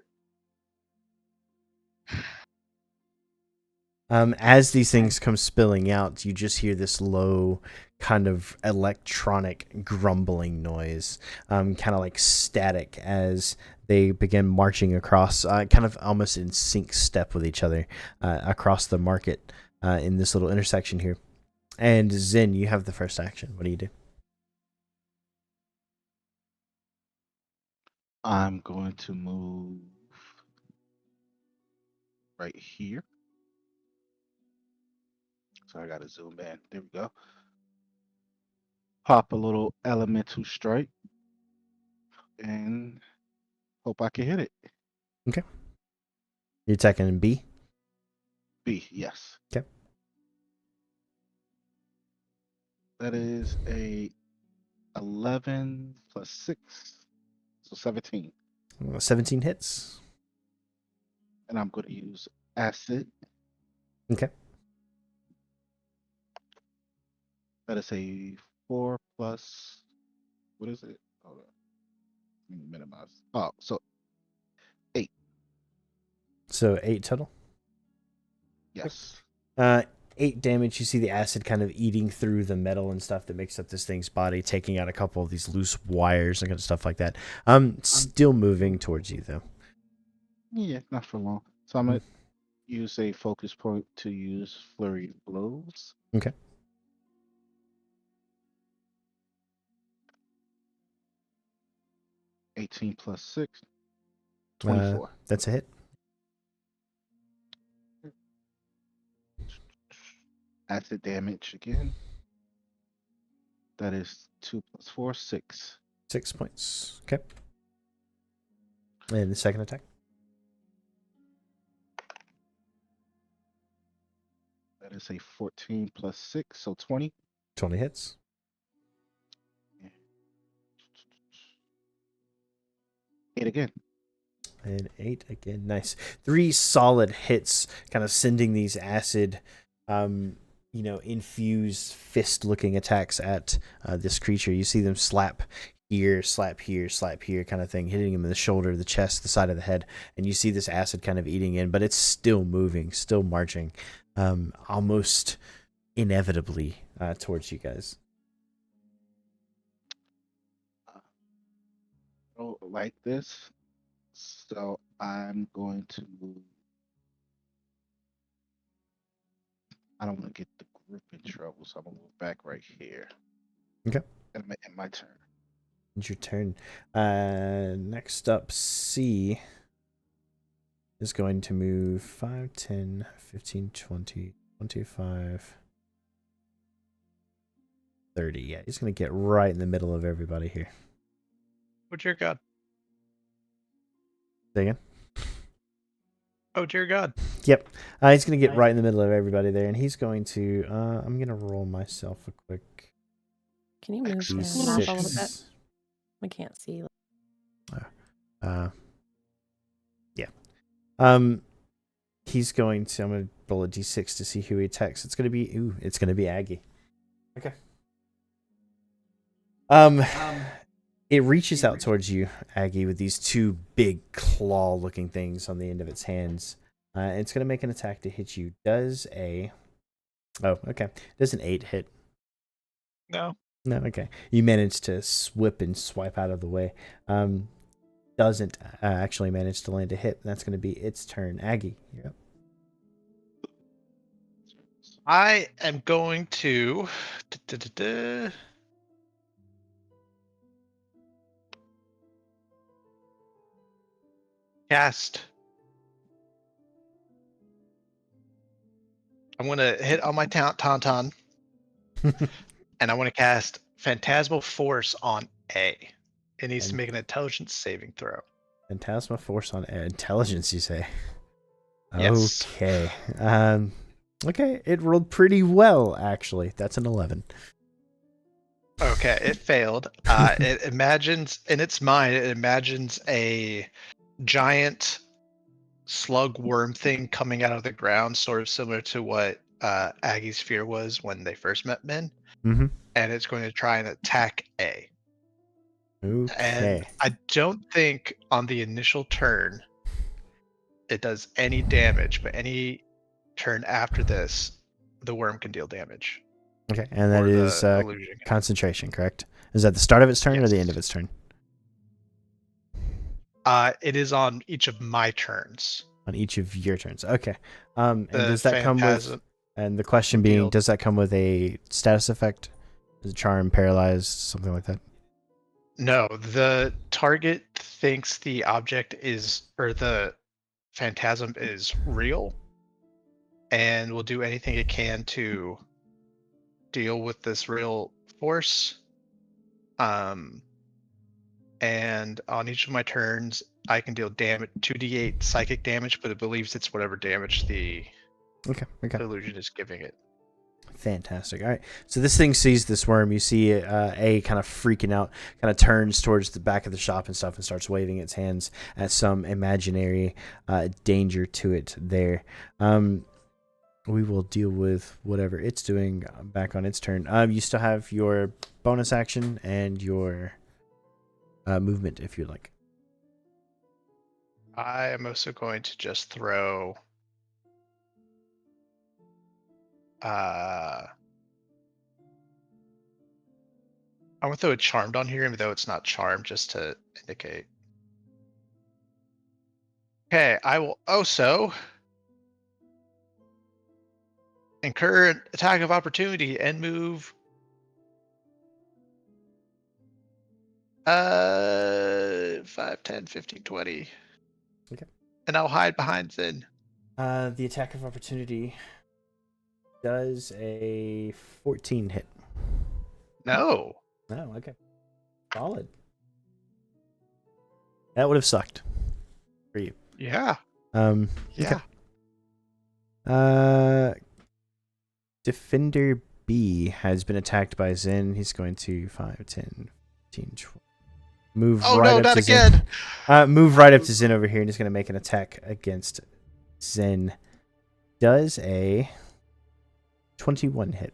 As these things come spilling out, you just hear this low kind of electronic grumbling noise, kind of like static as they begin marching across, kind of almost in sync step with each other across the market in this little intersection here. And Zin, you have the first action. What do you do? I'm going to move right here. So I got to zoom in. There we go. Pop a little elemental strike and hope I can hit it. Okay. You're attacking B? B, yes. Okay. That is a 11 plus 6, so 17. 17 hits. And I'm going to use acid. Okay. That is a 4 plus, what is it? Hold on. Let me minimize. Oh, so 8. So 8 total. Yes. 8 damage. You see the acid kind of eating through the metal and stuff that makes up this thing's body, taking out a couple of these loose wires and kind of stuff like that. Still moving towards you though. Yeah, not for long. So I'm going to use a focus point to use flurry of blows. Okay. +18 plus 6, 24. That's a hit. acid damage again. That is 2 plus 4, 6. 6 points. Okay. And the second attack. That is a 14 plus 6, so 20. 20 hits. Eight again. And 8 again. Nice. 3 solid hits, kind of sending these acid, infused fist-looking attacks at this creature. You see them slap here, slap here, slap here, kind of thing, hitting him in the shoulder, the chest, the side of the head, and you see this acid kind of eating in, but it's still moving, still marching, almost inevitably towards you guys. Oh, like this. So I'm going to move. I don't want to get the group in trouble, so I'm gonna move back right here. Okay. And my turn. It's your turn. Next up, C is going to move 5, 10, 15, 20, 25, 30. Yeah, he's going to get right in the middle of everybody here. Oh dear God. Say again? Oh dear God. Yep. He's going to get right in the middle of everybody there, and he's going to... I'm going to roll myself a quick Can you move the D6. map a little bit? We can't see. Yeah. He's going to... I'm going to roll a d6 to see who he attacks. It's going to be... it's going to be Aggie. Okay. It reaches out towards you, Aggie, with these 2 big claw-looking things on the end of its hands. It's going to make an attack to hit you. Does a... Oh, okay. Does an 8 hit? No. No, okay. You managed to whip and swipe out of the way. Doesn't actually manage to land a hit. That's going to be its turn. Aggie, you're up. I am going to cast. I'm going to hit on my Tauntaun, and I want to cast Phantasmal Force on A. It needs to make an intelligence saving throw. Phantasma Force on intelligence, you say? Yes. Okay. Okay, it rolled pretty well, actually. That's an 11. Okay, it failed. It imagines, in its mind, it imagines a giant slug worm thing coming out of the ground, sort of similar to what Aggie's fear was when they first met men. Mm-hmm. And it's going to try and attack A. Okay. And I don't think on the initial turn it does any damage, but any turn after this, the worm can deal damage. Okay, and that Or the is illusion can. concentration, correct? Is that the start of its turn or the Yes. end of its turn? It is on each of my turns. On each of your turns. Okay. And The does that come with... phantasm And the question being, does that come with a status effect? Is it charm, paralyzed, something like that? No, the target thinks the object is, or the phantasm is real, and will do anything it can to deal with this real force. And on each of my turns, I can deal damage 2d8 psychic damage, but it believes it's whatever damage the Okay. illusion is giving it. Fantastic. All right. So this thing sees this worm. You see A kind of freaking out, kind of turns towards the back of the shop and stuff and starts waving its hands at some imaginary danger to it there. We will deal with whatever it's doing back on its turn. You still have your bonus action and your movement if you'd like. I am also going to just throw I'm gonna throw a charmed on here, even though it's not charmed, just to indicate. Okay, I will also incur an attack of opportunity and move 5, 10, 15, 20. Okay. And I'll hide behind Zen. The attack of opportunity Does a 14 hit? No. No, okay. Solid. That would have sucked for you. Yeah. Okay. Yeah. Defender B has been attacked by Zen. He's going to 5, 10, 15, 20. Move Oh right no, up not to Zen. again. Move right up to Zen over here and he's going to make an attack against Zen. Does a 21 hit?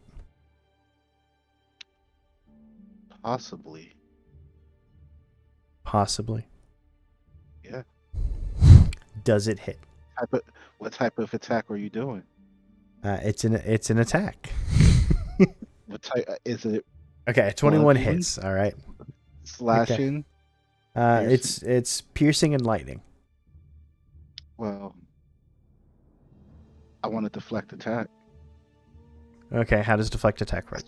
Possibly. Possibly. Yeah. Does it hit? What type of attack are you doing? It's an attack. What type is it? Okay, 21 Bludgeoning? hits. All right. Slashing? It's piercing and lightning. Well, I want to deflect attack. Okay, how does deflect attack work?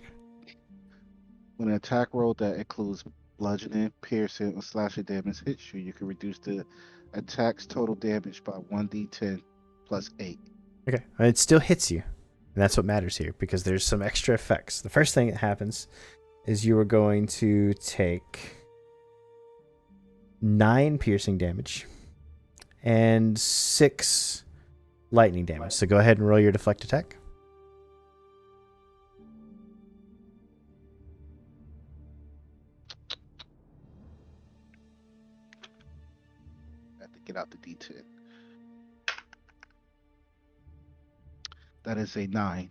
When an attack roll that includes bludgeoning, piercing, or slashing damage hits you, you can reduce the attack's total damage by 1d10 plus 8. Okay, it still hits you, and that's what matters here because there's some extra effects. The first thing that happens is you are going to take 9 piercing damage and 6 lightning damage. So go ahead and roll your deflect attack. I have to get out the d10. That is a 9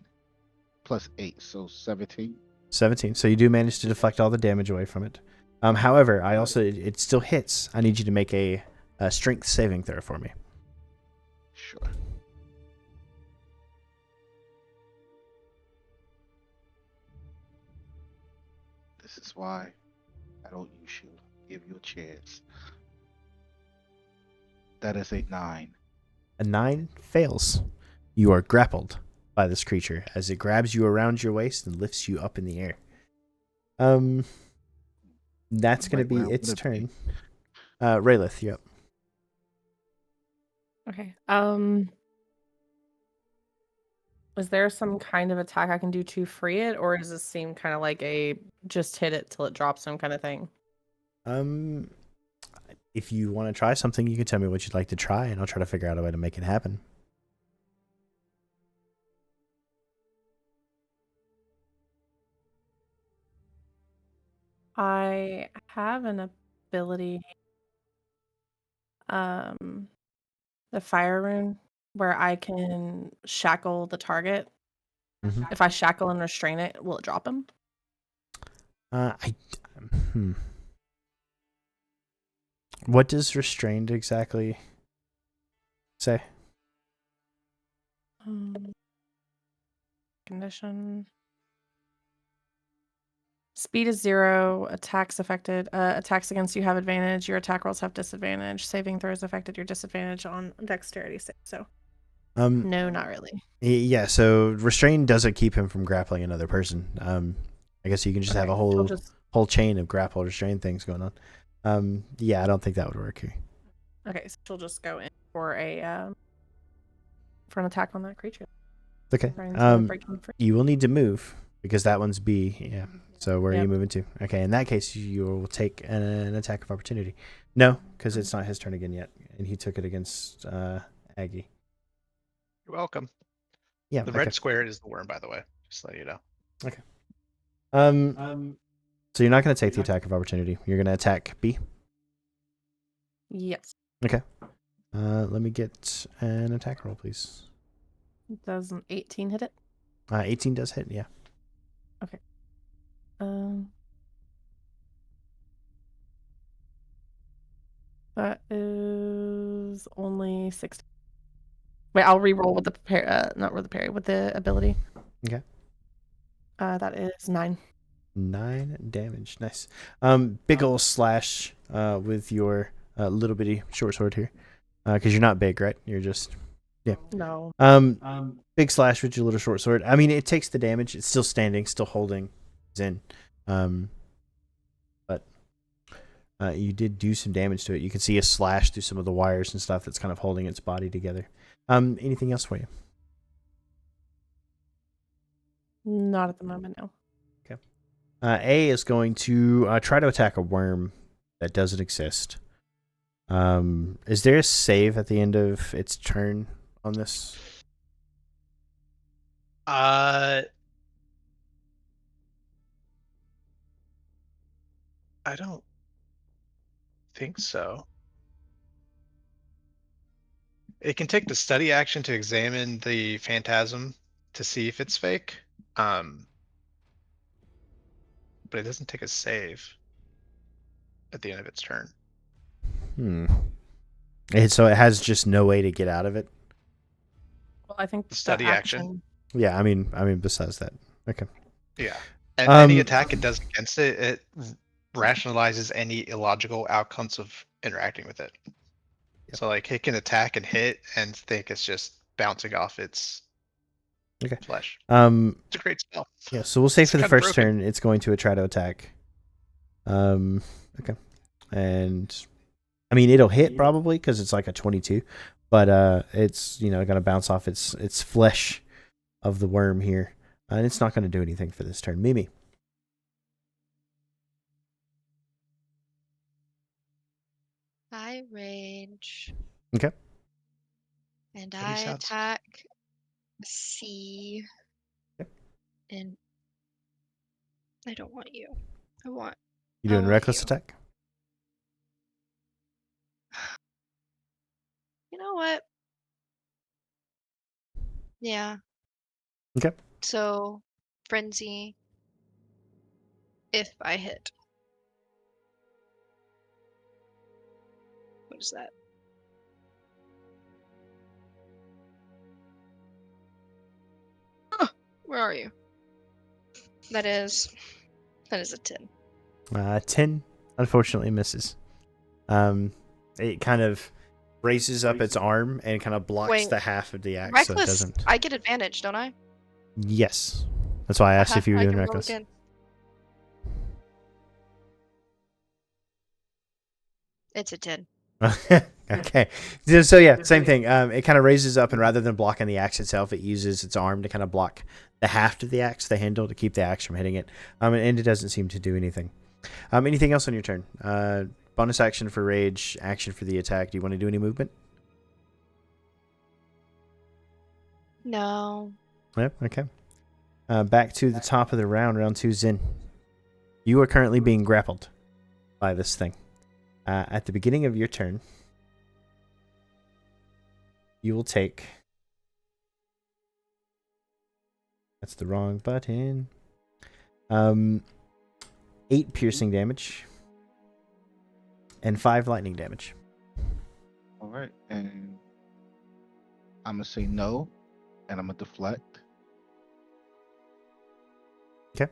plus 8, so 17. 17. So you do manage to deflect all the damage away from it. However, it still hits. I need you to make a strength saving throw for me. Sure. This is why I don't use you. Give you a chance. That is a 9. A 9 fails. You are grappled by this creature as it grabs you around your waist and lifts you up in the air. That's going to Right where be I its wanna turn. be. Raylith, you're up. Okay. Is there some kind of attack I can do to free it, or does this seem kind of like a just hit it till it drops some kind of thing? If you want to try something, you can tell me what you'd like to try, and I'll try to figure out a way to make it happen. I have an ability, the fire rune, where I can shackle the target. Mm-hmm. If I shackle and restrain it, will it drop him? What does restrained exactly say? Condition. Speed is 0. Attacks affected. Attacks against you have advantage. Your attack rolls have disadvantage. Saving throws affected. Your disadvantage on dexterity save. So, no, not really. Yeah. So restrained doesn't keep him from grappling another person. I guess you can just have a whole chain of grapple restrained things going on. Yeah, I don't think that would work here. Okay, so she'll just go in for an attack on that creature. Okay. You will need to move because that one's B. Yeah. So where are you moving to? Okay. In that case, you will take an attack of opportunity. No, because it's not his turn again yet, and he took it against Aggie. You're welcome. Yeah. The red square is the worm, by the way. Just to let you know. Okay. So you're not going to take the attack of opportunity. You're going to attack B. Yes. Okay. Let me get an attack roll, please. Does an 18 hit it? 18 does hit, yeah. Okay. That is only 60. Wait, I'll re-roll with the not with the parry, with the ability. Okay. That is 9. 9 damage. Nice. Big ol' slash with your little bitty short sword here. Because you're not big, right? You're just No. Big slash with your little short sword. I mean, it takes the damage. It's still standing, still holding Zen. But you did do some damage to it. You can see a slash through some of the wires and stuff that's kind of holding its body together. Anything else for you? Not at the moment, no. A is going to try to attack a worm that doesn't exist. Is there a save at the end of its turn on this? I don't think so. It can take the study action to examine the phantasm to see if it's fake. But it doesn't take a save at the end of its turn. So it has just no way to get out of it. Well, I think The the study action. action. Yeah, I mean, besides that, okay. Yeah. And any attack it does against it, it rationalizes any illogical outcomes of interacting with it. Yep. So like it can attack and hit and think it's just bouncing off its flesh. It's a great spell. Yeah, so we'll say It's for the kinda first broken. turn, it's going to try to attack. Okay, and I mean it'll hit probably because it's like a 22, but it's gonna bounce off its flesh of the worm here, and it's not gonna do anything for this turn. Mimi. I rage. Okay. And What do you I sound? attack C. Okay. And I don't want you. You I doing want reckless you. attack? You know what? Yeah. Okay. So, frenzy if I hit. What is that? Where are you? That is a 10. 10 unfortunately misses. It kind of raises up its arm and kind of blocks Wait, the half of the axe, so it reckless, doesn't. I get advantage, don't I? Yes, that's why I asked if you were I doing can roll reckless. again. It's a 10. Okay. So yeah, same thing. It kind of raises up, and rather than blocking the axe itself, it uses its arm to kind of block the haft of the axe, the handle, to keep the axe from hitting it. And it doesn't seem to do anything. Anything else on your turn? Bonus action for rage, action for the attack. Do you want to do any movement? No. Yep. Okay. Back to the top of the round 2, Zin. You are currently being grappled by this thing. At the beginning of your turn, you will take... That's the wrong button. 8 piercing damage and 5 lightning damage. All right, and I'm gonna say no, and I'm gonna deflect. Okay.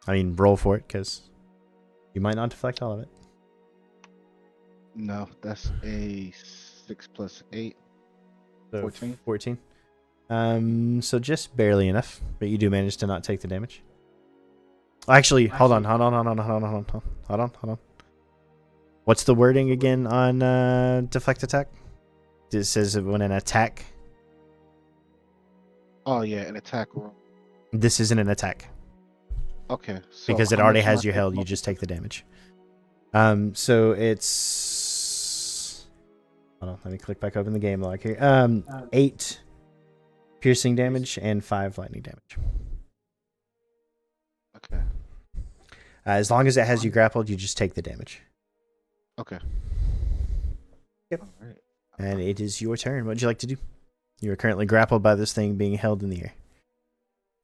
I mean, roll for it, because you might not deflect all of it. No, that's a 6 plus 8. So 14. 14. So just barely enough, but you do manage to not take the damage. Actually, hold on. What's the wording again on deflect attack? It says when an attack. Oh yeah, an attack roll. This isn't an attack Okay, so because it how already much am has I you held. You taking? just take the damage. So it's. Hold on, let me click back open the game log here. 8 piercing damage and 5 lightning damage. Okay. As long as it has you grappled, you just take the damage. Okay. Yep. All right. And it is your turn. What would you like to do? You are currently grappled by this thing being held in the air.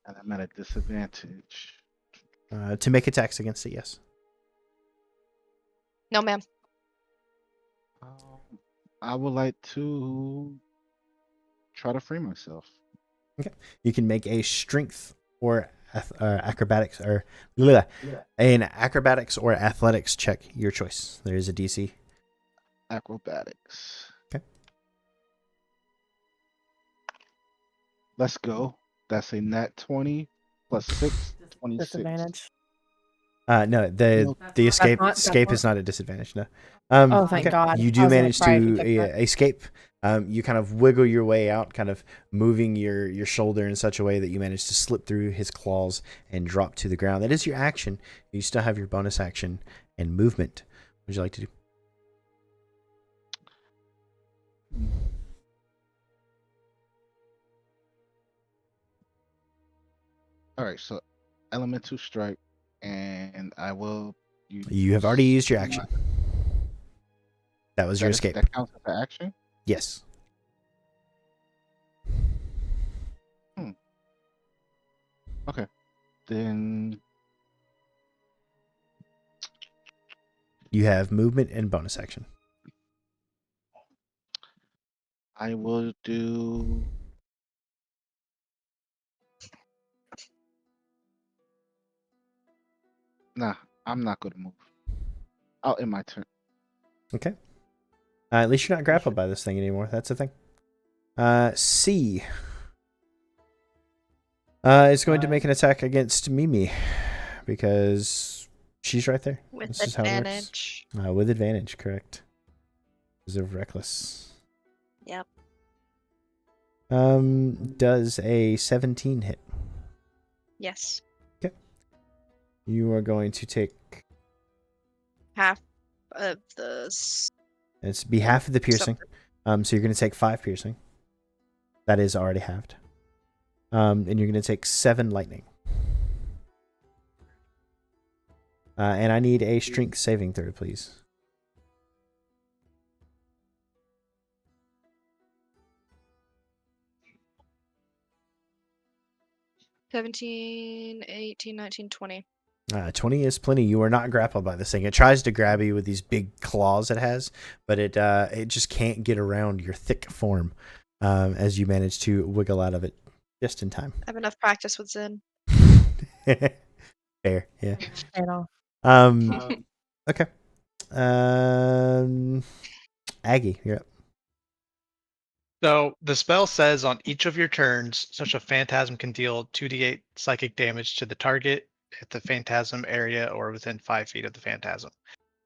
And I'm at a disadvantage. To make attacks against it, yes. No, ma'am. I would like to try to free myself. Okay. You can make a strength or acrobatics or an acrobatics or athletics check, your choice. There is a DC. Acrobatics. Okay. Let's go. That's a nat 20 plus 6, 26. Disadvantage. No, the escape That's escape not- is not a disadvantage. No. Oh, thank God. You I do was gonna manage cry if you to took that. escape, You kind of wiggle your way out, kind of moving your shoulder in such a way that you manage to slip through his claws and drop to the ground. That is your action. You still have your bonus action and movement. What would you like to do? All right, so elemental strike, and I will use. You have already used your action. That was your escape. That counts as an action. Yes. Okay, then You have movement and bonus action. I will do. Nah, I'm not gonna move. Oh, in my turn. Okay. At least you're not grappled by this thing anymore. That's the thing. C. Is going to make an attack against Mimi because she's right there. With This is how it works. advantage. With advantage, correct. Because of reckless. Yep. Does a 17 hit? Yes. You are going to take. Half of It's be half of the piercing. So you're going to take 5 piercing. That is already halved. And you're going to take 7 lightning. And I need a strength saving throw, please. $17, 18, 19, 20. 20 is plenty. You are not grappled by this thing. It tries to grab you with these big claws it has, but it just can't get around your thick form as you manage to wiggle out of it just in time. I have enough practice with Zen. Fair, yeah. At all. Okay. Aggie, you're up. So the spell says on each of your turns, such a phantasm can deal 2d8 psychic damage to the target at the phantasm area or within 5 feet of the phantasm.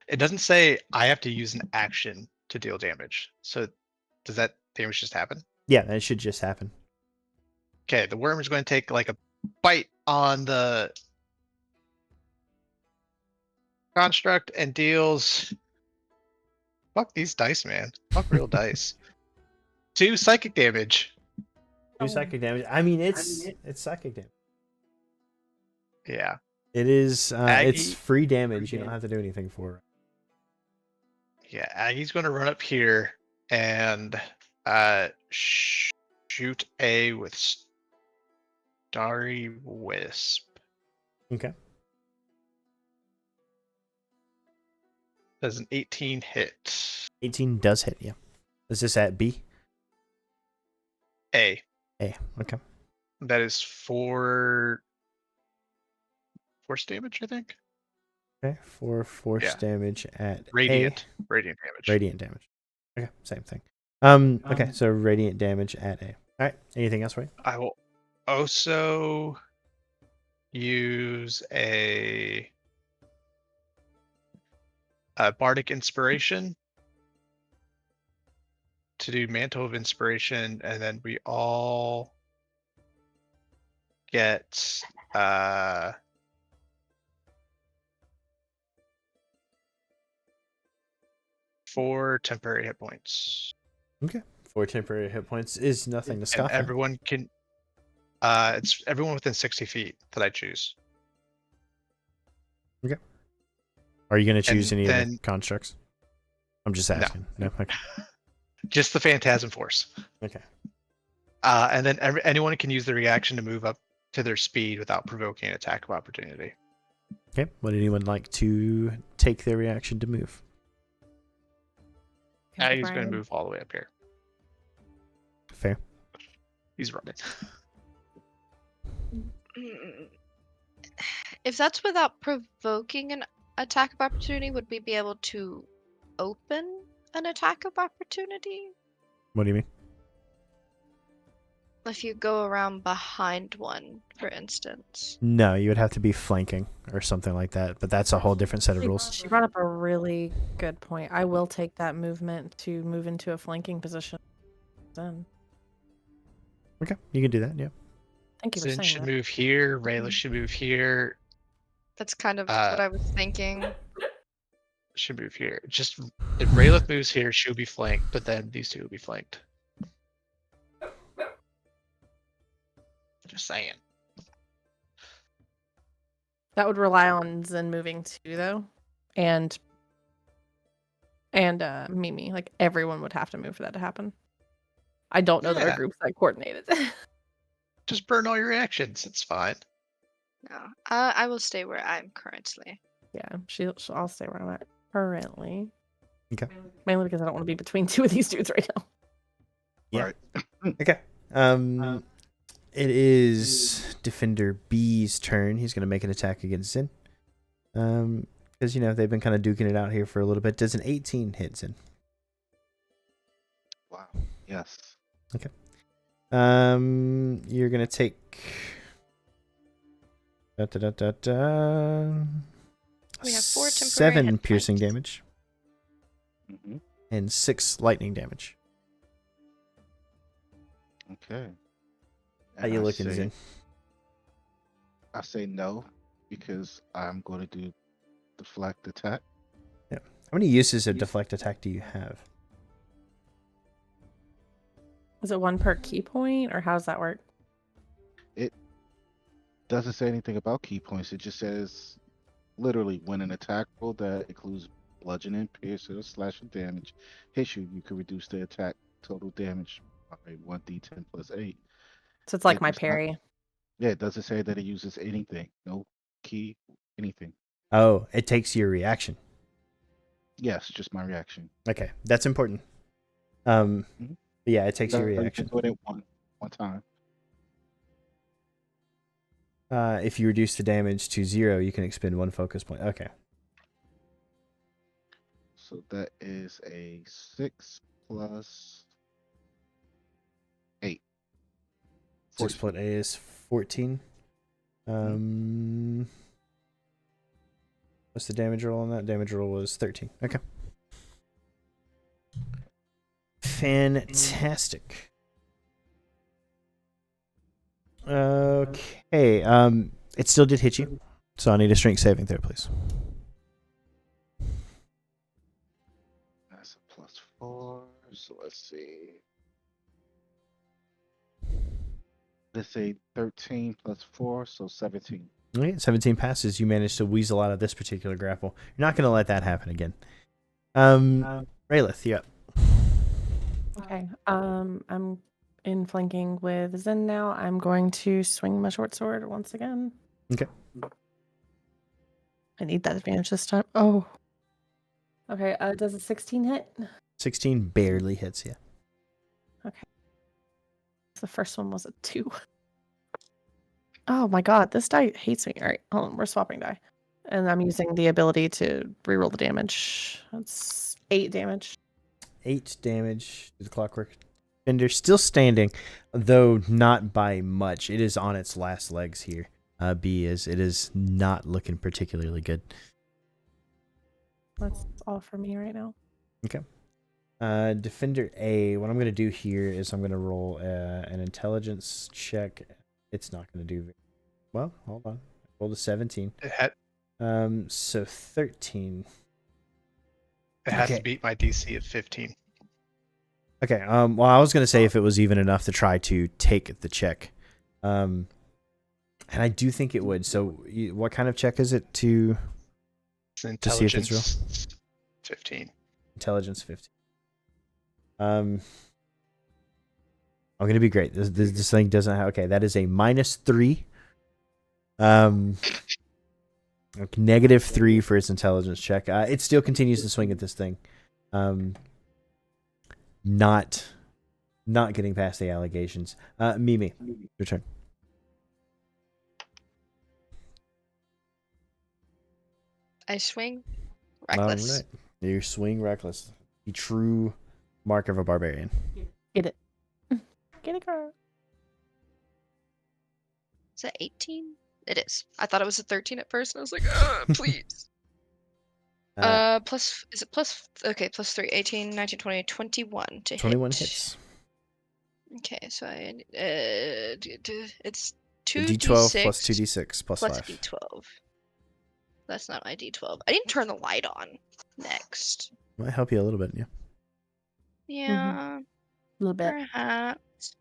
It doesn't say I have to use an action to deal damage. So does that damage just happen? Yeah, that should just happen. Okay, the worm is going to take like a bite on the construct and deals. Fuck these dice, man. Fuck real dice. 2 psychic damage. 2 psychic damage. I mean, it's psychic damage. Yeah. It is. It's Aggie- free damage. You don't have to do anything for it. Yeah, Aggie's going to run up here and shoot A with Starry Wisp. Okay. Does an 18 hit. 18 does hit. Yeah. Is this at B? A. A. Okay. That is 4 force damage, I think. Okay. 4 force Yeah. damage at Radiant. A. Radiant damage. Radiant damage. Okay. Same thing. Okay. So radiant damage at A. All right. Anything else for you? I will also use a bardic inspiration to do mantle of inspiration, and then we all get 4 temporary hit points. Okay. 4 temporary hit points is nothing to And scoff at. everyone can it's everyone within 60 feet that I choose. Are you going to choose and any of then- the constructs? I'm just asking. No. Okay. Just the phantasm force. Okay. And then anyone can use the reaction to move up to their speed without provoking an attack of opportunity. Okay. Would anyone like to take their reaction to move? He's going to move all the way up here. Fair. He's running. If that's without provoking an attack of opportunity, would we be able to open an attack of opportunity? What do you mean? If you go around behind one, for instance. No, you would have to be flanking or something like that, but that's a whole different set of rules. She brought up a really good point. I will take that movement to move into a flanking position. Zen. Okay, you can do that. Yeah. Thank you for Zin saying should that. move here. Rayla should move here. That's kind of Uh, what I was thinking. should move here. Just if Rayla moves here, she'll be flanked, but then these two will be flanked. Just saying. That would rely on Zen moving too, though, and Mimi. Like everyone would have to move for that to happen. I don't know that our Yeah. group's that coordinated. Just burn all your reactions. It's fine. No, I will stay where I'm currently. Yeah, I'll stay where I'm at currently. Okay. Mainly because I don't want to be between two of these dudes right now. Yeah. Right. Okay. It is Defender B's turn. He's going to make an attack against Zin. Because they've been kind of duking it out here for a little bit. Does an 18 hit Zin? Wow. Yes. You're going to take. We have 4 temporary 7 hit piercing points. damage Hmm. and 6 lightning damage. Okay. How And you I looking, say- Zin? I say no because I'm going to do deflect attack. How many uses of deflect attack do you have? Is it one per key point, or how does that work? Doesn't say anything about key points. It just says literally when an attack roll that includes bludgeoning, pierce, or slashing damage hits you, you can reduce the attack total damage by 1d10 plus 8. So it's like It my does not- parry. Yeah, it doesn't say that it uses anything. No key, anything. Oh, it takes your reaction. Yes, just my reaction. Okay, that's important. Mhm. Yeah, it takes your You can reaction. do it at one time. If you reduce the damage to 0, you can expend 1 focus point. Okay. So that is a 6 plus 8. 6 plus 8 is 14. What's the damage roll on that? Damage roll was 13. Okay. Fantastic. Okay. It still did hit you, so I need a strength saving throw, please. That's a plus 4. So let's see. Let's say 13 plus 4, so 17. All right, 17 passes. You managed to weasel out of this particular grapple. You're not going to let that happen again. Raylith, you're up. Okay. I'm in flanking with Zen now. I'm going to swing my short sword once again. Okay. I need that advantage this time. Oh. Okay. Does a 16 hit? 16 barely hits you. The first one was a 2. Oh my god, this die hates me. All right, hold on. We're swapping die. And I'm using the ability to reroll the damage. That's 8 damage. 8 damage to the clockwork. Fender still standing, though not by much. It is on its last legs here. B is not looking particularly good. That's all for me right now. Okay. Defender A, what I'm going to do here is I'm going to roll an intelligence check. It's not going to do very well. Hold on. Rolled a 17. It had So 13. it has Okay. to beat my DC of 15. Okay. Well, I was going to say if it was even enough to try to take the check. And I do think it would. So what kind of check is it to It's To see if it's intelligence 15. intelligence 15? I'm going to be great. This thing doesn't have... Okay, that is a -3. -3 for its intelligence check. It still continues to swing at this thing. Not getting past the allegations. Mimi, your turn. I swing. Reckless. All right. You swing reckless. The true mark of a barbarian. Get it. Get it, girl. Is that 18? It is. I thought it was a 13 at first, and I was like, please. Plus, is it plus? Okay, plus 3, 18, 19, 20, 21 to 21 hit. hits. Okay, so it's The D12 plus 2d6 2d6 plus plus a 5. d12. That's not my d12. I didn't turn the light on. Next. Might help you a little bit, yeah. Yeah, A little bit. perhaps.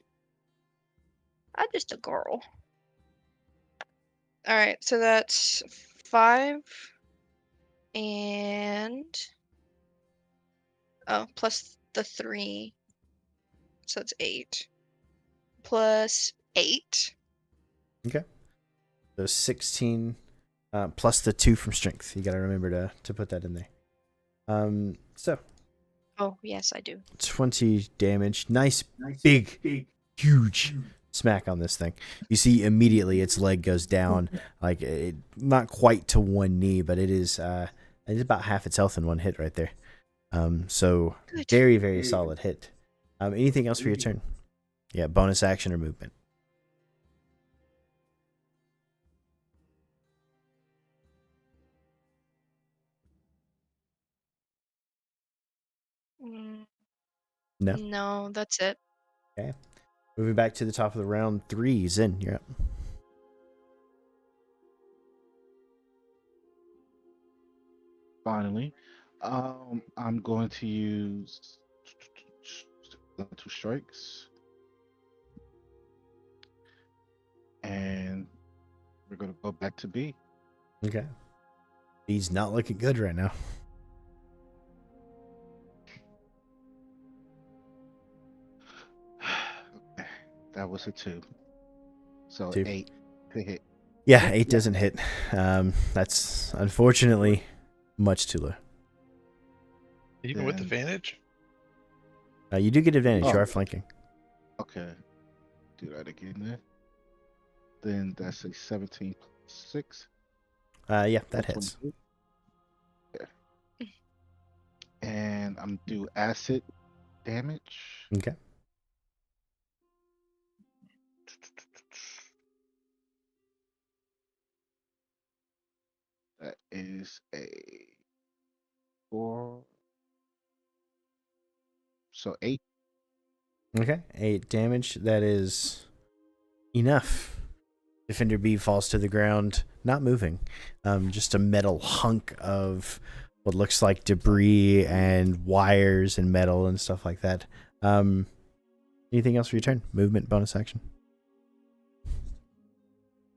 I'm just a girl. All right, so that's 5 and plus the 3, so it's 8 plus 8. Okay. So 16 plus the 2 from strength. You got to remember to put that in there. So Oh yes, I do. 20 damage. Nice, big, huge smack on this thing. You see immediately its leg goes down, like not quite to one knee, but it's about half its health in one hit right there. So Good. very, very solid hit. Anything else for your turn? Yeah, bonus action or movement. Mm, No. no, that's it. Okay. Moving back to the top of the round, 3, Zen, you're up. Finally, I'm going to use 2 strikes, and we're going to go back to B. Okay. He's not looking good right now. Okay, that was a 2. So 2. 8 to hit. Yeah, 8 doesn't hit. That's unfortunately much too low. Even with Then, advantage? You do get advantage. You oh, are flanking. okay. Do that again then. Then that's a 17 plus 6. Yeah, that So hits. 22. Yeah. And I'm do acid damage. Okay. That is a 4. So 8. Okay. 8 damage. That is enough. Defender B falls to the ground, not moving. Just a metal hunk of what looks like debris and wires and metal and stuff like that. Anything else for your turn? Movement, bonus action.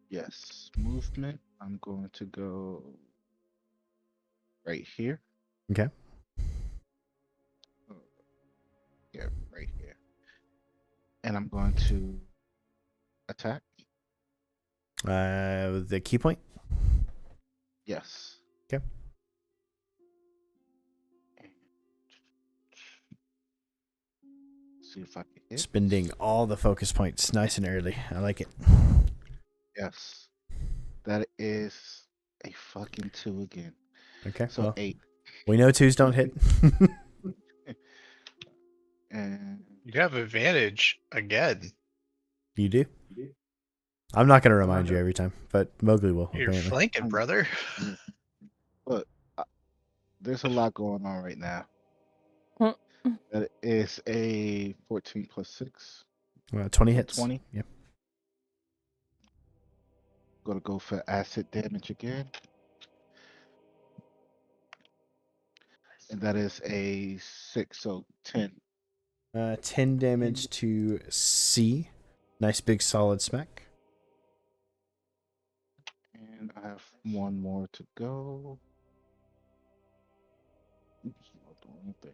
Yes. Movement. I'm going to go right here. Okay. Oh, yeah, right here. And I'm going to attack. The key point. Yes. Okay. See if I can hit. Spending all the focus points nice and early. I like it. Yes. That is a fucking 2 again. Okay. So Well, 8. we know 2s don't hit. And You have advantage again. You do? I'm not going to remind you every time, but Mowgli will, You're apparently. flanking, brother. but there's a lot going on right now. Mm. That is a 14 plus 6. 20 So hits. 20. Yep. Gonna go for acid damage again. And that is a 6, so 10. 10 damage to C. Nice big solid smack. And I have one more to go. Oops, not the wrong thing.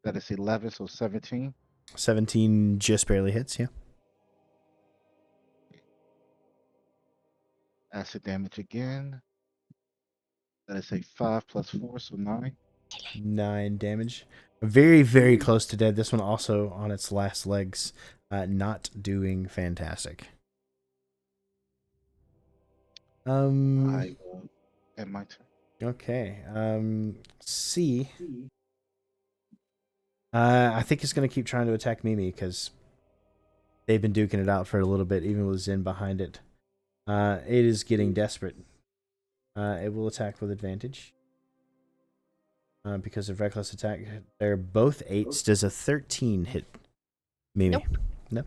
That is 11, so 17. 17 just barely hits, yeah. Acid damage again. That is a 5 plus 4, so 9. 9 damage. Very, very close to dead. This one also on its last legs. Not doing fantastic. I will end my turn. Okay. C. I think it's going to keep trying to attack Mimi because they've been duking it out for a little bit, even with Zen behind it. It is getting desperate. It will attack with advantage. because of reckless attack. They're both 8s. Does a 13 hit Mimi? Nope. No.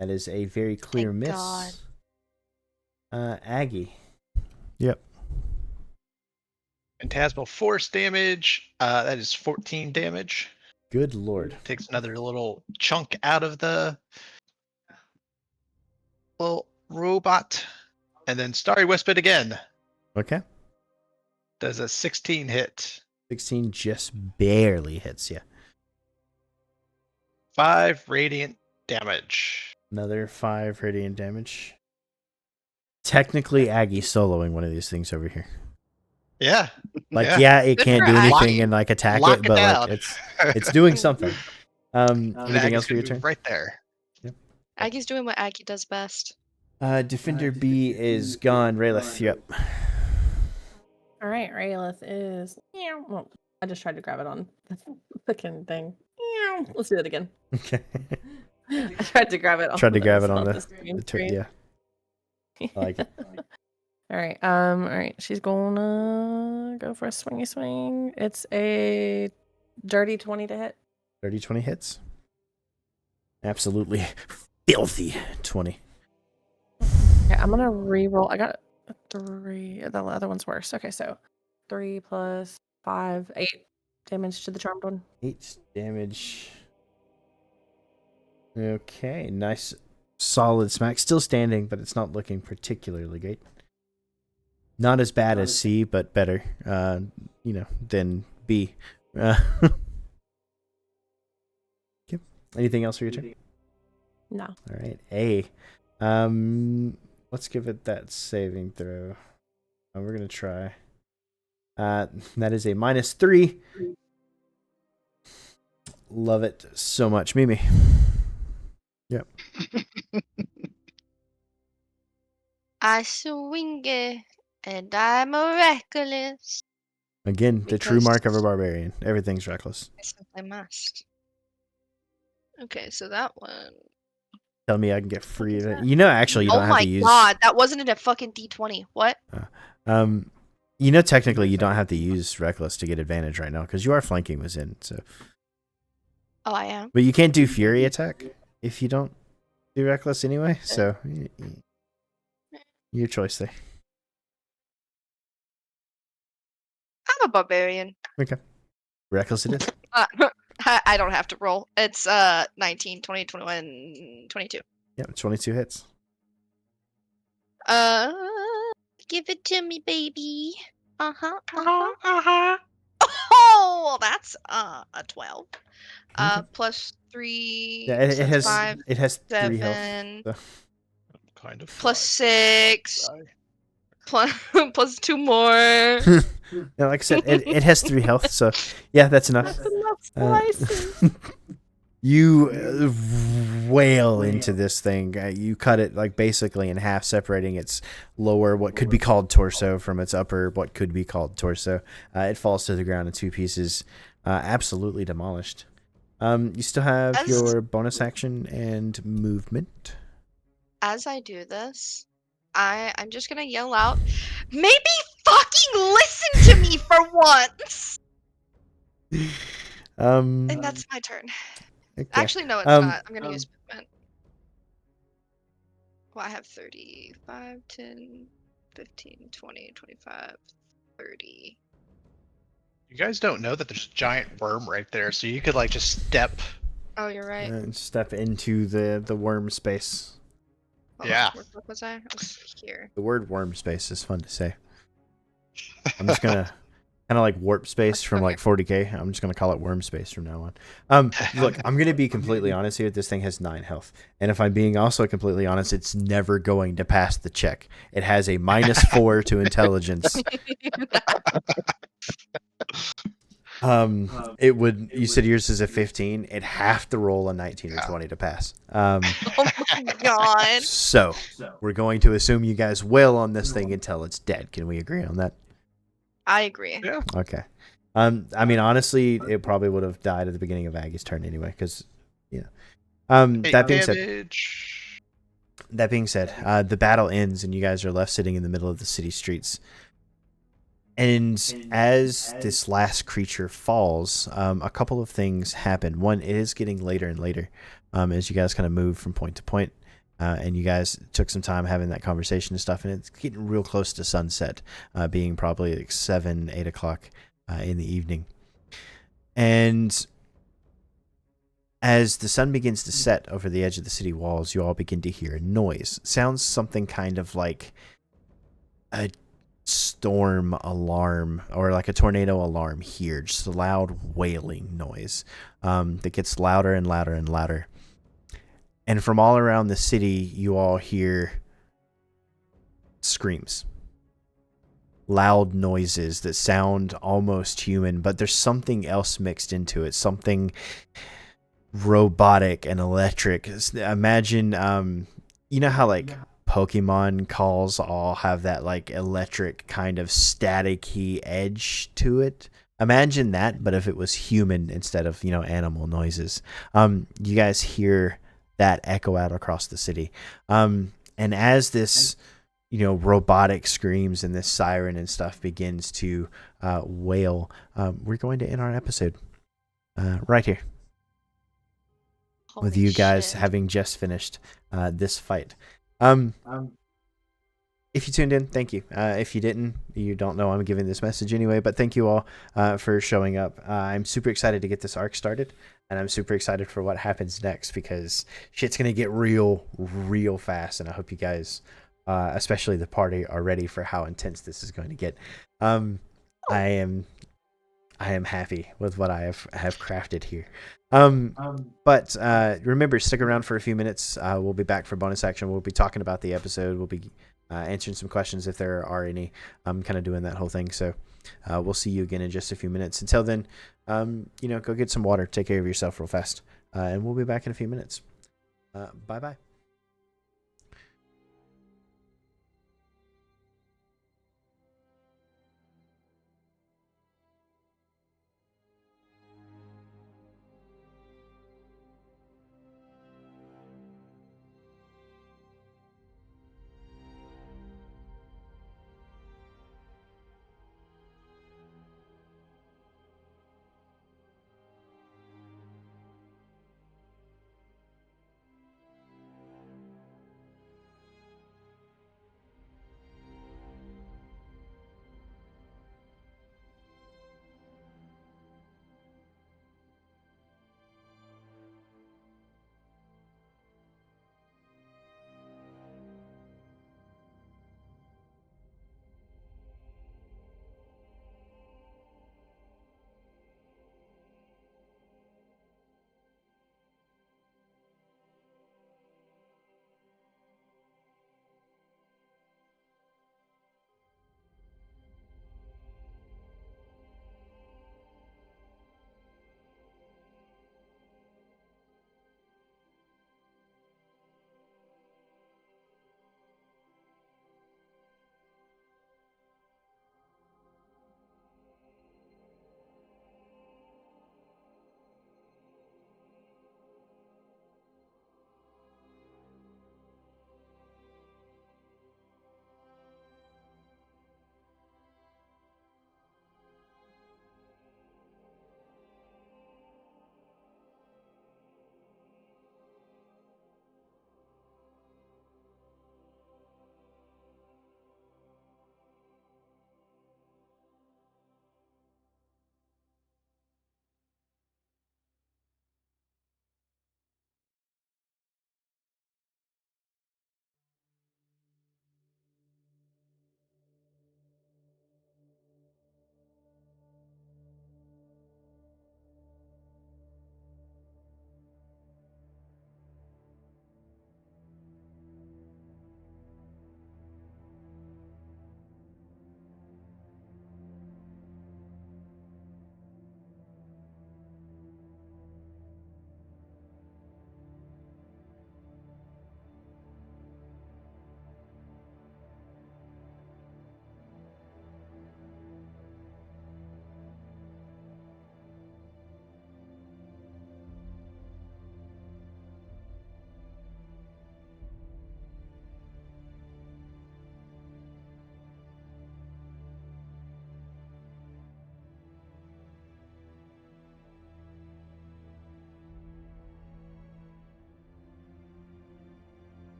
That is a very clear Thank miss. God. Aggie. Phantasmal force damage. That is 14 damage. Good lord. Takes another little chunk out of the little robot. And then Starry Wisp it again. Okay. Does a 16 hit. 16 just barely hits you. 5 radiant damage. Another 5 radiant damage. Technically, Aggie's soloing one of these things over here. Yeah. Like, yeah, it Good can't for do Aggie. anything and like attack Lock it, but down. like it's doing something. Anything Aggie's else for your gonna be turn? right there. Aggie's doing what Aggie does best. Defender B is gone. Raylith, yep. All right, Raylith is. Well, I just tried to grab it on the fucking thing. Let's do that again. Okay. I tried to grab it on Tried to grab it on the screen. yeah. I like it. All right. She's gonna go for a swingy swing. It's a dirty 20 to hit. 30-20 hits. Absolutely filthy 20. Okay, I'm gonna re-roll. I got a 3. The other one's worse. Okay, so 3 plus 5, 8 damage to the charmed one. 8 damage. Okay, nice solid smack. Still standing, but it's not looking particularly great. Not as bad as C, but better, than B. Yep. Anything else for your turn? No. All right, A. Let's give it that saving throw. We're gonna try. That is a -3. Love it so much, Mimi. Yep. I swing it, and I'm reckless. Again, the true Because- mark of a barbarian. Everything's reckless. I simply must. Okay, so that one. Tell me I can get free. is that? Actually, you don't have my to use. god, that wasn't a fucking D20. What? Technically, you don't have to use reckless to get advantage right now because you are flanking was in. So, Oh, I am. but you can't do fury attack if you don't do reckless anyway. So, your choice there. I'm a barbarian. Okay, reckless it is. I don't have to roll. It's 19, 20, 21, 22. Yep, 22 hits. Give it to me, baby. Oh, that's a 12. Okay. Plus 3. Yeah, it so has 5, it has 3 health. 7, So. Kind of. plus fried. 6, plus 2 more. Yeah, like I said, it has 3 health. So yeah, that's enough. That's enough slices. You wail into this thing. You cut it like basically in half, separating its lower, what could be called torso, from its upper, what could be called torso. It falls to the ground in 2 pieces, absolutely demolished. You still have As- your bonus action and movement. As I do this, I'm just gonna yell out, maybe fucking listen to me for once! And that's my turn. Okay. Actually, no, it's not. I'm gonna use movement. Well, I have 35, 10, 15, 20, 25, 30. You guys don't know that there's a giant worm right there, so you could like just step. Oh, you're right. And step into the worm space. Hold on, Yeah. Where the fuck was I? I was here. The word worm space is fun to say. I'm just gonna kind of like warp space from like 40k. I'm just gonna call it worm space from now on. Look, I'm gonna be completely honest here. This thing has 9 health, and if I'm being also completely honest, it's never going to pass the check. It has a -4 to intelligence. It would. You said yours is a 15. It'd have to roll a 19 or 20 to pass. Oh my god. So we're going to assume you guys wail on this thing until it's dead. Can we agree on that? I agree. Yeah. Okay. I mean, honestly, it probably would have died at the beginning of Aggie's turn anyway, because, you know. That being said, the battle ends and you guys are left sitting in the middle of the city streets. And as this last creature falls, a couple of things happen. One, it is getting later and later as you guys kind of move from point to point. And you guys took some time having that conversation and stuff, and it's getting real close to sunset, being probably like 7, 8 o'clock in the evening. And as the sun begins to set over the edge of the city walls, you all begin to hear a noise. It sounds something kind of like a storm alarm or like a tornado alarm here, just a loud wailing noise that gets louder and louder and louder. And from all around the city, you all hear screams, loud noises that sound almost human, but there's something else mixed into it, something robotic and electric. Imagine, you know how like Pokemon calls all have that like electric kind of staticky edge to it. Imagine that, but if it was human instead of, animal noises. You guys hear that echo out across the city. And as this, robotic screams and this siren and stuff begins to wail, we're going to end our episode right here with Holy you guys shit. having just finished this fight. If you tuned in, thank you. If you didn't, you don't know I'm giving this message anyway, but thank you all for showing up. I'm super excited to get this arc started, and I'm super excited for what happens next because shit's going to get real, real fast, and I hope you guys, especially the party, are ready for how intense this is going to get. I am happy with what I have crafted here. But remember, stick around for a few minutes. We'll be back for bonus action. We'll be talking about the episode. We'll be answering some questions if there are any. I'm kind of doing that whole thing. So we'll see you again in just a few minutes. Until then, go get some water. Take care of yourself real fast. And we'll be back in a few minutes. Bye-bye.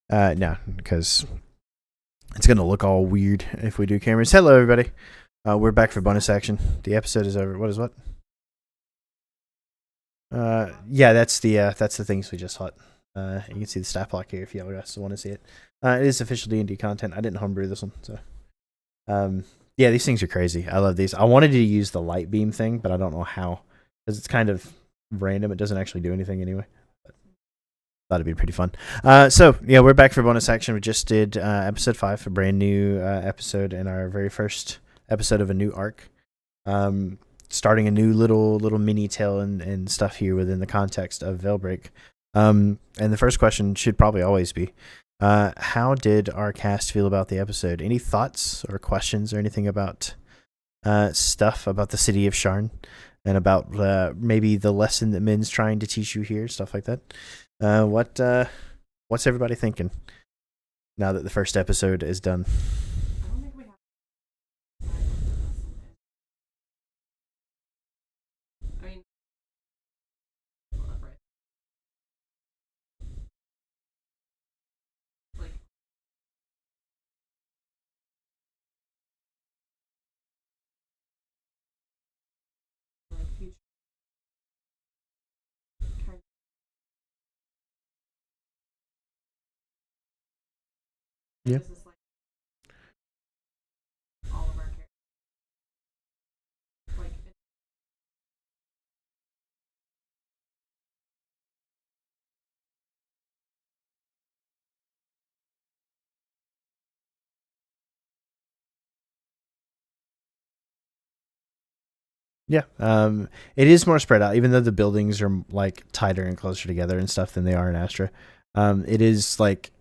No, because it's gonna look all weird if we do cameras. Hello, everybody. We're back for bonus action. The episode is over. What is what? Yeah, that's the things we just fought. You can see the stat block here if y'all guys want to see it. It is official D&D content. I didn't homebrew this one, so. Yeah, these things are crazy. I love these. I wanted to use the light beam thing, but I don't know how, because it's kind of random. It doesn't actually do anything anyway. But thought it'd be pretty fun. So yeah, we're back for bonus action. We just did episode 5, a brand new episode, and our very first episode of a new arc. Starting a new little mini tale and stuff here within the context of Veilbreak. And the first question should probably always be, how did our cast feel about the episode? Any thoughts or questions or anything about stuff about the city of Sharn and about maybe the lesson that Min's trying to teach you here, stuff like that? What's everybody thinking now that the first episode is done? Yeah. Yeah, it is more spread out, even though the buildings are like tighter and closer together and stuff than they are in Astra. It is like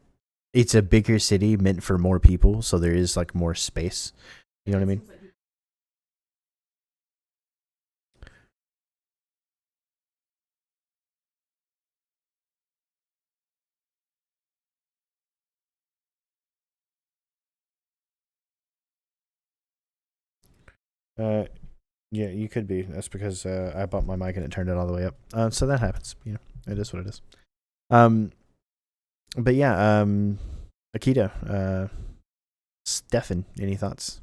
it's a bigger city meant for more people, so there is like more space. You know what I mean? Yeah, you could be. That's because I bought my mic and it turned it all the way up. So that happens. You know, it is what it is. But yeah, Akita, Stefan, any thoughts?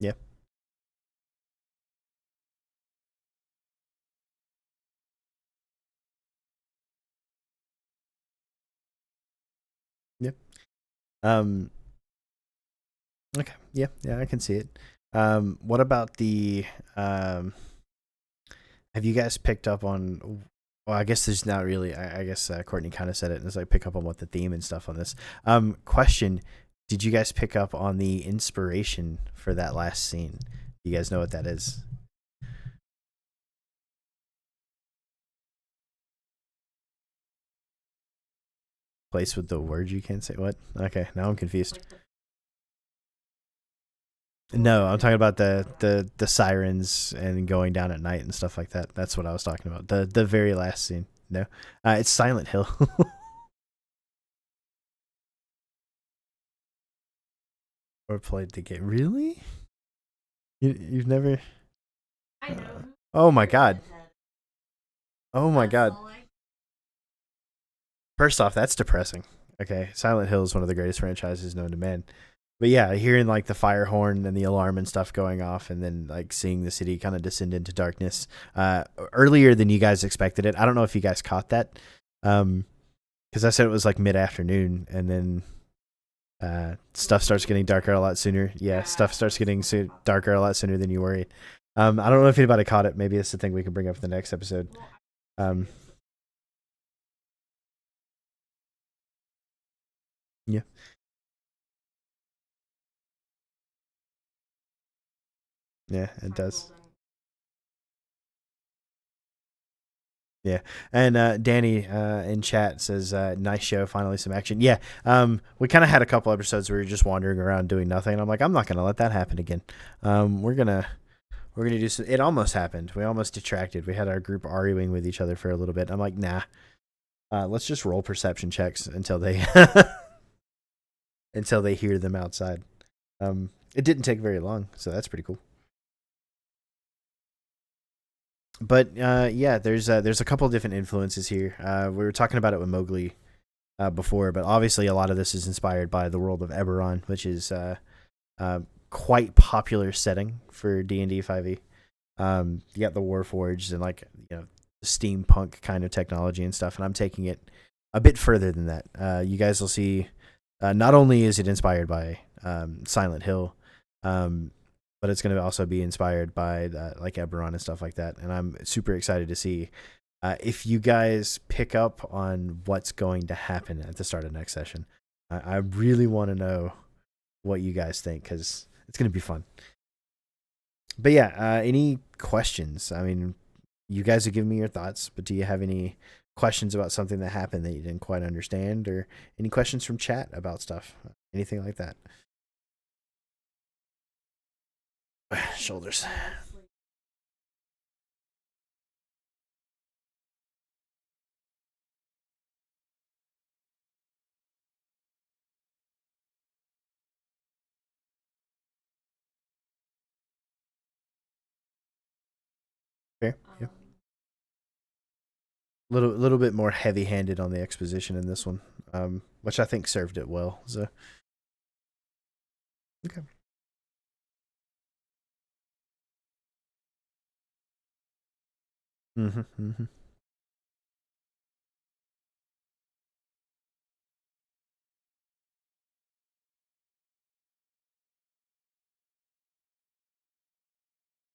Yeah. Yeah. Okay. Yeah. Yeah, I can see it. What about the have you guys picked up on? Well, I guess there's not really. I guess Courtney kind of said it, and it's like pick up on what the theme and stuff on this. Question: did you guys pick up on the inspiration for that last scene? You guys know what that is? Place with the word you can't say. What? Okay, now I'm confused. No, I'm talking about the sirens and going down at night and stuff like that. That's what I was talking about. The very last scene. No, it's Silent Hill. Or played the game. Really? You've never? Oh my god. Oh my god. First off, that's depressing. Okay, Silent Hill is one of the greatest franchises known to man. But yeah, hearing like the fire horn and the alarm and stuff going off, and then like seeing the city kind of descend into darkness earlier than you guys expected it. I don't know if you guys caught that, because I said it was like mid afternoon, and then stuff starts getting darker a lot sooner. Yeah, stuff starts getting darker a lot sooner than you worried. I don't know if anybody caught it. Maybe it's the thing we can bring up in the next episode. Yeah. Yeah, it does. Yeah, and Danny in chat says, "Nice show, finally some action." Yeah, we kind of had a couple episodes where we were just wandering around doing nothing. I'm like, I'm not gonna let that happen again. We're gonna do some. It almost happened. We almost detracted. We had our group arguing with each other for a little bit. I'm like, nah. Let's just roll perception checks until they until they hear them outside. It didn't take very long, so that's pretty cool. But yeah, there's a couple of different influences here. We were talking about it with Mowgli before, but obviously a lot of this is inspired by the world of Eberron, which is quite popular setting for D&D 5e. You got the Warforged and like steampunk kind of technology and stuff, and I'm taking it a bit further than that. You guys will see. Not only is it inspired by Silent Hill, but it's going to also be inspired by like Eberron and stuff like that. And I'm super excited to see if you guys pick up on what's going to happen at the start of next session. I really want to know what you guys think because it's going to be fun. But yeah, any questions? I mean, you guys have given me your thoughts, but do you have any questions about something that happened that you didn't quite understand, or any questions from chat about stuff, anything like that? Shoulders. Fair. Yeah. Little bit more heavy-handed on the exposition in this one, which I think served it well. So, okay. Mm-hmm.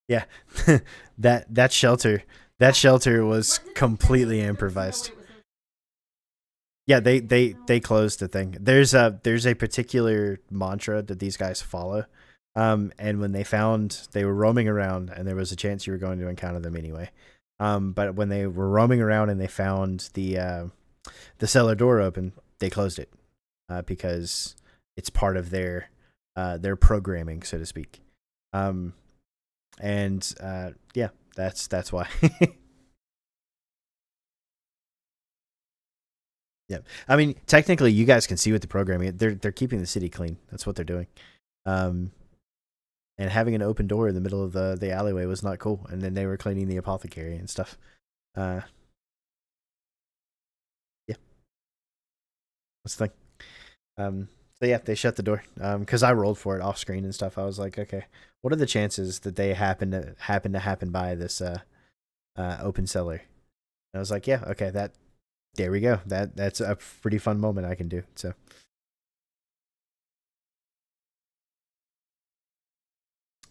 Yeah, that shelter was completely improvised. Yeah, they closed the thing. There's a particular mantra that these guys follow, and when they were roaming around, and there was a chance you were going to encounter them anyway. But when they were roaming around and they found the cellar door open, they closed it because it's part of their programming, so to speak. And yeah, that's why. Yeah, I mean, technically, you guys can see with the programming, they're keeping the city clean. That's what they're doing. And having an open door in the middle of the alleyway was not cool. And then they were cleaning the apothecary and stuff. Yeah, that's the thing. So yeah, they shut the door. Because I rolled for it off screen and stuff. I was like, okay, what are the chances that they happen by this open cellar? And I was like, yeah, okay, there we go. That's a pretty fun moment I can do. So.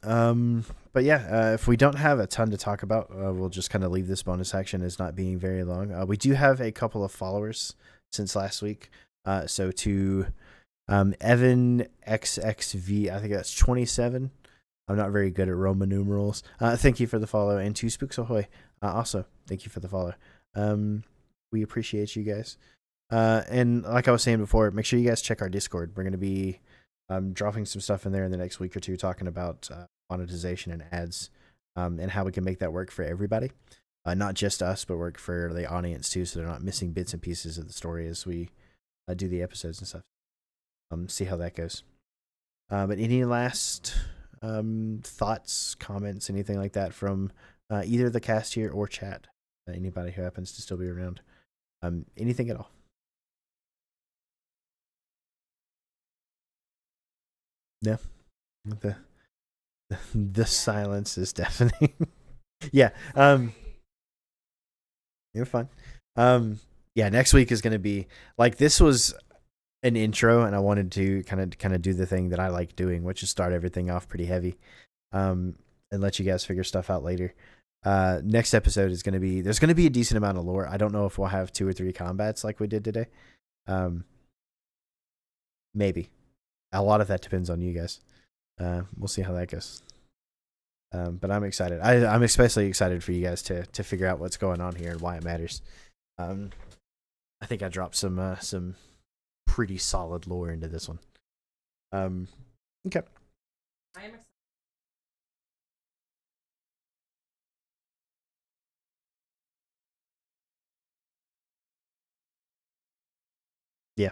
But yeah, if we don't have a ton to talk about, we'll just kind of leave this bonus action as not being very long. We do have a couple of followers since last week. So to Evan XXV, I think that's 27. I'm not very good at Roman numerals. Thank you for the follow. And to Spooks Ahoy, also thank you for the follow. We appreciate you guys. And like I was saying before, make sure you guys check our Discord. We're going to be dropping some stuff in there in the next week or two, talking about monetization and ads, and how we can make that work for everybody, not just us, but work for the audience too, so they're not missing bits and pieces of the story as we do the episodes and stuff. See how that goes. But any last thoughts, comments, anything like that from either the cast here or chat? Anybody who happens to still be around? Anything at all? Yeah. The silence is deafening. Yeah. You're fine. Yeah, next week is going to be like, this was an intro, and I wanted to kind of do the thing that I like doing, which is start everything off pretty heavy, and let you guys figure stuff out later. Next episode is there's gonna be a decent amount of lore. I don't know if we'll have 2 or 3 combats like we did today. Maybe. A lot of that depends on you guys. We'll see how that goes. But I'm excited. I'm especially excited for you guys to figure out what's going on here and why it matters. I think I dropped some pretty solid lore into this one. Okay. I am excited. Yeah.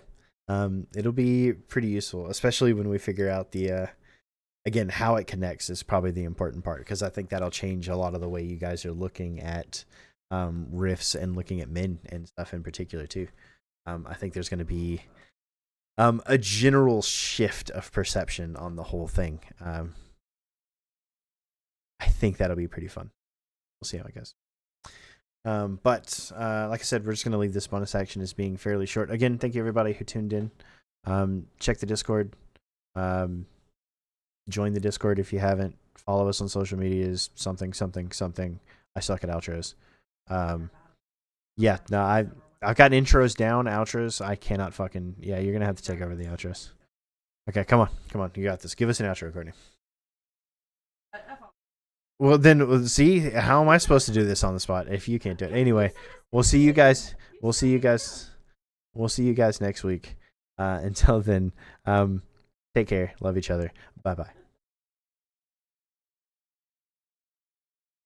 It'll be pretty useful, especially when we figure out the again, how it connects is probably the important part, because I think that'll change a lot of the way you guys are looking at rifts and looking at men and stuff in particular too. I think there's going to be a general shift of perception on the whole thing. I think that'll be pretty fun. We'll see how it goes. But like I said, we're just going to leave this bonus action as being fairly short. Again, thank you everybody who tuned in. Check the Discord. Join the Discord if you haven't. Follow us on social medias. Something. I suck at outros. Yeah, no, I've got intros down. Outros, I cannot fucking. Yeah, you're gonna have to take over the outros. Okay, come on, you got this. Give us an outro, Courtney. Well, then see, how am I supposed to do this on the spot if you can't do it? Anyway, we'll see you guys. We'll see you guys next week. Until then, take care. Love each other. Bye bye.